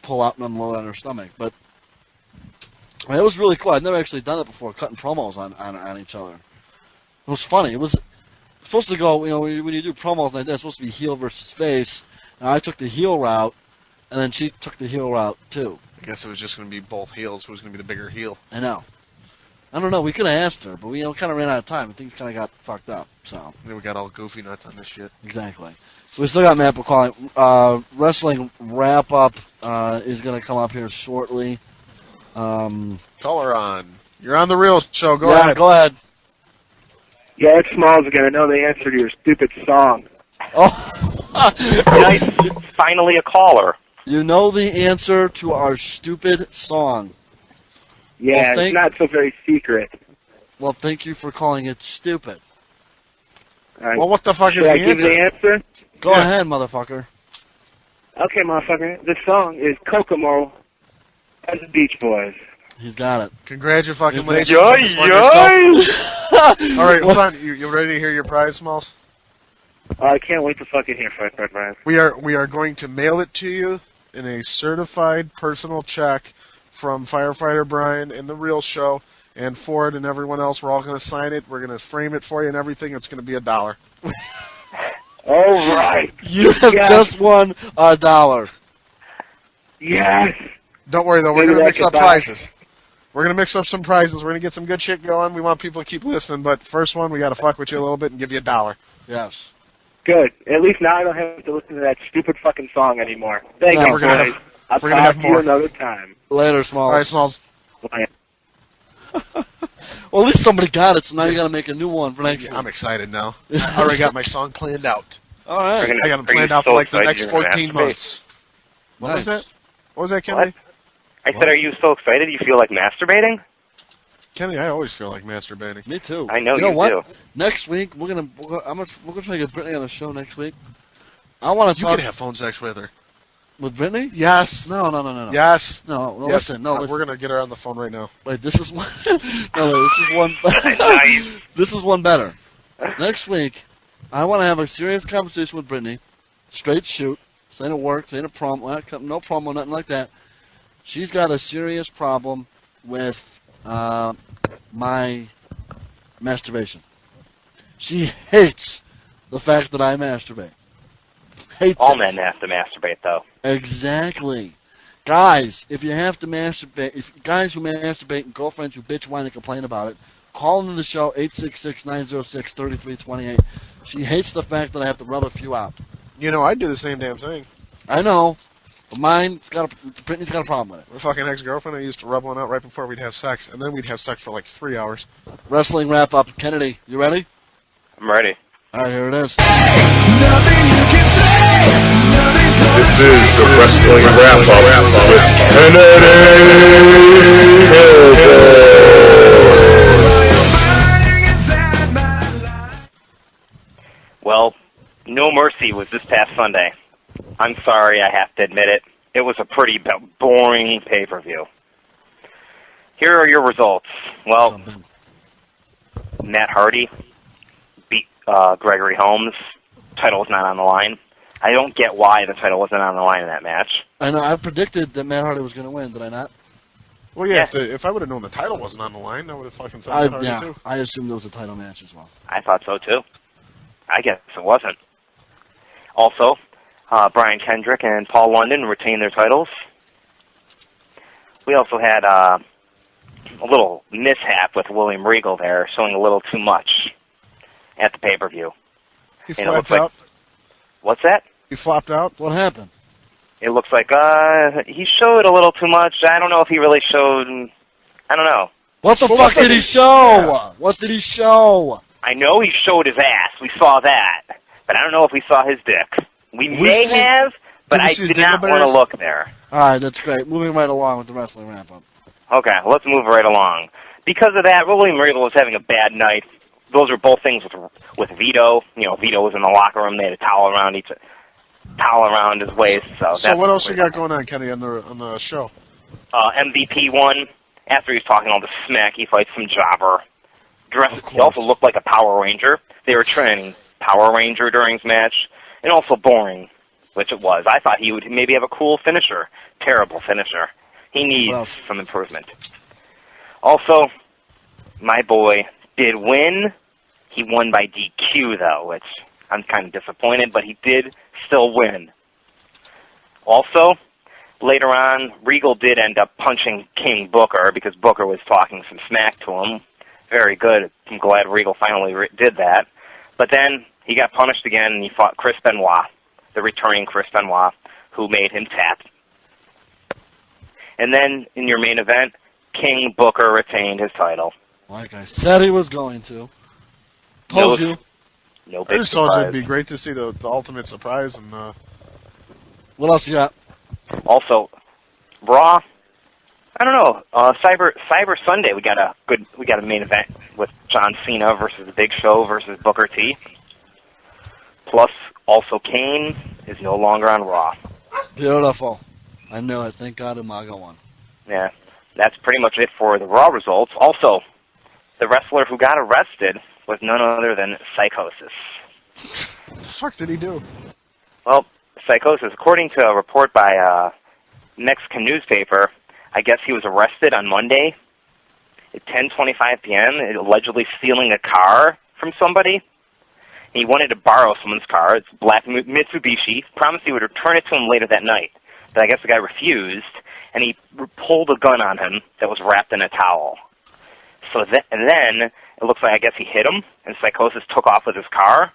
Speaker 2: pull out and unload on her stomach. But it was really cool. I'd never actually done it before, cutting promos on each other. It was funny. It was supposed to go, when you do promos like that, it's supposed to be heel versus face. And I took the heel route, and then she took the heel route, too.
Speaker 4: I guess it was just going to be both heels. Who was going to be the bigger heel?
Speaker 2: I know. I don't know. We could have asked her, but we kind of ran out of time, and things kind of got fucked up. So
Speaker 4: Then we got all goofy nuts on this shit.
Speaker 2: Exactly. So we still got Matt Bacaling. Wrestling wrap-up is going to come up here shortly.
Speaker 4: Caller on. You're on the real show. Go
Speaker 2: yeah,
Speaker 4: ahead.
Speaker 2: Go ahead.
Speaker 12: Yeah, it's Smallzz again. I know the answer to your stupid song.
Speaker 2: Oh.
Speaker 3: Nice. Finally a caller.
Speaker 2: You know the answer to our stupid song.
Speaker 12: Yeah, it's not so very secret.
Speaker 2: Well, thank you for calling it stupid.
Speaker 4: Well, what the fuck is
Speaker 12: Should I
Speaker 4: the
Speaker 12: give
Speaker 4: answer?
Speaker 12: the answer?
Speaker 2: Go ahead, motherfucker.
Speaker 12: Okay, motherfucker. This song is Kokomo by the Beach Boys.
Speaker 2: He's got it.
Speaker 4: Congratulations.
Speaker 2: All
Speaker 4: right, hold on. You ready to hear your prize, Smalls?
Speaker 12: I can't wait to fucking hear Firefighter Brian.
Speaker 4: We are going to mail it to you in a certified personal check from Firefighter Brian and the Real Show, and Ford and everyone else. We're all going to sign it. We're going to frame it for you and everything. It's going to be $1.
Speaker 12: All right.
Speaker 2: You have just won $1.
Speaker 12: Yes.
Speaker 4: Don't worry, though. We're
Speaker 12: Maybe
Speaker 4: going to
Speaker 12: that
Speaker 4: mix
Speaker 12: could
Speaker 4: up
Speaker 12: buy-
Speaker 4: prizes. We're going to mix up some prizes. We're going to get some good shit going. We want people to keep listening, but first one, we got to fuck with you a little bit and give you $1.
Speaker 2: Yes.
Speaker 12: Good. At least now I don't have to listen to that stupid fucking song anymore. Thank you,
Speaker 4: we're gonna
Speaker 12: guys.
Speaker 4: have-
Speaker 12: I'll
Speaker 4: we're gonna
Speaker 12: talk
Speaker 4: have
Speaker 12: to you
Speaker 4: more.
Speaker 12: another time.
Speaker 2: Later, Smalls.
Speaker 4: All right, Smalls.
Speaker 12: Bye.
Speaker 2: Well, at least somebody got it, so now you got to make a new one for next week.
Speaker 4: I'm excited now. I already got my song planned out.
Speaker 2: All right.
Speaker 4: I got them planned out for like the next 14 months. What was that? What was that, Kenny?
Speaker 3: I said, are you so excited you feel like masturbating?
Speaker 4: Kenny, I always feel like masturbating.
Speaker 2: Me too.
Speaker 3: I know
Speaker 2: you know
Speaker 3: you
Speaker 2: what?
Speaker 3: do.
Speaker 2: Next week we're gonna try to get Brittany on the show next week. I want to
Speaker 4: You
Speaker 2: talk
Speaker 4: can have phone sex with her.
Speaker 2: with Brittany.
Speaker 4: Yes.
Speaker 2: No.
Speaker 4: Yes.
Speaker 2: No.
Speaker 4: Yes.
Speaker 2: Listen. No. Listen.
Speaker 4: We're gonna get her on the phone right now.
Speaker 2: Wait. This is one. No. Wait, this is one.
Speaker 3: Nice.
Speaker 2: This is one better. Next week, I want to have a serious conversation with Brittany. Straight shoot. This ain't a work. This ain't a problem. No problem. Nothing like that. She's got a serious problem with my masturbation. She hates the fact that I masturbate. Hates
Speaker 3: All
Speaker 2: it.
Speaker 3: men have to masturbate, though.
Speaker 2: Exactly. Guys, if you have to masturbate, guys who masturbate and girlfriends who bitch, whine, and complain about it, call into the show, 866-906-3328. She hates the fact that I have to rub a few out.
Speaker 4: You know, I do the same damn thing.
Speaker 2: I know. But Brittany's got a problem with it.
Speaker 4: My fucking ex-girlfriend, I used to rub one out right before we'd have sex, and then we'd have sex for like 3 hours.
Speaker 2: Wrestling wrap-up. Kennedy, you ready?
Speaker 3: I'm ready.
Speaker 2: All right, here it is.
Speaker 10: This is the Wrestling Wrap-Up with Kennedy Hillbilly.
Speaker 3: Well, No Mercy was this past Sunday. I'm sorry, I have to admit it. It was a pretty boring pay-per-view. Here are your results. Well, Matt Hardy beat Gregory Holmes. Title was not on the line. I don't get why the title wasn't on the line in that match.
Speaker 2: I know. I predicted that Matt Hardy was going to win, did I not?
Speaker 4: Well, yeah, if I would have known the title wasn't on the line, I would have fucking said Matt Hardy too.
Speaker 2: I assumed it was a title match as well.
Speaker 3: I thought so, too. I guess it wasn't. Also, Brian Kendrick and Paul London retained their titles. We also had a little mishap with William Regal there, showing a little too much at the pay-per-view.
Speaker 4: He flopped out?
Speaker 3: What's that?
Speaker 4: He flopped out?
Speaker 2: What happened?
Speaker 3: It looks like he showed a little too much. I don't know if he really showed... I don't know.
Speaker 2: What the fuck did he show? What did he show?
Speaker 3: I know he showed his ass. We saw that. But I don't know if we saw his dick. We may have, but I did not want to look there.
Speaker 2: All right, that's great. Moving right along with the wrestling wrap-up.
Speaker 3: Okay, let's move right along. Because of that, William Regal was having a bad night. Those are both things with Vito. You know, Vito was in the locker room. They had a towel around his waist.
Speaker 4: So what else you got going on, Kenny, on the show?
Speaker 3: MVP won. After he was talking all the smack, he fights some jobber. He also looked like a Power Ranger. They were training Power Ranger during his match. And also boring, which it was. I thought he would maybe have a cool finisher. Terrible finisher. He needs some improvement. Also, my boy did win. He won by DQ, though, which I'm kind of disappointed, but he did still win. Also, later on, Regal did end up punching King Booker because Booker was talking some smack to him. Very good. I'm glad Regal finally did that. But then he got punished again, and he fought Chris Benoit, the returning Chris Benoit, who made him tap. And then, in your main event, King Booker retained his title.
Speaker 2: Like I said he was going to. Told you.
Speaker 3: No
Speaker 4: I
Speaker 3: big
Speaker 4: just told you
Speaker 3: surprise.
Speaker 4: it'd be great to see the ultimate surprise. And
Speaker 2: What else you got?
Speaker 3: Also, Raw. I don't know. Cyber Sunday. We got a main event with John Cena versus The Big Show versus Booker T. Plus, also Kane is no longer on Raw.
Speaker 2: Beautiful. I knew it. Thank God Umaga won.
Speaker 3: Yeah, that's pretty much it for the Raw results. Also, the wrestler who got arrested was none other than Psychosis.
Speaker 4: what the fuck did he do?
Speaker 3: Well, Psychosis, according to a report by a Mexican newspaper, I guess he was arrested on Monday at 10:25 p.m., allegedly stealing a car from somebody. He wanted to borrow someone's car. It's a black Mitsubishi. Promised he would return it to him later that night. But I guess the guy refused, and he pulled a gun on him that was wrapped in a towel. So and then it looks like I guess he hit him, and Psychosis took off with his car.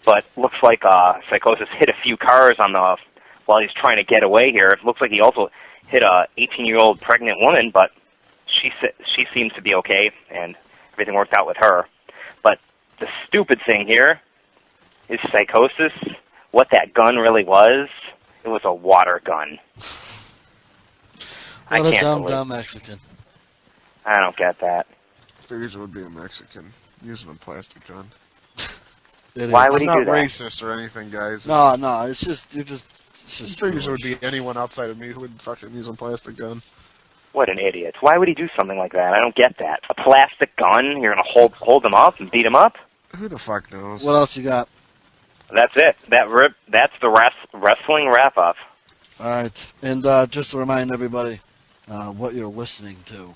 Speaker 3: But looks like Psychosis hit a few cars while he's trying to get away here. It looks like he also hit a 18-year-old pregnant woman, but she seems to be okay, and everything worked out with her. But the stupid thing here is Psychosis. What that gun really was, it was a water gun.
Speaker 2: What a dumb Mexican.
Speaker 3: I don't get that.
Speaker 4: Figures it would be a Mexican using a plastic gun.
Speaker 3: Why would he do that?
Speaker 4: It's not racist or anything, guys.
Speaker 2: No, it's just
Speaker 4: Figures it would be anyone outside of me who would fucking use a plastic gun.
Speaker 3: What an idiot. Why would he do something like that? I don't get that. A plastic gun? You're going to hold him up and beat him up?
Speaker 4: Who the fuck knows?
Speaker 2: What else you got?
Speaker 3: That's it. That's the wrestling wrap-up.
Speaker 2: All right. And just to remind everybody what you're listening to.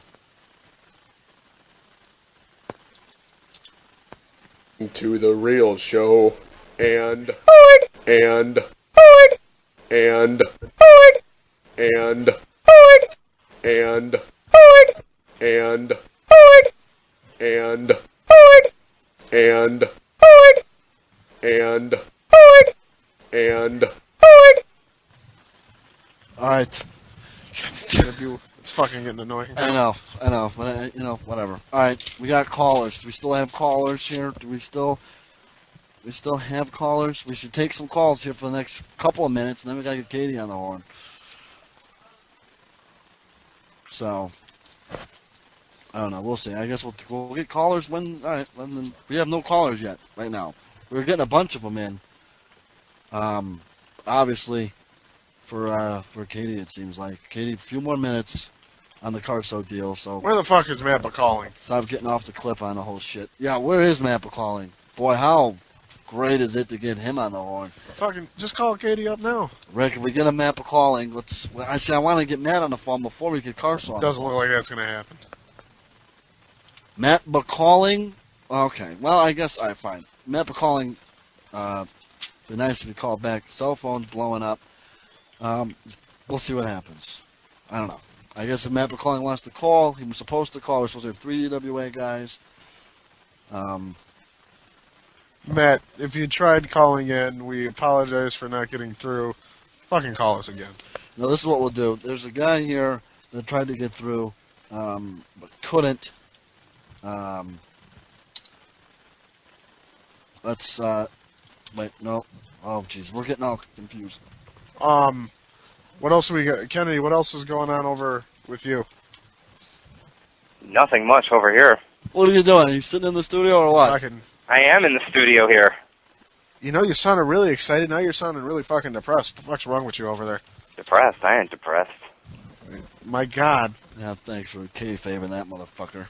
Speaker 14: To the real show and
Speaker 2: all right.
Speaker 4: It's fucking getting annoying.
Speaker 2: I know, but whatever. All right, we got callers. Do we still have callers here? Do we still have callers? We should take some calls here for the next couple of minutes, and then we gotta get Katie on the horn. So, I don't know. We'll see. I guess we'll get callers when. All right, we have no callers yet right now. We're getting a bunch of them in. Obviously, for Katie, it seems like Katie, a few more minutes on the Carso deal. So
Speaker 4: where the fuck is Matt Bacaling?
Speaker 2: Stop getting off the clip on the whole shit. Yeah, where is Matt Bacaling? Boy, how great is it to get him on the horn?
Speaker 4: Fucking just call Katie up now.
Speaker 2: Rick, if we get a Matt Bacaling, I want to get Matt on the phone before we get Carso on.
Speaker 4: Doesn't look like that's gonna happen.
Speaker 2: Matt Bacaling. Okay, well I guess fine. Matt Bacaling. Be nice if he called back. Cell phone's blowing up. We'll see what happens. I don't know. I guess if Matt Bacaling wants to call, he was supposed to call. We're supposed to have 3 EWA guys.
Speaker 4: Matt, if you tried calling in, we apologize for not getting through. Fucking call us again.
Speaker 2: Now, this is what we'll do. There's a guy here that tried to get through, but couldn't. Let's, wait, no. Oh, jeez, we're getting all confused.
Speaker 4: What else we got? Kennedy, what else is going on over with you?
Speaker 3: Nothing much over here.
Speaker 2: What are you doing? Are you sitting in the studio or what?
Speaker 3: I am in the studio here.
Speaker 4: You know, you sounded really excited. Now you're sounding really fucking depressed. What the fuck's wrong with you over there?
Speaker 3: Depressed? I ain't depressed.
Speaker 4: My God.
Speaker 2: Yeah, thanks for kayfabing that motherfucker.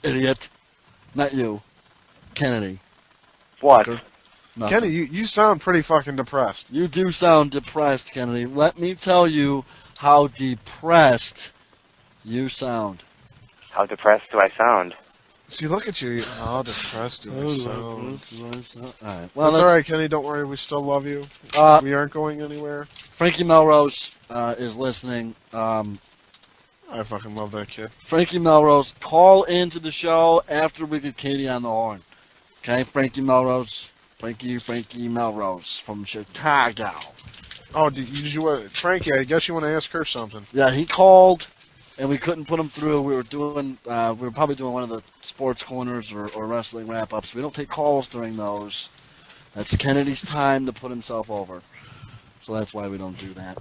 Speaker 2: Idiot. Not you. Kennedy.
Speaker 3: What?
Speaker 4: Kennedy, you sound pretty fucking depressed.
Speaker 2: You do sound depressed, Kennedy. Let me tell you how depressed you sound.
Speaker 3: How depressed do I sound?
Speaker 4: See, look at you. How depressed do I sound?
Speaker 2: All right. Well,
Speaker 4: that's all right, Kenny. Don't worry. We still love you. We aren't going anywhere.
Speaker 2: Frankie Melrose is listening.
Speaker 4: I fucking love that kid.
Speaker 2: Frankie Melrose, call into the show after we get Katie on the horn. Okay, Frankie Melrose. Frankie Melrose from Chicago.
Speaker 4: Oh, did you want Frankie? I guess you want to ask her something.
Speaker 2: Yeah, he called and we couldn't put him through. We were probably doing one of the sports corners or wrestling wrap-ups. We don't take calls during those. That's Kennedy's time to put himself over. So that's why we don't do that.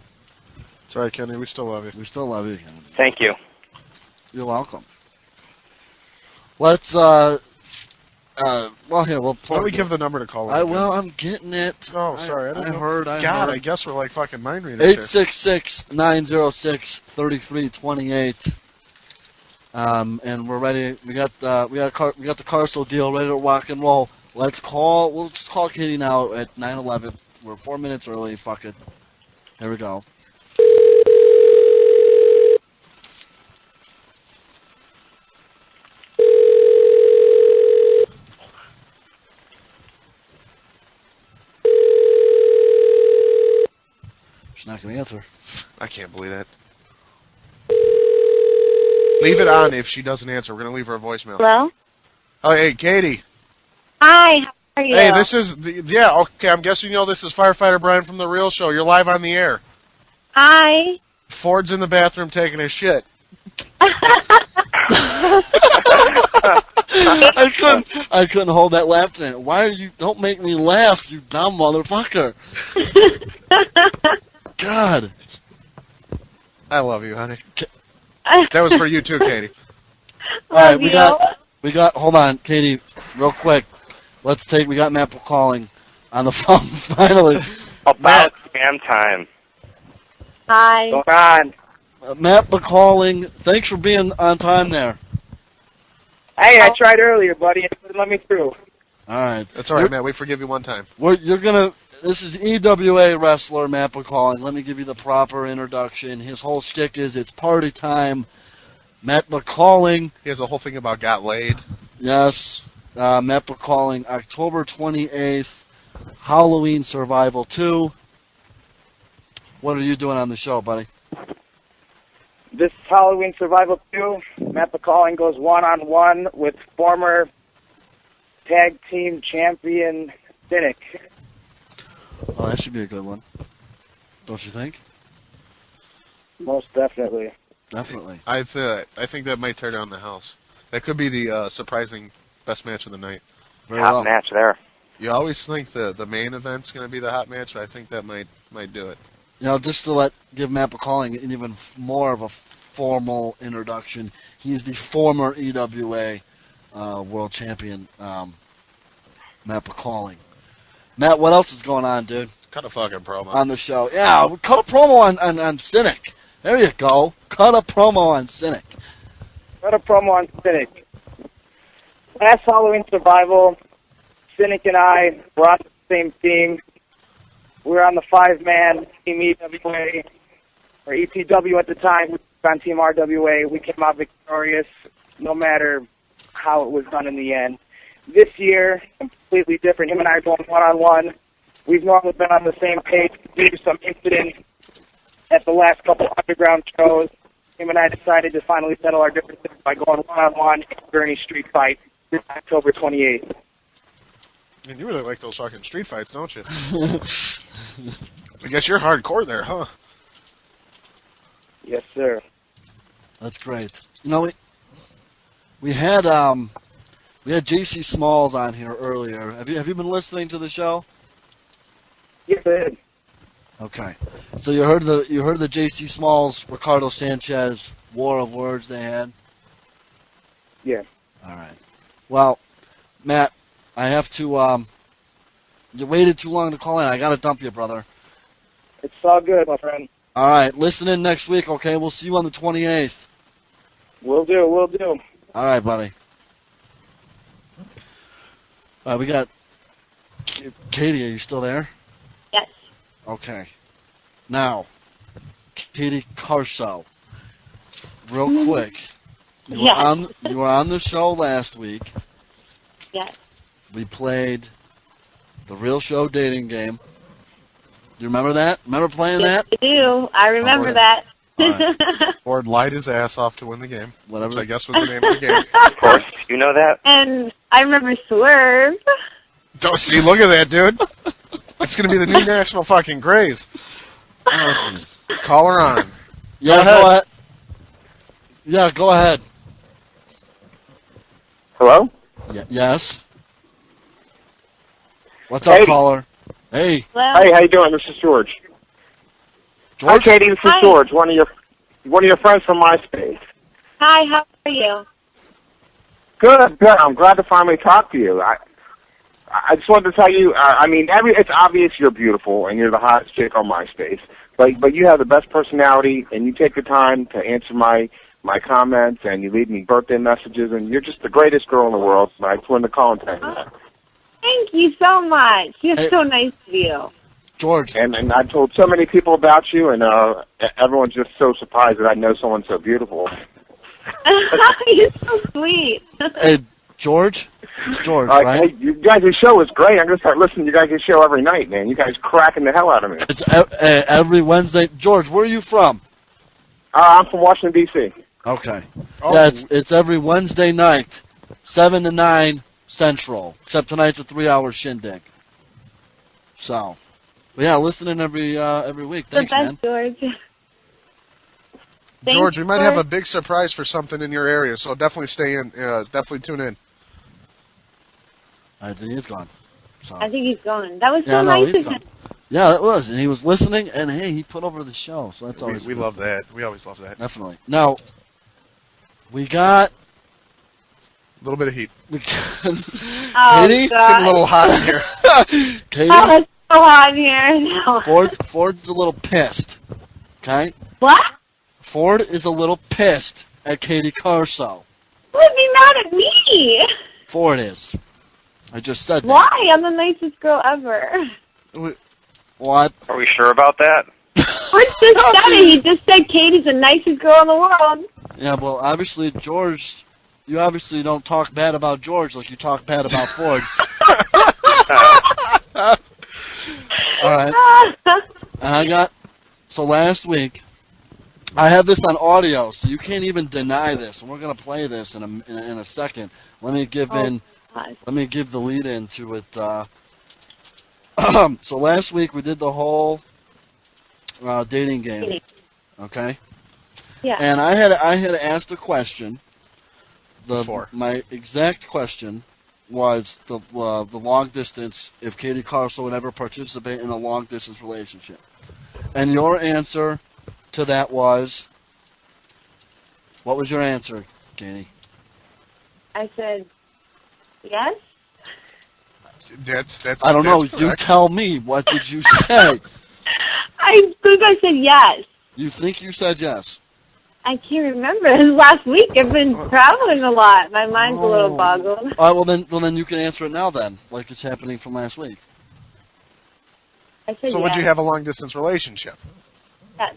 Speaker 4: It's all right, Kennedy. We still love you.
Speaker 2: We still love you, Kennedy.
Speaker 3: Thank you.
Speaker 2: You're welcome. Let's, well, here, we'll plug
Speaker 4: Why don't we give the number to call?
Speaker 2: I'm getting it.
Speaker 4: Oh, sorry. I
Speaker 2: heard.
Speaker 4: God, I guess we're like fucking mind readers.
Speaker 2: 866-906-3328. And we're ready. We got the Carso deal ready to rock and roll. We'll just call Katie now at 9:11. We're 4 minutes early. Fuck it. Here we go. She's not going to answer.
Speaker 4: I can't believe that. Leave it on if she doesn't answer. We're going to leave her a voicemail.
Speaker 7: Hello?
Speaker 4: Oh, hey, Katie.
Speaker 7: Hi, how are you?
Speaker 4: Hey, this is... okay, I'm guessing you know this is Firefighter Brian from The Real Show. You're live on the air.
Speaker 7: Hi.
Speaker 4: Ford's in the bathroom taking a shit.
Speaker 2: I couldn't hold that laugh in. Why are you... Don't make me laugh, you dumb motherfucker. God.
Speaker 4: I love you, honey. That was for you too, Katie.
Speaker 2: All right, we got. Hold on, Katie, real quick. We got Matt Bacaling on the phone finally.
Speaker 3: About damn time.
Speaker 7: Hi.
Speaker 3: Go on.
Speaker 2: Matt Bacaling, thanks for being on time there.
Speaker 8: Hey, I tried earlier, buddy. It wouldn't let me through.
Speaker 2: All right.
Speaker 4: That's all right, Matt. We forgive you one time.
Speaker 2: This is EWA wrestler Matt Bacaling. Let me give you the proper introduction. His whole shtick is it's party time. Matt Bacaling.
Speaker 4: He has a whole thing about got laid.
Speaker 2: Yes. Matt Bacaling, October 28th, Halloween Survival 2. What are you doing on the show, buddy?
Speaker 8: This Halloween Survival 2, Matt Bacaling goes one-on-one with former tag team champion Cynic.
Speaker 2: Oh, that should be a good one. Don't you think?
Speaker 8: Most definitely.
Speaker 2: Definitely.
Speaker 4: I think that might tear down the house. That could be the surprising best match of the night.
Speaker 3: Hot match there.
Speaker 4: You always think the main event's going to be the hot match, but I think that might do it.
Speaker 2: You know, just to give Matt Bacaling an even more of a formal introduction, he's the former EWA world champion, Matt Bacaling. Matt, what else is going on, dude?
Speaker 4: Cut a fucking promo.
Speaker 2: On the show. Yeah, cut a promo on Cynic. There you go. Cut a promo on Cynic.
Speaker 8: Cut a promo on Cynic. Last Halloween Survival, Cynic and I were on the same team. We were on the 5-man Team EWA, or EPW at the time. We were on Team RWA. We came out victorious no matter how it was done in the end. This year, completely different. Him and I are going one-on-one. We've normally been on the same page due to some incident at the last couple underground shows. Him and I decided to finally settle our differences by going one-on-one in a Gurney street fight this October 28th.
Speaker 4: And you really like those fucking street fights, don't you? I guess you're hardcore there, huh?
Speaker 8: Yes, sir.
Speaker 2: That's great. You know, we had JC Smallzz on here earlier. Have you been listening to the show?
Speaker 8: Yes, I did.
Speaker 2: Okay. So you heard the JC Smallzz Ricardo Sanchez war of words they had?
Speaker 8: Yeah.
Speaker 2: All right. Well, Matt, I have to you waited too long to call in. I got to dump you, brother.
Speaker 8: It's all good, my friend.
Speaker 2: All right. Listen in next week, okay? We'll see you on the 28th.
Speaker 8: Will do.
Speaker 2: All right, buddy. We got Katie. Are you still there?
Speaker 7: Yes.
Speaker 2: Okay. Now, Katie Carso. Real quick. You were on the show last week.
Speaker 7: Yes.
Speaker 2: We played the Real Show dating game. Do you remember that? Remember playing that?
Speaker 7: I do. I remember that.
Speaker 2: Right.
Speaker 4: Ford lied his ass off to win the game.
Speaker 2: Whatever.
Speaker 4: Which I guess was the name of the game.
Speaker 3: Of course. You know that?
Speaker 7: And I remember Swerve.
Speaker 4: Don't see, look at that, dude. It's going to be the new national fucking craze. Oh, call her on.
Speaker 2: Yeah, go ahead. Yeah, go ahead.
Speaker 15: Hello?
Speaker 2: Yes. What's up, caller? Hey.
Speaker 15: Hey, how you doing? This is George. Hi, Katie. This is George, one of your friends from MySpace.
Speaker 7: Hi, how are you?
Speaker 15: Good, good. I'm glad to finally talk to you. I just wanted to tell you. It's obvious you're beautiful and you're the hottest chick on MySpace. But you have the best personality, and you take the time to answer my comments, and you leave me birthday messages, and you're just the greatest girl in the world. So I just wanted to call and tell you that.
Speaker 7: Thank you so much. You're so nice of you.
Speaker 2: George.
Speaker 15: And I told so many people about you, and everyone's just so surprised that I know someone so beautiful.
Speaker 7: You're so sweet.
Speaker 2: Hey, George? It's George, right?
Speaker 15: Hey, you guys' show is great. I'm going to start listening to you guys' show every night, man. You guys cracking the hell out of me.
Speaker 2: It's every Wednesday. George, where are you from?
Speaker 15: I'm from Washington, D.C.
Speaker 2: Okay. Yeah, it's every Wednesday night, 7 to 9 Central. Except tonight's a 3-hour shindig. So, but yeah, listening every week. Thanks, man.
Speaker 7: George.
Speaker 4: George, we might have a big surprise for something in your area, so definitely stay in. Definitely tune in.
Speaker 2: I think he's gone. So.
Speaker 7: I think he's gone. That was so nice of him.
Speaker 2: Yeah, it was. And he was listening, and hey, he put over the show. So that's always
Speaker 4: we love that. We always love that.
Speaker 2: Definitely. Now, we got
Speaker 4: a little bit of heat.
Speaker 2: Katie?
Speaker 4: It's getting a little hot in here.
Speaker 2: Katie?
Speaker 7: Oh, it's so hot in here. No.
Speaker 2: Ford's a little pissed. Okay?
Speaker 7: What?
Speaker 2: Ford is a little pissed at Katie Carso.
Speaker 7: Would be mad at me.
Speaker 2: Ford is. I just said that.
Speaker 7: Why? I'm the nicest girl ever.
Speaker 2: What?
Speaker 3: Are we sure about that?
Speaker 7: Ford just said it. He just said Katie's the nicest girl in the world.
Speaker 2: Yeah, well, obviously, George, you obviously don't talk bad about George like you talk bad about Ford. All right. And so last week, I have this on audio, so you can't even deny this. And we're going to play this in a second. Let me give the lead in to it. So last week we did the whole dating game, okay?
Speaker 7: Yeah.
Speaker 2: And I had asked a question. My exact question was the long distance. If Katie Carso would ever participate in a long distance relationship, and your answer to that was, what was your answer, Katie?
Speaker 7: I said, yes.
Speaker 4: That's.
Speaker 2: I don't know.
Speaker 4: Correct.
Speaker 2: You tell me. What did you say?
Speaker 7: I think I said yes.
Speaker 2: You think you said yes?
Speaker 7: I can't remember. It was last week. I've been traveling a lot. My mind's a little boggled.
Speaker 2: All right. Well then you can answer it now then, like it's happening from last week.
Speaker 7: I said
Speaker 4: so
Speaker 7: yes.
Speaker 4: would you have a long distance relationship?
Speaker 7: Yes.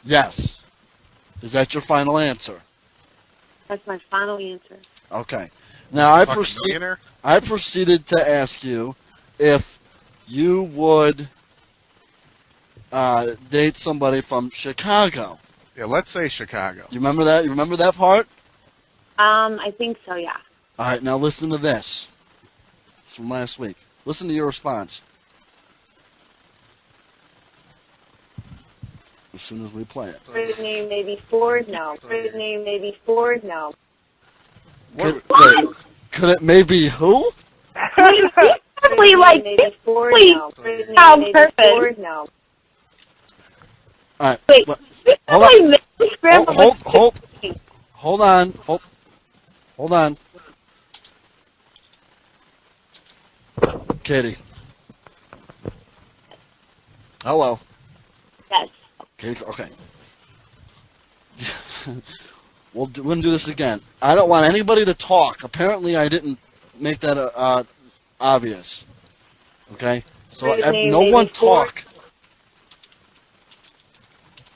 Speaker 2: Yes. Is that your final answer?
Speaker 7: That's my final answer.
Speaker 2: Okay. Now I proceeded to ask you if you would date somebody from Chicago.
Speaker 4: Yeah, let's say Chicago.
Speaker 2: You remember that? You remember that part?
Speaker 7: I think so, yeah.
Speaker 2: All right, now listen to this. It's from last week. Listen to your response. As soon as we play it.
Speaker 7: First name maybe Ford? No. First name maybe Ford? No.
Speaker 2: Could it maybe who?
Speaker 7: Probably like maybe Ford? No. First name maybe Ford? No.
Speaker 2: All right.
Speaker 7: Wait.
Speaker 2: Hold on. Hold on. Katie. Hello.
Speaker 7: Yes.
Speaker 2: Katie, okay. We're going to do this again. I don't want anybody to talk. Apparently I didn't make that obvious. Okay? So no one talk.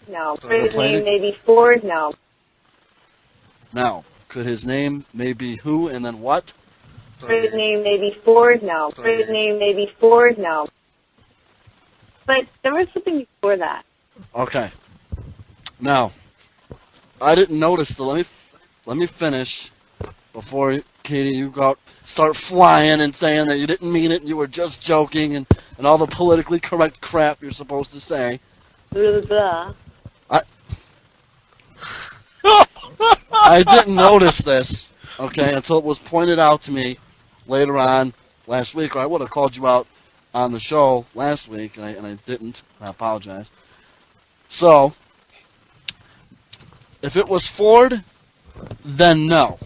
Speaker 7: No. First name maybe Ford? No.
Speaker 2: Now, could his name maybe who and then what?
Speaker 7: First name maybe Ford? No. First name maybe Ford? No. But there was something before that.
Speaker 2: Okay. Now, I didn't notice. So let me finish before Katie you start flying and saying that you didn't mean it and you were just joking and all the politically correct crap you're supposed to say.
Speaker 7: Blah, blah.
Speaker 2: I didn't notice this, okay, until it was pointed out to me later on last week, or I would have called you out on the show last week, and I didn't. I apologize. So, if it was Ford, then no.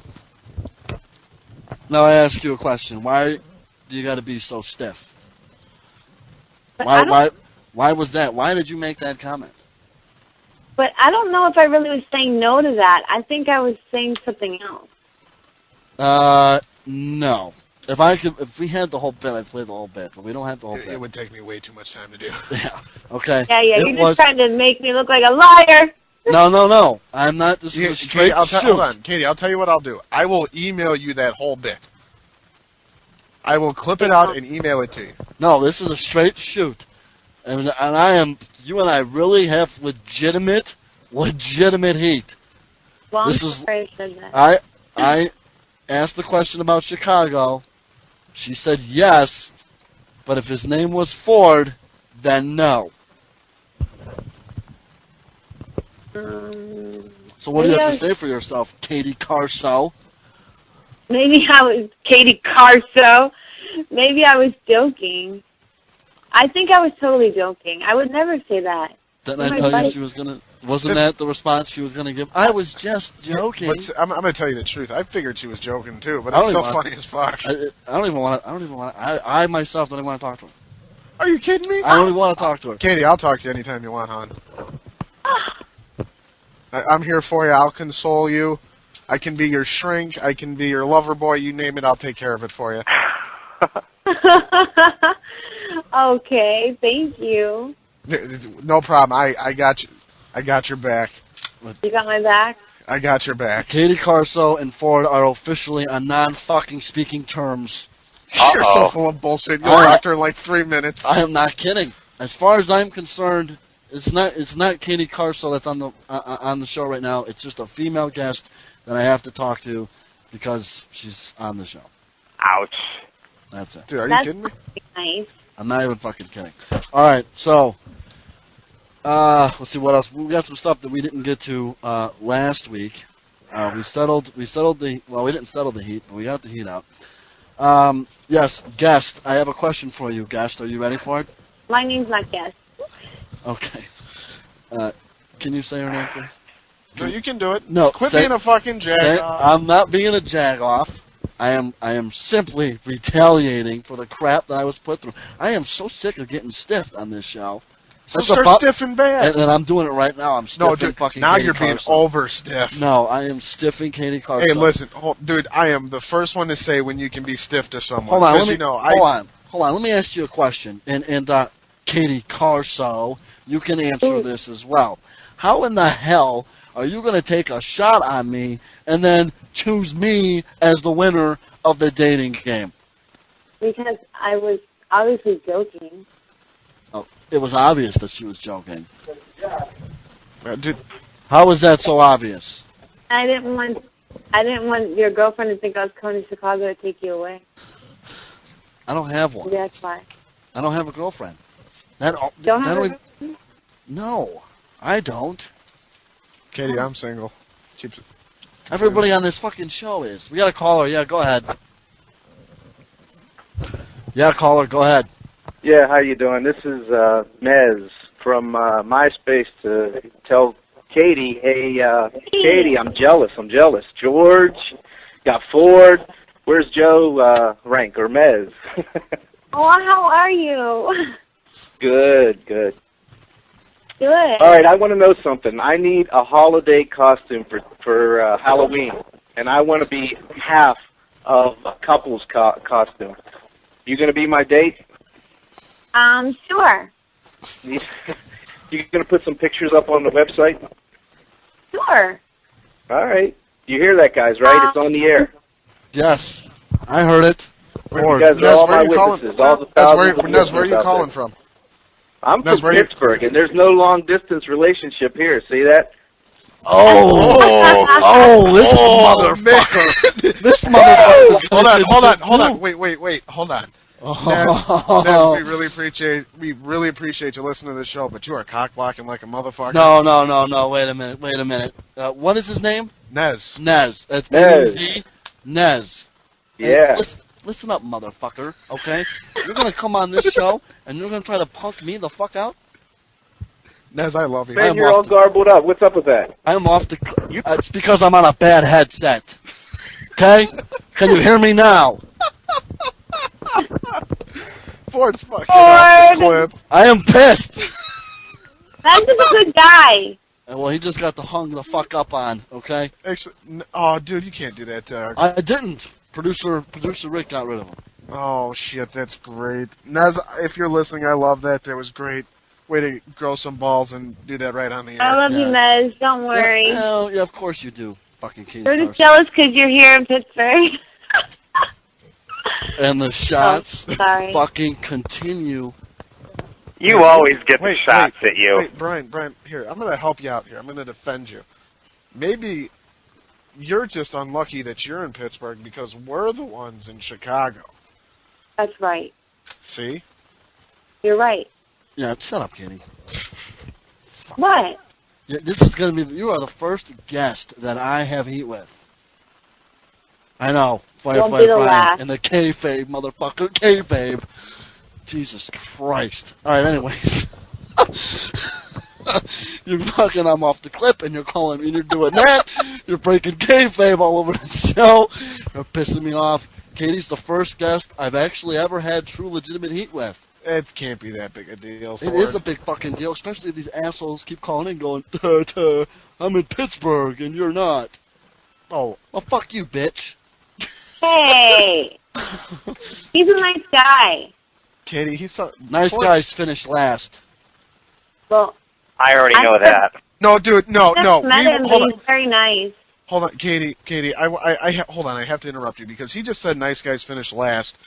Speaker 2: Now I ask you a question. Why do you got to be so stiff? Why was that? Why did you make that comment?
Speaker 7: But I don't know if I really was saying no to that. I think I was saying something else.
Speaker 2: No. If we had the whole bit, I'd play the whole bit. But we don't have the whole bit.
Speaker 4: It would take me way too much time to do.
Speaker 2: Yeah. Okay.
Speaker 7: Yeah. You're just trying to make me look like a liar.
Speaker 2: No. I'm not. This is a straight shoot.
Speaker 4: Hold on, Katie. I'll tell you what I'll do. I will email you that whole bit. I will clip it out and email it to you.
Speaker 2: No, this is a straight shoot, and I am. You and I really have legitimate heat.
Speaker 7: Well,
Speaker 2: this
Speaker 7: I'm
Speaker 2: is.
Speaker 7: sorry I said that.
Speaker 2: I asked the question about Chicago. She said yes, but if his name was Ford, then no. So what do you have to say for yourself, Katie Carso?
Speaker 7: Maybe I was Katie Carso. Maybe I was joking. I think I was totally joking. I would never say that.
Speaker 2: Didn't I tell you she was gonna? Wasn't that the response she was gonna give? I was just joking.
Speaker 4: But I'm gonna tell you the truth. I figured she was joking too, but it's still funny as fuck.
Speaker 2: I don't even want to. I myself don't even want to talk to her.
Speaker 4: Are you kidding me?
Speaker 2: I don't even want to talk to her.
Speaker 4: Katie, I'll talk to you anytime you want, hon. I'm here for you. I'll console you. I can be your shrink. I can be your lover boy. You name it, I'll take care of it for you.
Speaker 7: Okay, thank you.
Speaker 4: No problem. I got you. I got your back.
Speaker 7: You got my back?
Speaker 4: I got your back.
Speaker 2: Katie Carso and Ford are officially on non-fucking speaking terms.
Speaker 4: You're so full of bullshit. You'll talk to her in like 3 minutes.
Speaker 2: I am not kidding. As far as I'm concerned, it's not Katie Carso that's on the show right now. It's just a female guest that I have to talk to because she's on the show.
Speaker 3: Ouch.
Speaker 2: That's it.
Speaker 4: Dude, are you kidding me?
Speaker 7: Nice.
Speaker 2: I'm not even fucking kidding. All right, so let's see what else. We got some stuff that we didn't get to last week. We settled the we didn't settle the heat, but we got the heat out. Yes, guest. I have a question for you, guest. Are you ready for it?
Speaker 7: My name's not Guest.
Speaker 2: Okay. Can you say her name, please?
Speaker 4: No, you can do it.
Speaker 2: No,
Speaker 4: quit being a fucking jag-off.
Speaker 2: I'm not being a jag-off. I am simply retaliating for the crap that I was put through. I am so sick of getting stiffed on this show.
Speaker 4: So start stiffing bad.
Speaker 2: And I'm doing it right now. I'm stiffing fucking
Speaker 4: now
Speaker 2: Katie
Speaker 4: you're being
Speaker 2: Carso.
Speaker 4: over stiff.
Speaker 2: No, I am stiffing Katie Carso.
Speaker 4: Hey, listen, dude, I am the first one to say when you can be stiff to someone.
Speaker 2: Hold on, hold on. Let me ask you a question. And Katie Carso, you can answer this as well. How in the hell are you going to take a shot on me and then choose me as the winner of the dating game?
Speaker 7: Because I was obviously joking.
Speaker 2: Oh, it was obvious that she was joking.
Speaker 4: Dude,
Speaker 2: how was that so obvious?
Speaker 7: I didn't want your girlfriend to think I was coming to Chicago to take you away.
Speaker 2: I don't have one.
Speaker 7: That's why.
Speaker 2: I don't have a girlfriend.
Speaker 7: Don't have a girlfriend?
Speaker 2: No, I don't.
Speaker 4: Katie, I'm single.
Speaker 2: Everybody on this fucking show is. We got a caller. Yeah, go ahead. Yeah, caller, go ahead.
Speaker 16: Yeah, how you doing? This is Mez from MySpace to tell Katie, hey, Katie, I'm jealous. George, got Ford. Where's Joe Rank or Mez?
Speaker 7: Oh, how are you?
Speaker 16: Good.
Speaker 7: Good.
Speaker 16: All right, I want to know something. I need a holiday costume for Halloween, and I want to be half of a couple's costume. You going to be my date?
Speaker 7: Sure.
Speaker 16: You going to put some pictures up on the website?
Speaker 7: Sure.
Speaker 16: All right. You hear that, guys, right? It's on the air.
Speaker 2: Yes, I heard it.
Speaker 16: You guys are all my witnesses. All the thousands of listeners
Speaker 4: where are you
Speaker 16: out
Speaker 4: calling
Speaker 16: there.
Speaker 4: from?
Speaker 16: I'm from Pittsburgh, and there's no long-distance relationship here. See that?
Speaker 2: This motherfucker. This motherfucker.
Speaker 4: Hold on. Wait. Hold on. Nez, we really appreciate you listening to the show, but you are cock blocking like a motherfucker.
Speaker 2: No. Wait a minute. What is his name?
Speaker 4: Nez.
Speaker 2: Nez. That's
Speaker 15: Nez.
Speaker 2: N-E-Z. Nez.
Speaker 15: Yeah.
Speaker 2: Listen up, motherfucker. Okay. You're gonna come on this show and you're gonna try to punk me the fuck out.
Speaker 4: Nez, I love you.
Speaker 15: Man, you're all garbled up. What's up with that?
Speaker 2: I'm off the. It's because I'm on a bad headset. Okay? Can you hear me now?
Speaker 4: Ford's fucking off the clip.
Speaker 2: I am pissed.
Speaker 7: That's just a good guy.
Speaker 2: Well, he just got hung the fuck up on. Okay.
Speaker 4: Actually, oh, dude, you can't do that to our...
Speaker 2: I didn't. Producer Rick got rid of him.
Speaker 4: Oh shit, that's great. Nez, if you're listening, I love that. That was great. Way to grow some balls and do that right on the air.
Speaker 7: I love you, Nez. Don't worry.
Speaker 2: Yeah, of course you do. Fucking Katie
Speaker 7: We're just
Speaker 2: Carson.
Speaker 7: jealous because you're here in Pittsburgh.
Speaker 2: And the shots
Speaker 7: sorry.
Speaker 2: fucking continue.
Speaker 3: You always get the shots at you.
Speaker 4: Wait, Brian, here, I'm going to help you out here. I'm going to defend you. Maybe you're just unlucky that you're in Pittsburgh because we're the ones in Chicago.
Speaker 7: That's right.
Speaker 4: See?
Speaker 7: You're right.
Speaker 2: Yeah, shut up, Katie.
Speaker 7: What?
Speaker 2: Yeah, this is going to be... You are the first guest that I have heat with. I know.
Speaker 7: Won't be the
Speaker 2: Brian.
Speaker 7: last.
Speaker 2: And the kayfabe, motherfucker. Kayfabe. Jesus Christ. Alright, anyways. You're fucking, I'm off the clip, and you're calling me, and you're doing that. You're breaking kayfabe all over the show. You're pissing me off. Katie's the first guest I've actually ever had true legitimate heat with.
Speaker 4: It can't be that big a deal.
Speaker 2: It is a big fucking deal, especially if these assholes keep calling in going, I'm in Pittsburgh, and you're not. Oh, well, fuck you, bitch.
Speaker 7: Hey. He's a nice guy.
Speaker 4: Katie, he's so...
Speaker 2: Nice guys finish last.
Speaker 7: Well,
Speaker 3: I already know that.
Speaker 4: No, dude, no.
Speaker 7: Met him,
Speaker 4: Hold
Speaker 7: he's very nice.
Speaker 4: Hold on, Katie, hold on, I have to interrupt you because he just said nice guys finish last.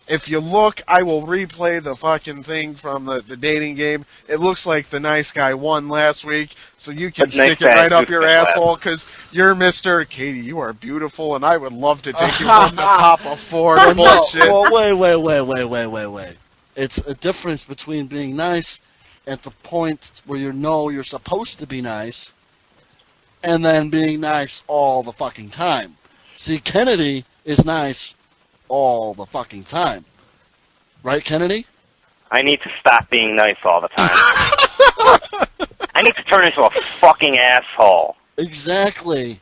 Speaker 4: If you look, I will replay the fucking thing from the dating game. It looks like the nice guy won last week, so you can stick it right up your asshole because you're Mr. Katie, you are beautiful, and I would love to take you from the top of Ford. Bullshit.
Speaker 2: Well, wait. It's a difference between being nice at the point where you know you're supposed to be nice and then being nice all the fucking time. See, Kennedy is nice all the fucking time. Right, Kennedy?
Speaker 3: I need to stop being nice all the time. I need to turn into a fucking asshole.
Speaker 2: Exactly.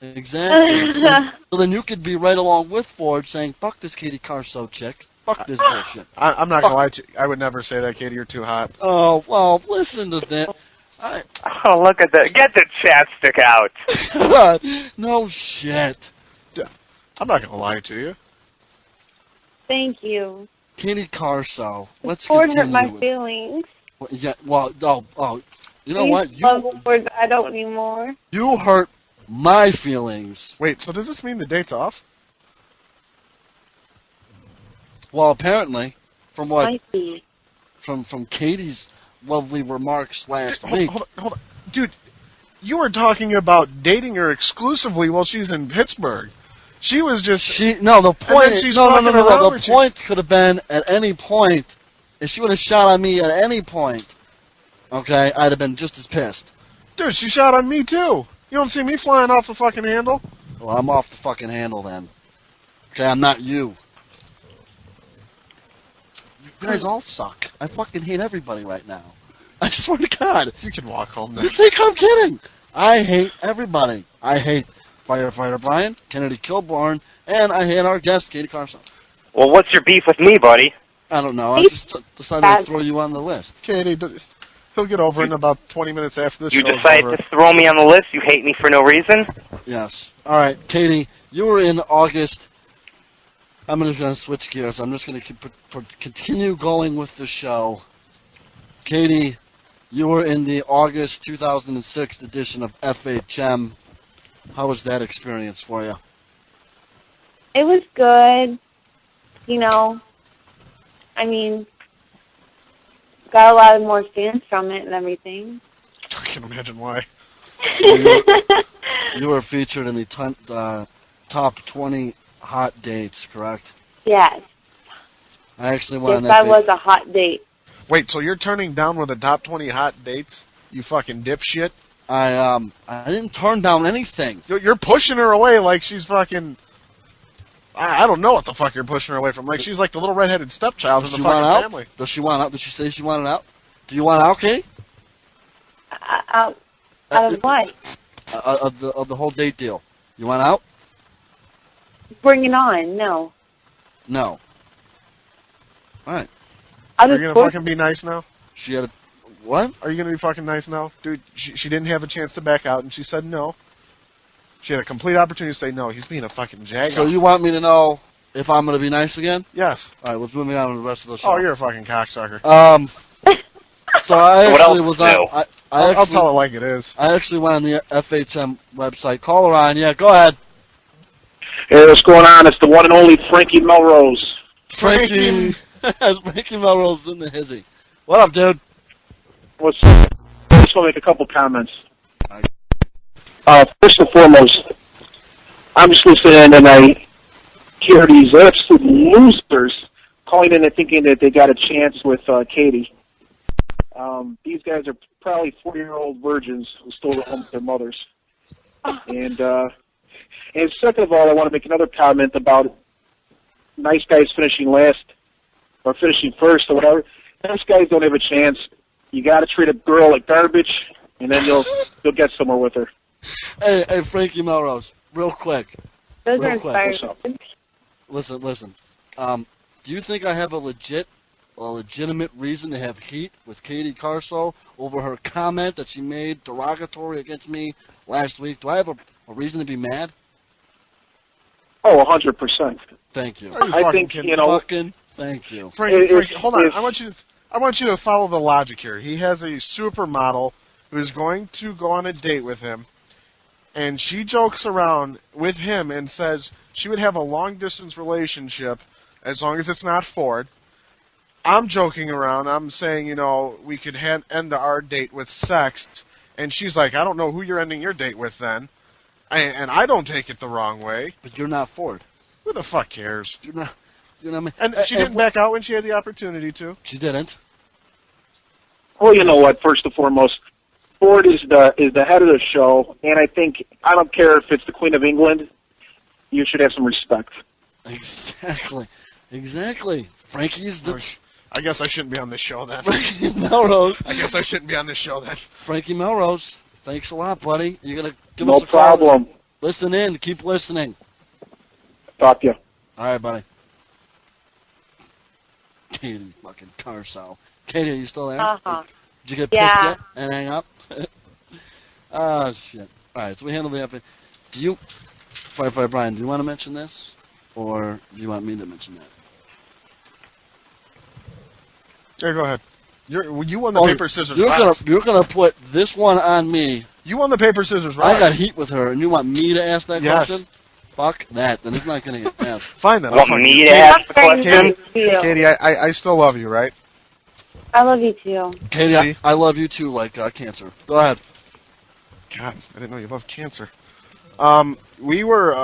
Speaker 2: So then you could be right along with Ford saying, fuck this Katie Carso chick. Fuck this bullshit.
Speaker 4: I'm not going to lie to you. I would never say that, Katie. You're too hot.
Speaker 2: Oh, well, listen to that.
Speaker 3: Oh, look at that. Get the chapstick out.
Speaker 2: No shit.
Speaker 4: I'm not going to lie to you.
Speaker 7: Thank you.
Speaker 2: Katie Carso. Let's
Speaker 7: Ford
Speaker 2: continue.
Speaker 7: hurt my feelings.
Speaker 2: You know what?
Speaker 7: Ford, I don't anymore.
Speaker 2: You hurt my feelings.
Speaker 4: Wait, so does this mean the date's off?
Speaker 2: Well, apparently, from what
Speaker 7: I see.
Speaker 2: from Katie's lovely remarks last week.
Speaker 4: Hold on. Dude, you were talking about dating her exclusively while she's in Pittsburgh. She was just...
Speaker 2: The point could have been at any point. If she would have shot on me at any point, okay, I'd have been just as pissed.
Speaker 4: Dude, she shot on me too. You don't see me flying off the fucking handle?
Speaker 2: Well, I'm off the fucking handle then. Okay, I'm not you. You guys all suck. I fucking hate everybody right now. I swear to God.
Speaker 4: You can walk home then.
Speaker 2: You think I'm kidding? I hate everybody. I hate Firefighter Brian, Kennedy Kilborn, and I hate our guest, Katie Carson.
Speaker 3: Well, what's your beef with me, buddy?
Speaker 2: I don't know. I just decided to throw you on the list.
Speaker 4: Katie, he'll get over it in about 20 minutes after the show.
Speaker 3: You decided to throw me on the list? You hate me for no reason?
Speaker 2: Yes. All right, Katie, you were in August. I'm just going to switch gears. I'm just going to continue going with the show. Katie, you were in the August 2006 edition of FHM. How was that experience for you?
Speaker 7: It was good. You know, I mean, got a lot of more fans from it and everything.
Speaker 4: I can imagine why.
Speaker 2: You were featured in the top 20 hot dates, correct?
Speaker 7: Yes.
Speaker 2: I actually went on
Speaker 13: Yes,
Speaker 2: that
Speaker 13: I was a hot date.
Speaker 4: Wait, so you're turning down one of the top 20 hot dates? You fucking dipshit.
Speaker 2: I didn't turn down anything.
Speaker 4: You're pushing her away like she's fucking... I don't know what the fuck you're pushing her away from. Like she's like the little redheaded stepchild in the fucking family.
Speaker 2: Does she want out? Did she say she wanted out? Do you want out, Katie?
Speaker 13: Out of what?
Speaker 2: Of the whole date deal. You want out?
Speaker 13: Bring it on. No.
Speaker 2: No. All right.
Speaker 4: Are you gonna fucking be nice now?
Speaker 2: She had a... What?
Speaker 4: Are you gonna be fucking nice now? Dude, she didn't have a chance to back out, and she said no. She had a complete opportunity to say no. He's being a fucking jag.
Speaker 2: So you want me to know if I'm going to be nice again?
Speaker 4: Yes.
Speaker 2: All right, let's move on to the rest of the show.
Speaker 4: Oh, you're a fucking cocksucker.
Speaker 2: So I actually was on...
Speaker 4: I'll tell it like it is.
Speaker 2: I actually went on the FHM website. Call her on. Yeah, go ahead.
Speaker 17: Hey, what's going on? It's the one and only Frankie Melrose.
Speaker 2: Frankie Melrose in the hizzy. What up, dude?
Speaker 17: What's up? I just want to make a couple comments. First and foremost, I'm just listening and I hear these absolute losers calling in and thinking that they got a chance with Katie. These guys are probably 40-year-old virgins who stole the home with their mothers. And second of all, I want to make another comment about nice guys finishing last or finishing first or whatever. Nice guys don't have a chance. You got to treat a girl like garbage, and then you'll get somewhere with her.
Speaker 2: Hey, Frankie Melrose, real quick.
Speaker 13: Those are inspiring.
Speaker 2: Listen. Do you think I have a legitimate reason to have heat with Katie Carso over her comment that she made derogatory against me last week? Do I have a reason to be mad?
Speaker 17: Oh, 100%.
Speaker 2: Thank you.
Speaker 17: I think, you know...
Speaker 2: Thank you.
Speaker 4: Frankie, hold on. I want you to follow the logic here. He has a supermodel who is going to go on a date with him, and she jokes around with him and says she would have a long-distance relationship as long as it's not Ford. I'm joking around. I'm saying, you know, we could end our date with sex, and she's like, I don't know who you're ending your date with then. And I don't take it the wrong way.
Speaker 2: But you're not Ford.
Speaker 4: Who the fuck cares?
Speaker 2: You're not me.
Speaker 4: And she didn't back out when she had the opportunity to.
Speaker 2: She didn't.
Speaker 17: Well, you know what? First and foremost, Ford is the head of the show, and I think I don't care if it's the Queen of England. You should have some respect.
Speaker 2: Exactly. Frankie's the.
Speaker 4: I guess I shouldn't be on this show then.
Speaker 2: Frankie Melrose.
Speaker 4: I guess I shouldn't be on this show then.
Speaker 2: Frankie Melrose. Thanks a lot, buddy. You're gonna give
Speaker 17: us
Speaker 2: a
Speaker 17: problem.
Speaker 2: Call. Listen in. Keep listening.
Speaker 17: Talk to you.
Speaker 2: All right, buddy. Katie fucking Carso. Katie, are you still there?
Speaker 13: Uh-huh.
Speaker 2: Did you get pissed yet and hang up? Oh, shit. All right, so we handle the FA. Do you, Firefighter Brian, do you want to mention this? Or do you want me to mention that?
Speaker 4: Yeah, go ahead. You won the paper, scissors,
Speaker 2: You're gonna put this one on me.
Speaker 4: You won the paper, scissors, rock.
Speaker 2: I got heat with her, and you want me to ask that
Speaker 4: yes.
Speaker 2: question? Fuck that. Then it's not going to get asked.
Speaker 4: Fine, then.
Speaker 3: Want me to ask the question?
Speaker 4: Katie, I still love you, right?
Speaker 13: I love you, too.
Speaker 2: Katie, I love you, too, like cancer. Go ahead.
Speaker 4: God, I didn't know you loved cancer. We were,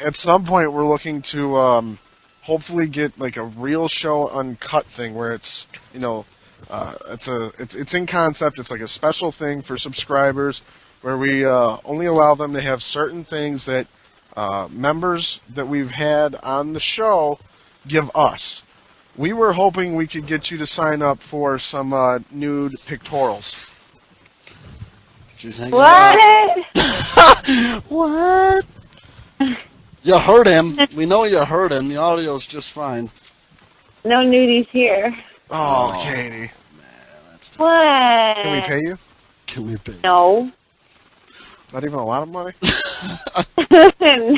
Speaker 4: at some point, we're looking to hopefully get, like, a real show uncut thing where it's, you know, it's in concept. It's like a special thing for subscribers where we only allow them to have certain things that members that we've had on the show give us. We were hoping we could get you to sign up for some nude pictorials.
Speaker 2: She's hanging
Speaker 13: what?
Speaker 2: What? You heard him. We know you heard him. The audio's just fine.
Speaker 13: No nudies here.
Speaker 4: Oh, Katie.
Speaker 13: What?
Speaker 4: Can we pay you?
Speaker 2: Can we pay you?
Speaker 13: No.
Speaker 4: Not even a lot of money?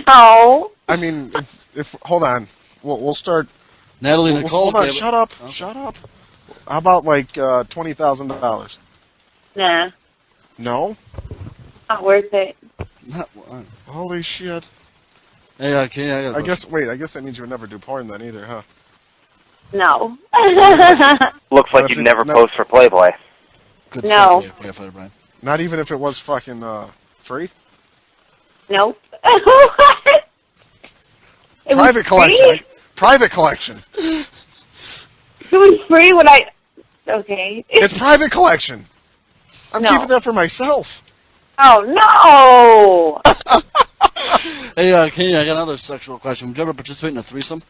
Speaker 13: No.
Speaker 4: I mean, if hold on. We'll start.
Speaker 2: Natalie Nicole.
Speaker 4: Hold on, shut up. Okay. Shut up. How about like $20,000?
Speaker 13: Nah.
Speaker 4: No?
Speaker 13: Not worth it.
Speaker 4: Holy shit.
Speaker 2: Hey, okay,
Speaker 4: I guess that means you would never do porn then either, huh?
Speaker 13: No.
Speaker 3: Looks like you'd never post for Playboy.
Speaker 2: Good
Speaker 13: no.
Speaker 2: Firefighter Brian.
Speaker 4: Not even if it was fucking free?
Speaker 13: Nope.
Speaker 4: Private collection. Private collection.
Speaker 13: It was free when I... Okay.
Speaker 4: It's private collection. I'm
Speaker 13: No.
Speaker 4: keeping that for myself.
Speaker 13: Oh, no!
Speaker 2: Hey, Katie, I got another sexual question. Would you ever participate in a threesome?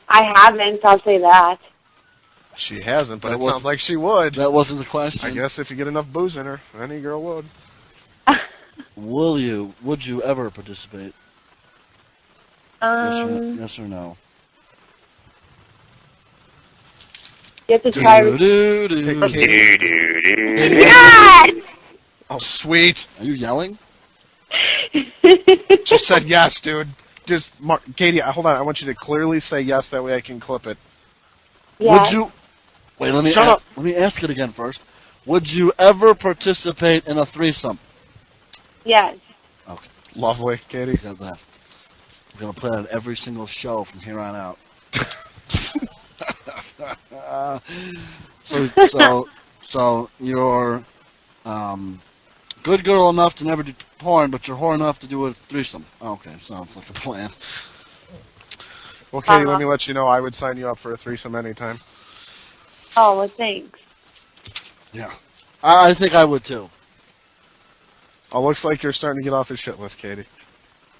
Speaker 13: I haven't, I'll say that.
Speaker 4: She hasn't, but
Speaker 2: That
Speaker 4: it
Speaker 2: was-
Speaker 4: sounds like she would.
Speaker 2: That wasn't the question.
Speaker 4: I guess if you get enough booze in her, any girl would.
Speaker 2: Would you ever participate? Yes or no?
Speaker 13: You have to try...
Speaker 4: Yes! Oh, sweet.
Speaker 2: Are you yelling?
Speaker 4: Just said yes, dude. Just, Katie, hold on. I want you to clearly say yes. That way I can clip it.
Speaker 2: Would you... Wait, let me
Speaker 4: Shut up.
Speaker 2: Let me ask it again first. Would you ever participate in a threesome?
Speaker 13: Yes.
Speaker 2: Okay.
Speaker 4: Lovely, Katie.
Speaker 2: Got that. I'm going to play that every single show from here on out. So you're good girl enough to never do porn, but you're whore enough to do a threesome. Okay, sounds like a plan.
Speaker 4: Well, Katie, let me let you know I would sign you up for a threesome anytime.
Speaker 13: Oh, well, thanks.
Speaker 2: Yeah. I think I would too.
Speaker 4: Oh, looks like you're starting to get off his shit list, Katie.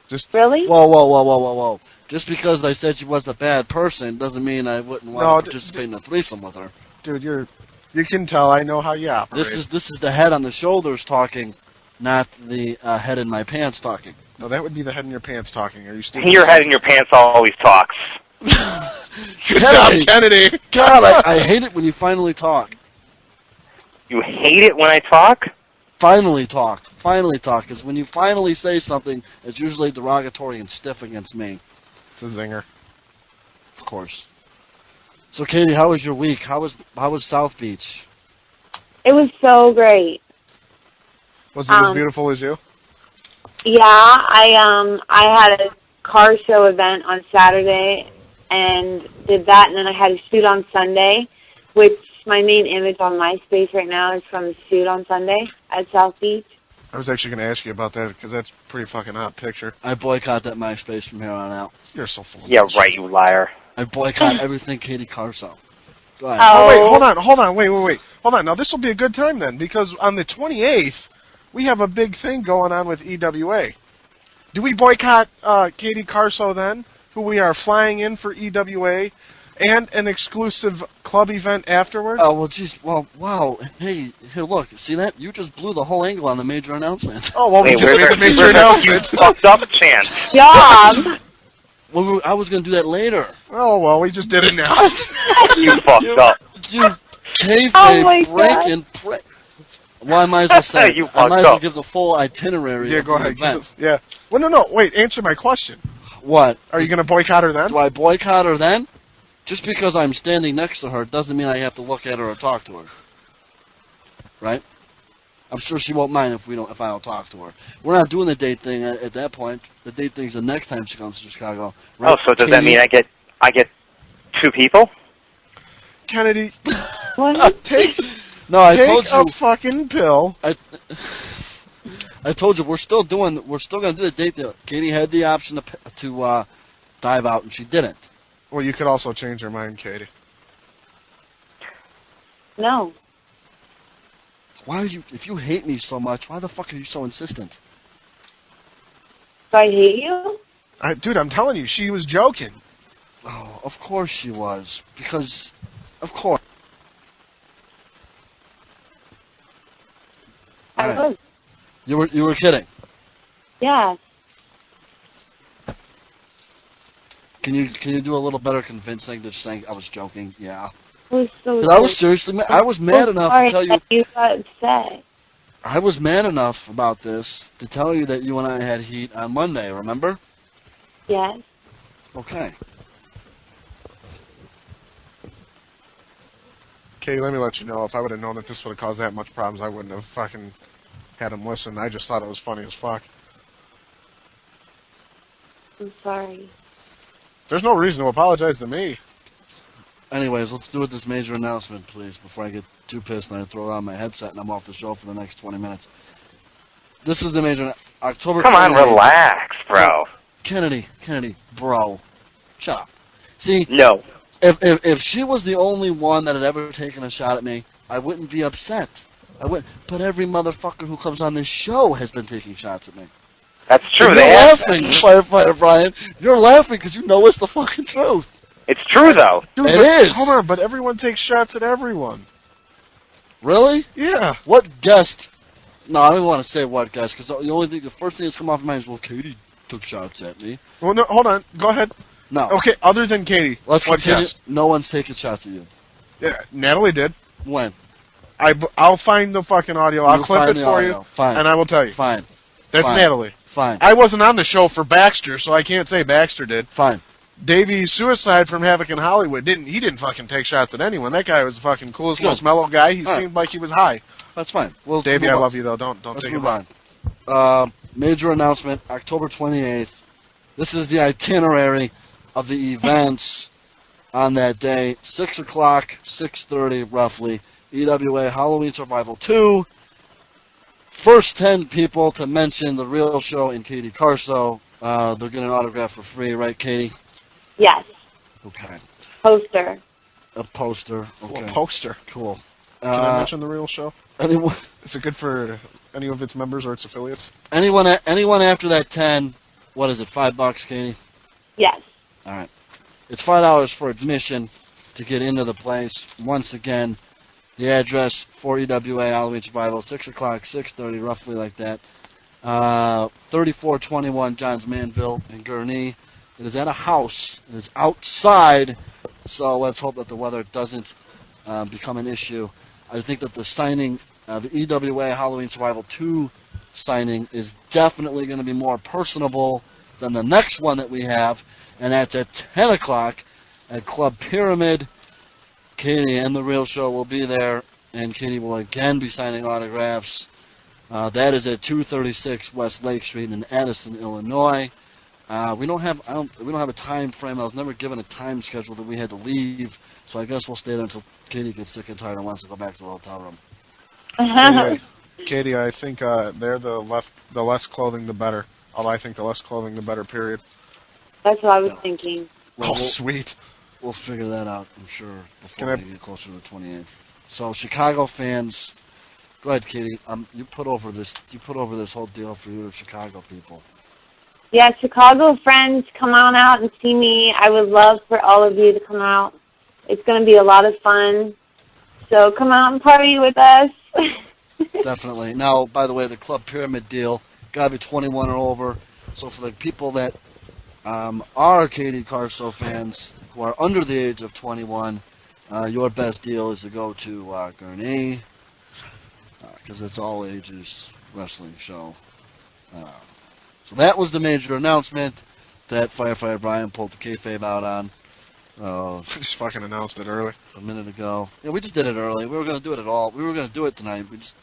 Speaker 4: Just
Speaker 13: Really?
Speaker 2: Whoa. Just because I said she was a bad person doesn't mean I wouldn't want to participate in a threesome with her.
Speaker 4: Dude, you can tell I know how you operate.
Speaker 2: This is the head on the shoulders talking, not the head in my pants talking.
Speaker 4: No, that would be the head in your pants talking. Are you stupid?
Speaker 3: Your head in your pants always talks.
Speaker 4: Good job, Kennedy.
Speaker 2: God, I hate it when you finally talk.
Speaker 3: You hate it when I talk?
Speaker 2: Finally talk, because when you finally say something, it's usually derogatory and stiff against me.
Speaker 4: It's a zinger.
Speaker 2: Of course. So, Katie, how was your week? How was South Beach?
Speaker 13: It was so great.
Speaker 4: Was it as beautiful as you?
Speaker 13: Yeah, I had a car show event on Saturday and did that, and then I had a shoot on Sunday, which my main image on MySpace right now is from the shoot on Sunday at South Beach.
Speaker 4: I was actually going to ask you about that because that's a pretty fucking hot picture.
Speaker 2: I boycott that MySpace from here on out.
Speaker 4: You're so full of
Speaker 3: Yeah,
Speaker 4: bullshit.
Speaker 3: right, you liar.
Speaker 2: I boycott everything Katie Carso. Go ahead.
Speaker 4: Oh, wait, hold on, wait. Hold on, now this will be a good time then, because on the 28th, we have a big thing going on with EWA. Do we boycott Katie Carso then, who we are flying in for EWA, and an exclusive club event afterwards?
Speaker 2: Oh, well, geez, well, wow. Hey, here, look, see that? You just blew the whole angle on the major announcement.
Speaker 4: Oh, well, we just made the major announcement.
Speaker 3: You fucked up chance.
Speaker 13: Job!
Speaker 2: Well, I was going to do that later.
Speaker 4: Oh, well, we just did it now.
Speaker 3: You fucked up.
Speaker 2: You kayfabe,
Speaker 13: Oh my
Speaker 2: break and break. Well, I might as well say
Speaker 3: You
Speaker 2: it. I might as
Speaker 3: fucked
Speaker 2: well
Speaker 3: up.
Speaker 2: give the full itinerary
Speaker 4: Yeah,
Speaker 2: of
Speaker 4: go
Speaker 2: the
Speaker 4: ahead.
Speaker 2: event.
Speaker 4: Yeah. Well, no, wait, answer my question.
Speaker 2: What?
Speaker 4: Are you going to boycott her then?
Speaker 2: Do I boycott her then? Just because I'm standing next to her doesn't mean I have to look at her or talk to her. Right? I'm sure she won't mind if I don't talk to her. We're not doing the date thing at that point. The date thing's the next time she comes to Chicago. Right,
Speaker 3: Oh, so does that
Speaker 2: Katie?
Speaker 3: mean I get two people?
Speaker 4: Kennedy,
Speaker 13: What?
Speaker 4: take
Speaker 2: I
Speaker 4: take
Speaker 2: told
Speaker 4: a
Speaker 2: you.
Speaker 4: fucking pill.
Speaker 2: I told you we're still going to do the date deal. Katie had the option to dive out, and she didn't.
Speaker 4: Well, you could also change your mind, Katie.
Speaker 13: No.
Speaker 2: Why are you? If you hate me so much, why the fuck are you so insistent?
Speaker 13: Do I hate you?
Speaker 4: Dude, I'm telling you, she was joking.
Speaker 2: Oh, of course she was. Because, of course.
Speaker 13: I
Speaker 2: All right.
Speaker 13: was.
Speaker 2: You were kidding.
Speaker 13: Yeah.
Speaker 2: Can you do a little better convincing than just saying I was joking? Yeah.
Speaker 13: It was so
Speaker 2: 'Cause I was seriously mad. I was mad enough to tell you.
Speaker 13: You got upset.
Speaker 2: I was mad enough about this to tell you that you and I had heat on Monday. Remember?
Speaker 13: Yes.
Speaker 2: Okay.
Speaker 4: Katie, let me let you know, if I would have known that this would have caused that much problems, I wouldn't have fucking had him listen. I just thought it was funny as fuck.
Speaker 13: I'm sorry.
Speaker 4: There's no reason to apologize to me.
Speaker 2: Anyways, let's do this major announcement, please, before I get too pissed and I throw on my headset and I'm off the show for the next 20 minutes. This is the major October.
Speaker 3: Come on,
Speaker 2: 28th.
Speaker 3: relax, bro.
Speaker 2: Kennedy, bro, shut up. See,
Speaker 3: No.
Speaker 2: If she was the only one that had ever taken a shot at me, I wouldn't be upset. I wouldn't. But every motherfucker who comes on this show has been taking shots at me.
Speaker 3: That's true.
Speaker 2: And you're laughing, Firefighter Brian. You're laughing because you know it's the fucking truth.
Speaker 3: It's true, though.
Speaker 4: Dude,
Speaker 2: It
Speaker 4: but,
Speaker 2: is.
Speaker 4: Hold on, but everyone takes shots at everyone.
Speaker 2: Really?
Speaker 4: Yeah.
Speaker 2: What guest? No, I don't want to say what guest because the first thing that's come off my mind is, well, Katie took shots at me.
Speaker 4: Well, no, hold on. Go ahead.
Speaker 2: No.
Speaker 4: Okay, other than Katie,
Speaker 2: Let's
Speaker 4: what
Speaker 2: continue.
Speaker 4: guest?
Speaker 2: No one's taking shots at you.
Speaker 4: Yeah, Natalie did.
Speaker 2: When?
Speaker 4: I'll find the fucking audio. I'll clip it for you,
Speaker 2: Fine.
Speaker 4: and I will tell you.
Speaker 2: Fine.
Speaker 4: That's
Speaker 2: Fine.
Speaker 4: Natalie.
Speaker 2: Fine.
Speaker 4: I wasn't on the show for Baxter, so I can't say Baxter did.
Speaker 2: Fine.
Speaker 4: Davey's Suicide from Havoc in Hollywood didn't fucking take shots at anyone. That guy was the fucking coolest,
Speaker 2: Good.
Speaker 4: most mellow guy. He
Speaker 2: All right.
Speaker 4: seemed like he was high.
Speaker 2: That's fine. Well,
Speaker 4: Davey,
Speaker 2: move
Speaker 4: I
Speaker 2: on.
Speaker 4: love you though. Don't
Speaker 2: Let's
Speaker 4: take
Speaker 2: move
Speaker 4: it
Speaker 2: on. Major announcement, October 28th. This is the itinerary of the events on that day. 6 o'clock, 6:30 roughly. EWA Halloween Survival 2. First 10 people to mention the real show in Katie Carso, they're getting an autograph for free, right, Katie?
Speaker 13: Yes.
Speaker 2: Okay.
Speaker 13: Poster.
Speaker 2: A poster. Okay.
Speaker 4: A poster.
Speaker 2: Cool.
Speaker 4: Can I mention the real show?
Speaker 2: Anyone?
Speaker 4: Is it good for any of its members or its affiliates?
Speaker 2: Anyone after that 10? What is it? $5, Katie?
Speaker 13: Yes.
Speaker 2: All right. It's $5 for admission to get into the place. Once again, the address for EWA Halloween Survival, 6 o'clock, 6:30, roughly like that. 3421 Johns Manville in Gurnee. It is at a house. It is outside, so let's hope that the weather doesn't become an issue. I think that the signing, the EWA Halloween Survival 2 signing, is definitely going to be more personable than the next one that we have, and that's at 10 o'clock at Club Pyramid. Katie and the real show will be there, and Katie will again be signing autographs. That is at 236 West Lake Street in Addison, Illinois. We don't have a time frame. I was never given a time schedule that we had to leave, so I guess we'll stay there until Katie gets sick and tired and wants to go back to the hotel room.
Speaker 4: Katie, I think they're the less clothing, the better. Although I think the less clothing, the better, period.
Speaker 13: That's what I was thinking.
Speaker 2: Well,
Speaker 4: sweet.
Speaker 2: We'll figure that out, I'm sure, before we get closer to the 28th. So, Chicago fans, go ahead, Katie. You put over this whole deal for you to Chicago people.
Speaker 13: Yeah, Chicago friends, come on out and see me. I would love for all of you to come out. It's going to be a lot of fun. So come out and party with us.
Speaker 2: Definitely. Now, by the way, the Club Pyramid deal, got to be 21 or over. So for the people that are Katie Carso fans who are under the age of 21, your best deal is to go to Gurnee, because it's all ages wrestling show. So that was the major announcement that Firefighter Brian pulled the kayfabe out on.
Speaker 4: Just fucking announced it early.
Speaker 2: A minute ago. Yeah, we just did it early. We were going to do it at all. We were going to do it tonight. We just,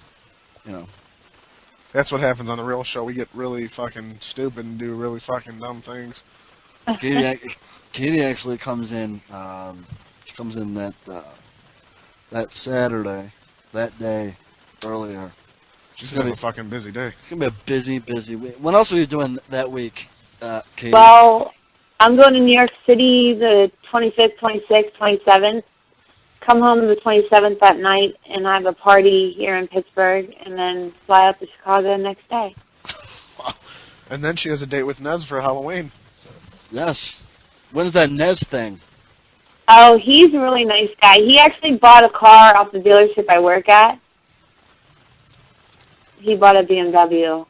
Speaker 4: That's what happens on the real show. We get really fucking stupid and do really fucking dumb things.
Speaker 2: Katie actually comes in. She comes in that Saturday, that day, earlier.
Speaker 4: She's gonna have a fucking busy day.
Speaker 2: It's gonna be a busy week. What else are you doing that week, Katie?
Speaker 13: Well, I'm going to New York City the 25th, 26th, 27th. Come home the 27th that night, and I have a party here in Pittsburgh, and then fly out to Chicago the next day.
Speaker 4: And then she has a date with Nez for Halloween.
Speaker 2: Yes. When's that Nez thing?
Speaker 13: Oh, he's a really nice guy. He actually bought a car off the dealership I work at. He bought a BMW.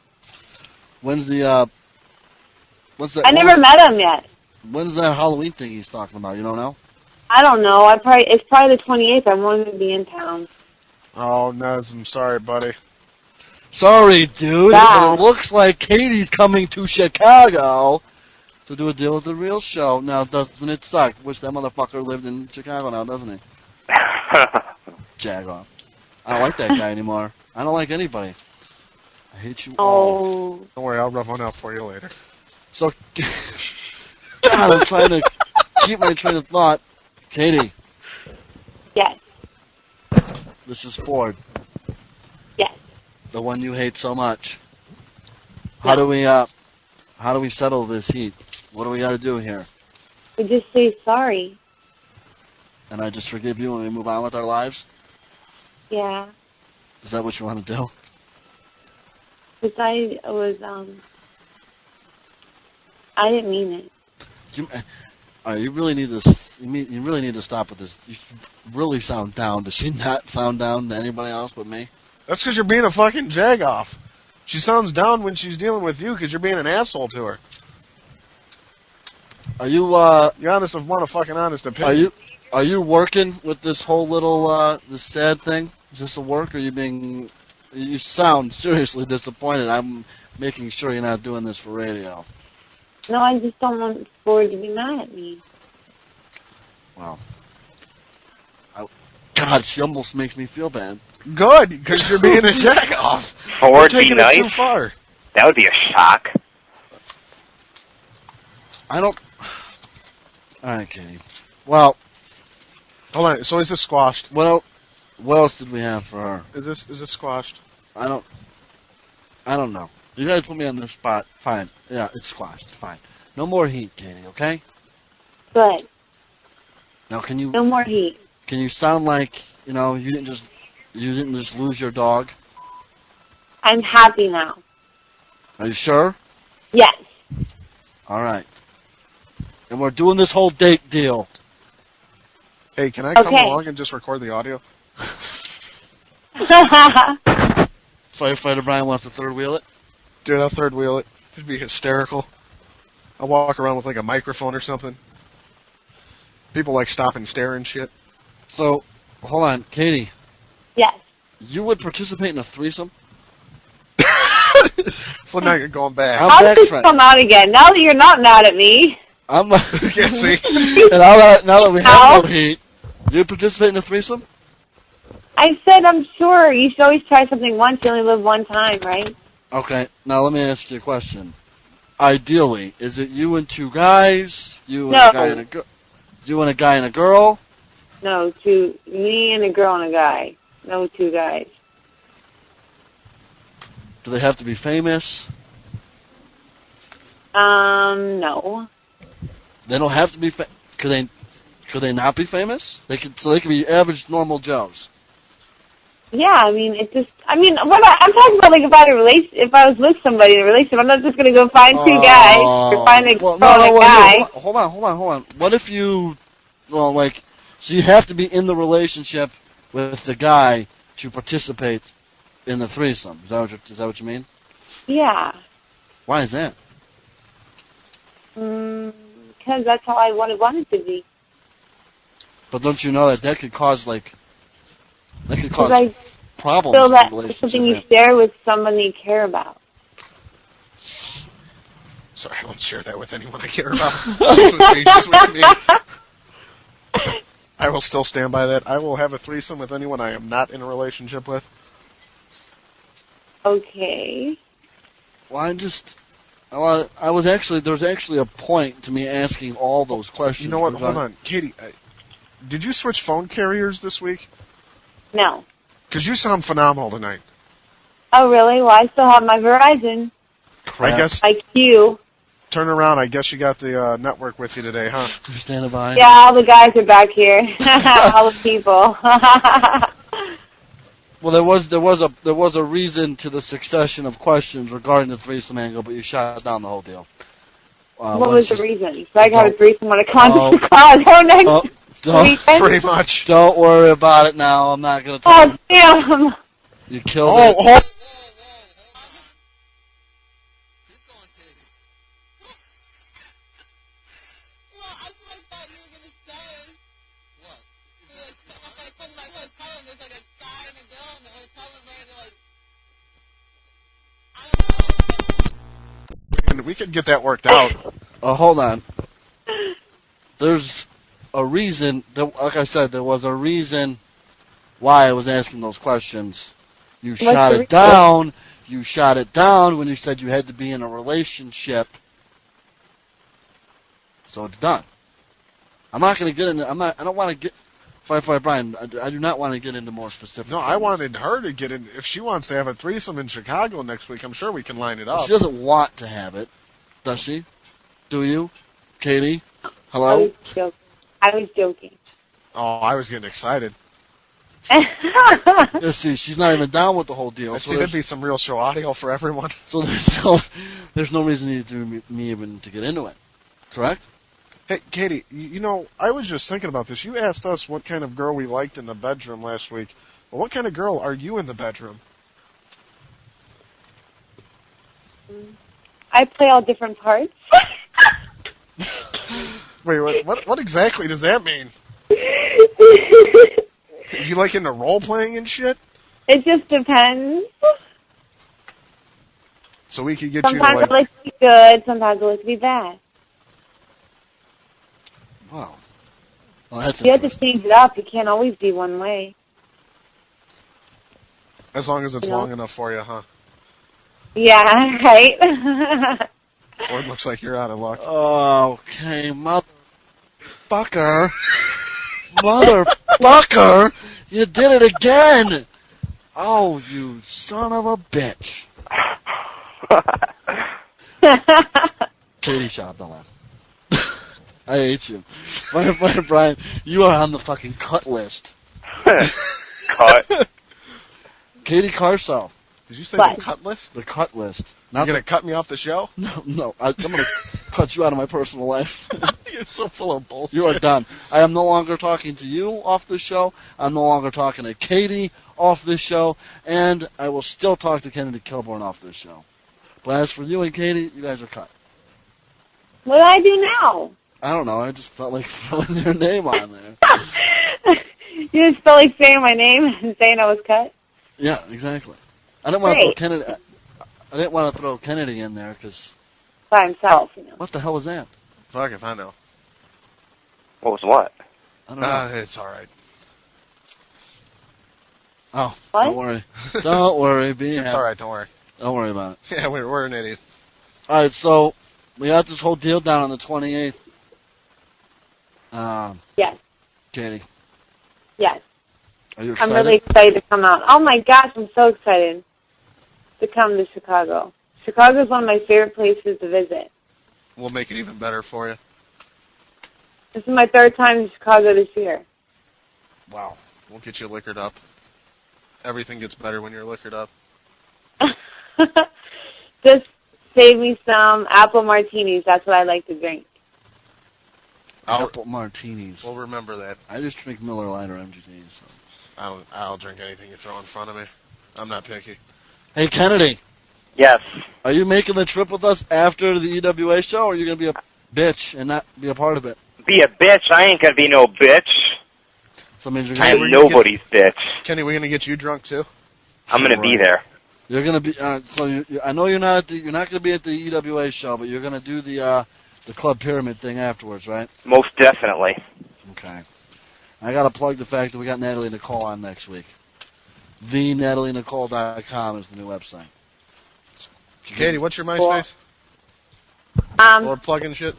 Speaker 2: When's the what's that?
Speaker 13: I never met him yet.
Speaker 2: When's that Halloween thing he's talking about? You don't know?
Speaker 13: I don't know. It's probably the 28th. I won't even be in town.
Speaker 4: Oh, Nez, I'm sorry, buddy.
Speaker 2: Sorry, dude. But it looks like Katie's coming to Chicago to do a deal with the real show. Now, doesn't it suck? Wish that motherfucker lived in Chicago now, doesn't he? Jag off. I don't like that guy anymore. I don't like anybody. I hate you all.
Speaker 4: Don't worry, I'll rub one out for you later.
Speaker 2: So, God, I'm trying to keep my train of thought. Katie.
Speaker 13: Yes.
Speaker 2: This is Ford.
Speaker 13: Yes.
Speaker 2: The one you hate so much. How do we How do we settle this heat? What do we got to do here?
Speaker 13: We just say sorry.
Speaker 2: And I just forgive you and we move on with our lives?
Speaker 13: Yeah.
Speaker 2: Is that what you want to do?
Speaker 13: Because I didn't mean it.
Speaker 2: You really need to. You really need to stop with this. You really sound down. Does she not sound down to anybody else but me?
Speaker 4: That's because you're being a fucking jagoff. She sounds down when she's dealing with you because you're being an asshole to her.
Speaker 2: Are you?
Speaker 4: You honest of want a fucking honest opinion.
Speaker 2: Are you working with this whole little this sad thing? Is this a work, or are you being? You sound seriously disappointed. I'm making sure you're not doing this for radio.
Speaker 13: No, I just don't want Ford to be mad at me.
Speaker 2: Wow. God, she almost makes me feel bad.
Speaker 4: Good, because you're being a jack-off.
Speaker 3: Or
Speaker 4: You're
Speaker 3: be
Speaker 4: taking
Speaker 3: nice.
Speaker 4: it too far.
Speaker 3: That would be a shock.
Speaker 2: I don't... All right, Katie. Well...
Speaker 4: Hold on, so is this squashed?
Speaker 2: What else did we have for her?
Speaker 4: Is this squashed?
Speaker 2: I don't know. You guys put me on this spot. Fine. Yeah, it's squashed. Fine. No more heat, Katie, okay?
Speaker 13: Good.
Speaker 2: Now, can you...
Speaker 13: No more heat.
Speaker 2: Can you sound like, you didn't just lose your dog?
Speaker 13: I'm happy now.
Speaker 2: Are you sure?
Speaker 13: Yes.
Speaker 2: All right. And we're doing this whole date deal.
Speaker 4: Hey, can I come along and just record the audio?
Speaker 2: Firefighter Brian wants to third wheel it?
Speaker 4: Dude, I'll third wheel it. It'd be hysterical. I'll walk around with like a microphone or something. People like stop and stare and shit.
Speaker 2: So, hold on, Katie.
Speaker 13: Yes.
Speaker 2: You would participate in a threesome?
Speaker 4: So now you're going back.
Speaker 13: How did this come out again? Now that you're not mad at me.
Speaker 2: I'm
Speaker 4: yeah, see?
Speaker 2: And now that we have no heat, you would participate in a threesome?
Speaker 13: I said I'm sure. You should always try something once. You only live one time, right?
Speaker 2: Okay, now let me ask you a question. Ideally, is it you and two guys? You and a guy and a girl? You and a guy and a girl?
Speaker 13: No, me and a girl and a guy. No, two guys.
Speaker 2: Do they have to be famous?
Speaker 13: No.
Speaker 2: They don't have to be. Could they not be famous? They could be average, normal Joes.
Speaker 13: Yeah, I mean, I'm talking about like if I was with somebody in a relationship, I'm not just gonna go find two guys or find a girl and a guy.
Speaker 2: Hold on. What if you, so you have to be in the relationship with the guy to participate in the threesome. Is that what you mean?
Speaker 13: Yeah.
Speaker 2: Why is that?
Speaker 13: Because that's how I want it to be.
Speaker 2: But don't you know that could cause problems
Speaker 13: feel
Speaker 2: in
Speaker 13: that
Speaker 2: the relationship?
Speaker 13: it's something you share with someone you care about.
Speaker 4: Sorry, I won't share that with anyone I care about. Just with me. I will still stand by that. I will have a threesome with anyone I am not in a relationship with.
Speaker 13: Okay.
Speaker 2: Well, there was actually a point to me asking all those questions.
Speaker 4: You know what? Hold on. Katie, did you switch phone carriers this week?
Speaker 13: No.
Speaker 4: Because you sound phenomenal tonight.
Speaker 13: Oh, really? Well, I still have my Verizon.
Speaker 2: Crap.
Speaker 4: I guess.
Speaker 13: IQ.
Speaker 4: Turn around. I guess you got the network with you today, huh?
Speaker 2: You're standing by.
Speaker 13: Yeah, all the guys are back here. All the people.
Speaker 2: Well, there was a reason to the succession of questions regarding the threesome angle, but you shot down the whole deal.
Speaker 13: What was the reason? So I got a threesome when I contacted the call.
Speaker 4: Pretty much.
Speaker 2: Don't worry about it now. I'm not going to tell you.
Speaker 13: Oh, damn.
Speaker 2: You killed it.
Speaker 4: We could get that worked out.
Speaker 2: Hold on. There's a reason, like I said, there was a reason why I was asking those questions. You shot it down. You shot it down when you said you had to be in a relationship. So it's done. I'm not going to get into. I don't want to get. Firefighter Brian, I do not want to get into more specifics.
Speaker 4: No, I wanted her to get in. If she wants to have a threesome in Chicago next week, I'm sure we can line it up.
Speaker 2: She doesn't want to have it. Does she? Do you? Katie? Hello?
Speaker 13: I was joking.
Speaker 4: Oh, I was getting excited.
Speaker 2: You see, she's not even down with the whole deal.
Speaker 4: I see there'd be some real show audio for everyone.
Speaker 2: So there's no reason me even to get into it. Correct?
Speaker 4: Hey, Katie, you know, I was just thinking about this. You asked us what kind of girl we liked in the bedroom last week. Well, what kind of girl are you in the bedroom?
Speaker 13: I play all different parts.
Speaker 4: Wait, what exactly does that mean? You like into role-playing and shit?
Speaker 13: It just depends.
Speaker 4: So we could get
Speaker 13: Sometimes
Speaker 4: you to,
Speaker 13: I like to be good, sometimes I like to be bad.
Speaker 2: Wow. Well, that's
Speaker 13: You have to change it up. You can't always be one way.
Speaker 4: As long as it's long enough for you, huh?
Speaker 13: Yeah, right?
Speaker 4: Ford, looks like you're out of luck.
Speaker 2: Okay, motherfucker. Motherfucker! You did it again! Oh, you son of a bitch. Katie shot the laugh. I hate you. My friend Brian, you are on the fucking cut list.
Speaker 3: Cut?
Speaker 2: Katie Carso.
Speaker 4: Did you say the cut list?
Speaker 2: The cut list.
Speaker 4: You're going to cut me off the show?
Speaker 2: No. I'm going to cut you out of my personal life.
Speaker 4: You're so full of bullshit.
Speaker 2: You are done. I am no longer talking to you off the show. I'm no longer talking to Katie off this show. And I will still talk to Kennedy Kilborn off this show. But as for you and Katie, you guys are cut.
Speaker 13: What do I do now?
Speaker 2: I don't know. I just felt like throwing your name on there.
Speaker 13: You just felt like saying my name and saying I was cut?
Speaker 2: Yeah, exactly. I didn't want to throw Kennedy. I didn't want to throw Kennedy in there because
Speaker 13: by himself. You know.
Speaker 2: What the hell was that?
Speaker 4: Fuck if I know.
Speaker 3: What was what?
Speaker 2: I don't know.
Speaker 4: It's all right.
Speaker 2: Oh,
Speaker 13: what?
Speaker 2: Don't worry. Don't worry.
Speaker 4: It's all right. Don't worry.
Speaker 2: Don't worry about it.
Speaker 4: Yeah, we're an idiot.
Speaker 2: All right, so we got this whole deal down on the 28th.
Speaker 13: Yes.
Speaker 2: Katie.
Speaker 13: Yes.
Speaker 2: Are you excited?
Speaker 13: I'm really excited to come out. Oh my gosh, I'm so excited to come to Chicago. Chicago is one of my favorite places to visit.
Speaker 4: We'll make it even better for you.
Speaker 13: This is my third time in Chicago this year.
Speaker 4: Wow. We'll get you liquored up. Everything gets better when you're liquored up.
Speaker 13: Just save me some apple martinis. That's what I like to drink.
Speaker 2: Apple martinis.
Speaker 4: We'll remember that.
Speaker 2: I just drink Miller Lite or MGD. So.
Speaker 4: I'll drink anything you throw in front of me. I'm not picky.
Speaker 2: Hey, Kennedy.
Speaker 3: Yes.
Speaker 2: Are you making the trip with us after the EWA show, or are you going to be a bitch and not be a part of it?
Speaker 3: Be a bitch? I ain't going to be no bitch.
Speaker 2: So means you're
Speaker 3: I am nobody's bitch.
Speaker 4: Kenny, we're going to get you drunk, too?
Speaker 3: I'm going to be there.
Speaker 2: You're going to be... I know you're not going to be at the EWA show, but you're going to do the Club Pyramid thing afterwards, right?
Speaker 3: Most definitely.
Speaker 2: Okay. I got to plug the fact that we got Natalie Nicole on next week. TheNatalieNicole.com is the new website.
Speaker 4: Katie, what's your MySpace? Or plug-in shit?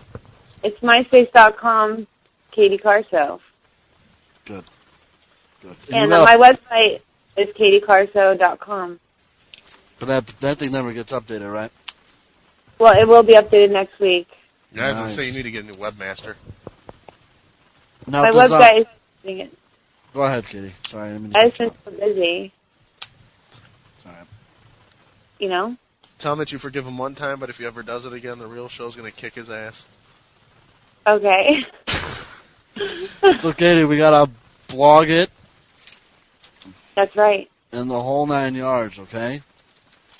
Speaker 13: It's myspace.com, Katie Carso.
Speaker 2: Good.
Speaker 13: And my website is katiecarso.com.
Speaker 2: But that thing never gets updated, right?
Speaker 13: Well, it will be updated next week.
Speaker 4: Yeah, I was going to say you need to get a new webmaster.
Speaker 2: Now,
Speaker 13: my website is doing it.
Speaker 2: Go ahead, Katie. Sorry, I didn't mean
Speaker 13: I've been so busy.
Speaker 2: Sorry.
Speaker 13: You know?
Speaker 4: Tell him that you forgive him one time, but if he ever does it again, the real show's going to kick his ass.
Speaker 13: Okay.
Speaker 2: So, Katie, we got to blog it.
Speaker 13: That's right.
Speaker 2: And the whole 9 yards, okay?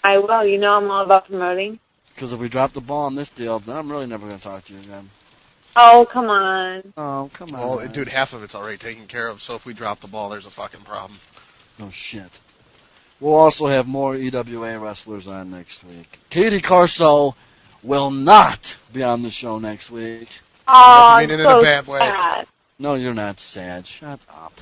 Speaker 13: I will. You know I'm all about promoting.
Speaker 2: Because if we drop the ball on this deal, then I'm really never going to talk to you again.
Speaker 13: Oh, come on.
Speaker 2: Oh, come on.
Speaker 4: Well, dude, half of it's already taken care of, so if we drop the ball, there's a fucking problem.
Speaker 2: No shit. We'll also have more EWA wrestlers on next week. Katie Carso will not be on the show next week.
Speaker 13: Oh,
Speaker 4: I'm
Speaker 13: I'm
Speaker 4: in a bad way.
Speaker 13: sad.
Speaker 2: No, you're not sad. Shut up.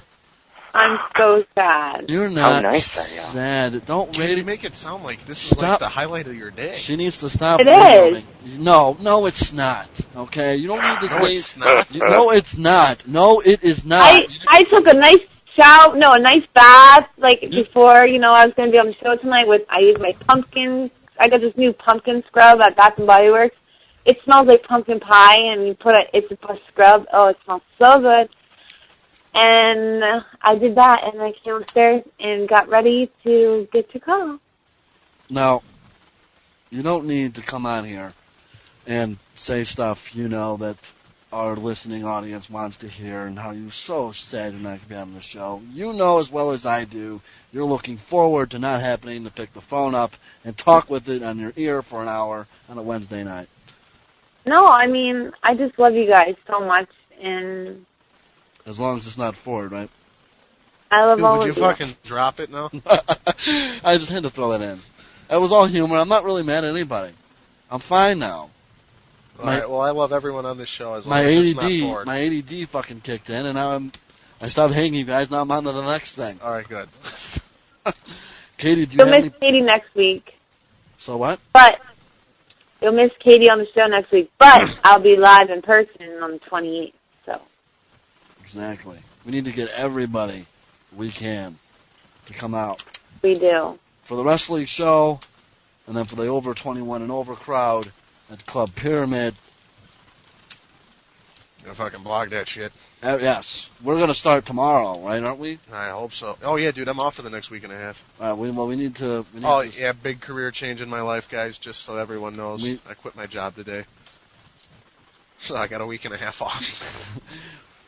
Speaker 13: I'm so sad.
Speaker 2: You're not
Speaker 3: How nice are you?
Speaker 2: sad. Don't
Speaker 4: Katie, make it sound like this is like the highlight of your day.
Speaker 2: She needs to stop.
Speaker 13: It is.
Speaker 2: No, it's not. Okay, you don't need to
Speaker 4: No,
Speaker 2: say
Speaker 4: it's not.
Speaker 2: No, it's not. No, it is not.
Speaker 13: I took a nice a nice bath, like, before, I was going to be on the show tonight I used my pumpkin, I got this new pumpkin scrub at Bath & Body Works, it smells like pumpkin pie, and you put it's a scrub. Oh, it smells so good. And I did that, and I came upstairs and got ready to get your call.
Speaker 2: Now, you don't need to come on here and say stuff, that our listening audience wants to hear and how you're so sad you're not going to be on the show. You know as well as I do, you're looking forward to not happening to pick the phone up and talk with it on your ear for an hour on a Wednesday night.
Speaker 13: No, I mean, I just love you guys so much, and...
Speaker 2: As long as it's not Ford, right?
Speaker 13: I love all
Speaker 4: Would
Speaker 13: of
Speaker 4: you fucking drop it now?
Speaker 2: I just had to throw that in. That was all humor. I'm not really mad at anybody. I'm fine now.
Speaker 4: All right, well, I love everyone on this show as long as it's not Ford.
Speaker 2: My ADD fucking kicked in, and now I stopped hanging you guys. Now I'm on to the next thing.
Speaker 4: All right, good.
Speaker 2: Katie, do you
Speaker 13: You'll
Speaker 2: have
Speaker 13: miss Katie next week.
Speaker 2: So what?
Speaker 13: But you'll miss Katie on the show next week. But I'll be live in person on the 28th. So.
Speaker 2: Exactly. We need to get everybody we can to come out.
Speaker 13: We do.
Speaker 2: For the wrestling show, and then for the over 21 and over crowd at Club Pyramid.
Speaker 4: Gonna fucking blog that shit.
Speaker 2: Yes. We're going to start tomorrow, right, aren't we?
Speaker 4: I hope so. Oh, yeah, dude, I'm off for the next week and a half.
Speaker 2: We need to...
Speaker 4: yeah, big career change in my life, guys, just so everyone knows. I quit my job today. So I got a week and a half off.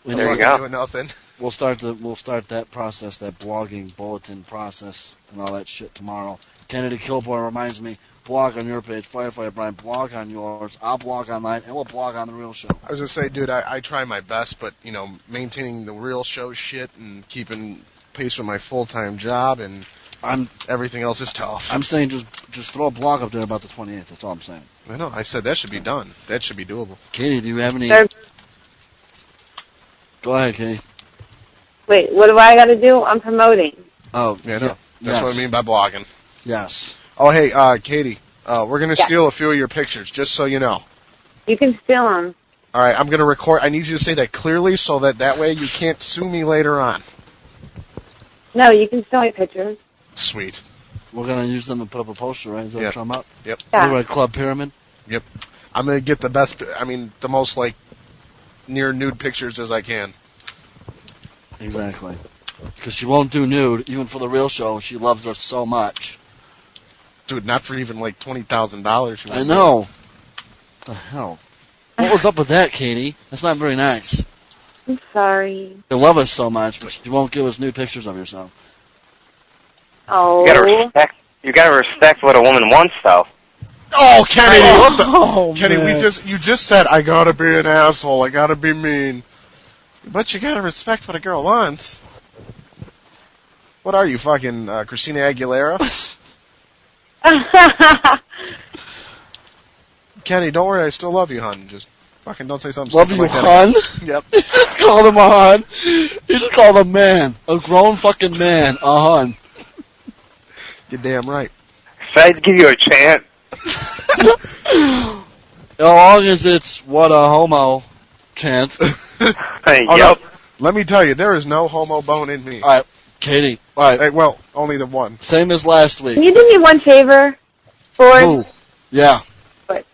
Speaker 3: There you go.
Speaker 4: Doing nothing.
Speaker 2: We'll start that process, that blogging bulletin process, and all that shit tomorrow. Kennedy Kilboy reminds me, blog on your page, Firefighter Brian, blog on yours. I'll blog online, and we'll blog on the Real Show.
Speaker 4: I was gonna say, dude, I try my best, but maintaining the Real Show shit and keeping pace with my full-time job and everything else is tough.
Speaker 2: I'm saying just throw a blog up there about the 28th. That's all I'm saying.
Speaker 4: I know. I said that should be done. That should be doable.
Speaker 2: Katie, do you have any? Go ahead, Katie.
Speaker 13: Wait, what do I got to do? I'm promoting.
Speaker 2: Oh,
Speaker 4: yeah. That's what I mean by blogging.
Speaker 2: Yes.
Speaker 4: Oh, hey, Katie, we're going to steal a few of your pictures, just so you know.
Speaker 13: You can steal them.
Speaker 4: All right, I'm going to record. I need you to say that clearly so that way you can't sue me later on.
Speaker 13: No, you can steal my pictures.
Speaker 4: Sweet.
Speaker 2: We're going to use them to put up a poster, right? Is that what you're talking about?
Speaker 4: Yep.
Speaker 2: Yeah. We're at Club Pyramid?
Speaker 4: Yep. I'm going to get the most, near nude pictures as I can.
Speaker 2: Exactly. Because she won't do nude, even for the Real Show. She loves us so much.
Speaker 4: Dude, not for even $20,000.
Speaker 2: I know. What the hell? What was up with that, Katie? That's not very nice.
Speaker 13: I'm sorry.
Speaker 2: You love us so much, but you won't give us nude pictures of yourself.
Speaker 13: Oh.
Speaker 3: You gotta respect what a woman wants, though.
Speaker 4: Oh, Kenny! What the?
Speaker 2: Oh,
Speaker 4: Kenny,
Speaker 2: man.
Speaker 4: you just said I gotta be an asshole. I gotta be mean. But you gotta respect what a girl wants. What are you, fucking Christina Aguilera? Kenny, don't worry. I still love you, hon. Just fucking don't say something.
Speaker 2: Love you,
Speaker 4: like
Speaker 2: hon?
Speaker 4: That. Yep.
Speaker 2: You just called him a hon. You just called a man, a grown fucking man, a hon.
Speaker 4: You're damn right.
Speaker 3: Should I give you a chant?
Speaker 2: As long as it's what a homo chant.
Speaker 3: Hey,
Speaker 4: oh,
Speaker 3: yep.
Speaker 4: No. Let me tell you, there is no homo bone in me.
Speaker 2: All right, Katie. All right.
Speaker 4: Hey, well, only the one.
Speaker 2: Same as last week.
Speaker 13: Can you do me one favor, Ford?
Speaker 2: Ooh. Yeah.
Speaker 13: But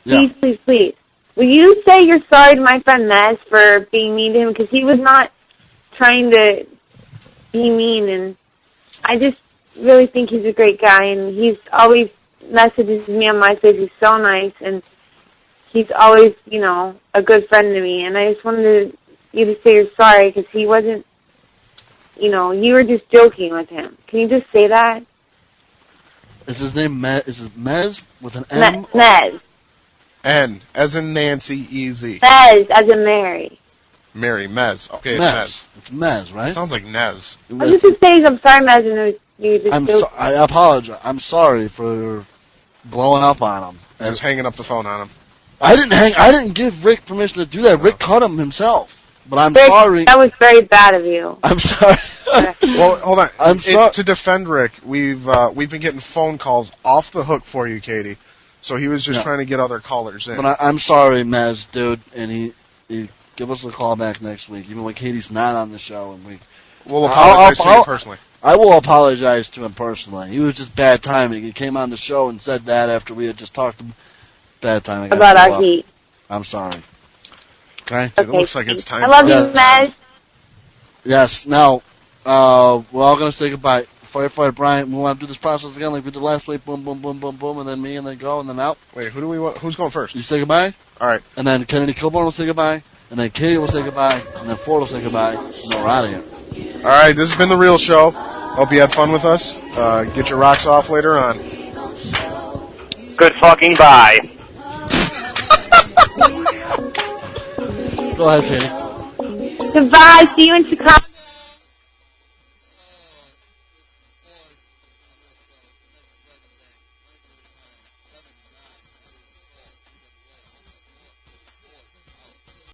Speaker 2: yeah.
Speaker 13: Please, please, please. Will you say you're sorry to my friend Mez for being mean to him? Because he was not trying to be mean, and I just really think he's a great guy, and he's always messages me on MySpace. He's so nice, and he's always, a good friend to me. And I just wanted you to say you're sorry because he wasn't, you were just joking with him. Can you just say that?
Speaker 2: Is his name Mez? Is it Mez with an M?
Speaker 13: Mez.
Speaker 4: N, as in Nancy, easy.
Speaker 13: Mez, as in Mary.
Speaker 4: Mary, Mez. Okay,
Speaker 2: Mez.
Speaker 4: it's Mez.
Speaker 2: It's Mez, right?
Speaker 4: It sounds like Nez.
Speaker 13: I was just saying I'm sorry, Mez, and you just
Speaker 2: I apologize. I'm sorry for blowing up on him.
Speaker 4: I was hanging up the phone on him.
Speaker 2: I didn't give Rick permission to do that. Rick cut him himself. But I'm
Speaker 13: Rick,
Speaker 2: sorry.
Speaker 13: That was very bad of you.
Speaker 2: I'm sorry.
Speaker 4: Well, hold on.
Speaker 2: I'm sorry.
Speaker 4: To defend Rick, we've been getting phone calls off the hook for you, Katie. So he was just trying to get other callers in.
Speaker 2: But I'm sorry, Mez, dude, and he give us a call back next week, even when Katie's not on the show, and
Speaker 4: we'll apologize to you personally.
Speaker 2: I will apologize to him personally. He was just bad timing. He came on the show and said that after we had just talked bad timing.
Speaker 13: about our heat.
Speaker 2: I'm sorry. Okay?
Speaker 4: It looks like it's time.
Speaker 13: I love you, Mez.
Speaker 2: Yes. Now, we're all going to say goodbye. Firefighter Brian, we want to do this process again like we did last week. Boom, boom, boom, boom, boom, and then me, and then go, and then out.
Speaker 4: Wait, who do we want? Who's going first?
Speaker 2: You say goodbye.
Speaker 4: All right.
Speaker 2: And then Kennedy Kilborn will say goodbye. And then Katie will say goodbye. And then Ford will say goodbye. And then we're out of here.
Speaker 4: All right, this has been The Real Show. Hope you had fun with us. Get your rocks off later on.
Speaker 3: Good fucking bye.
Speaker 2: Go ahead, Katie.
Speaker 13: Goodbye. See you in Chicago.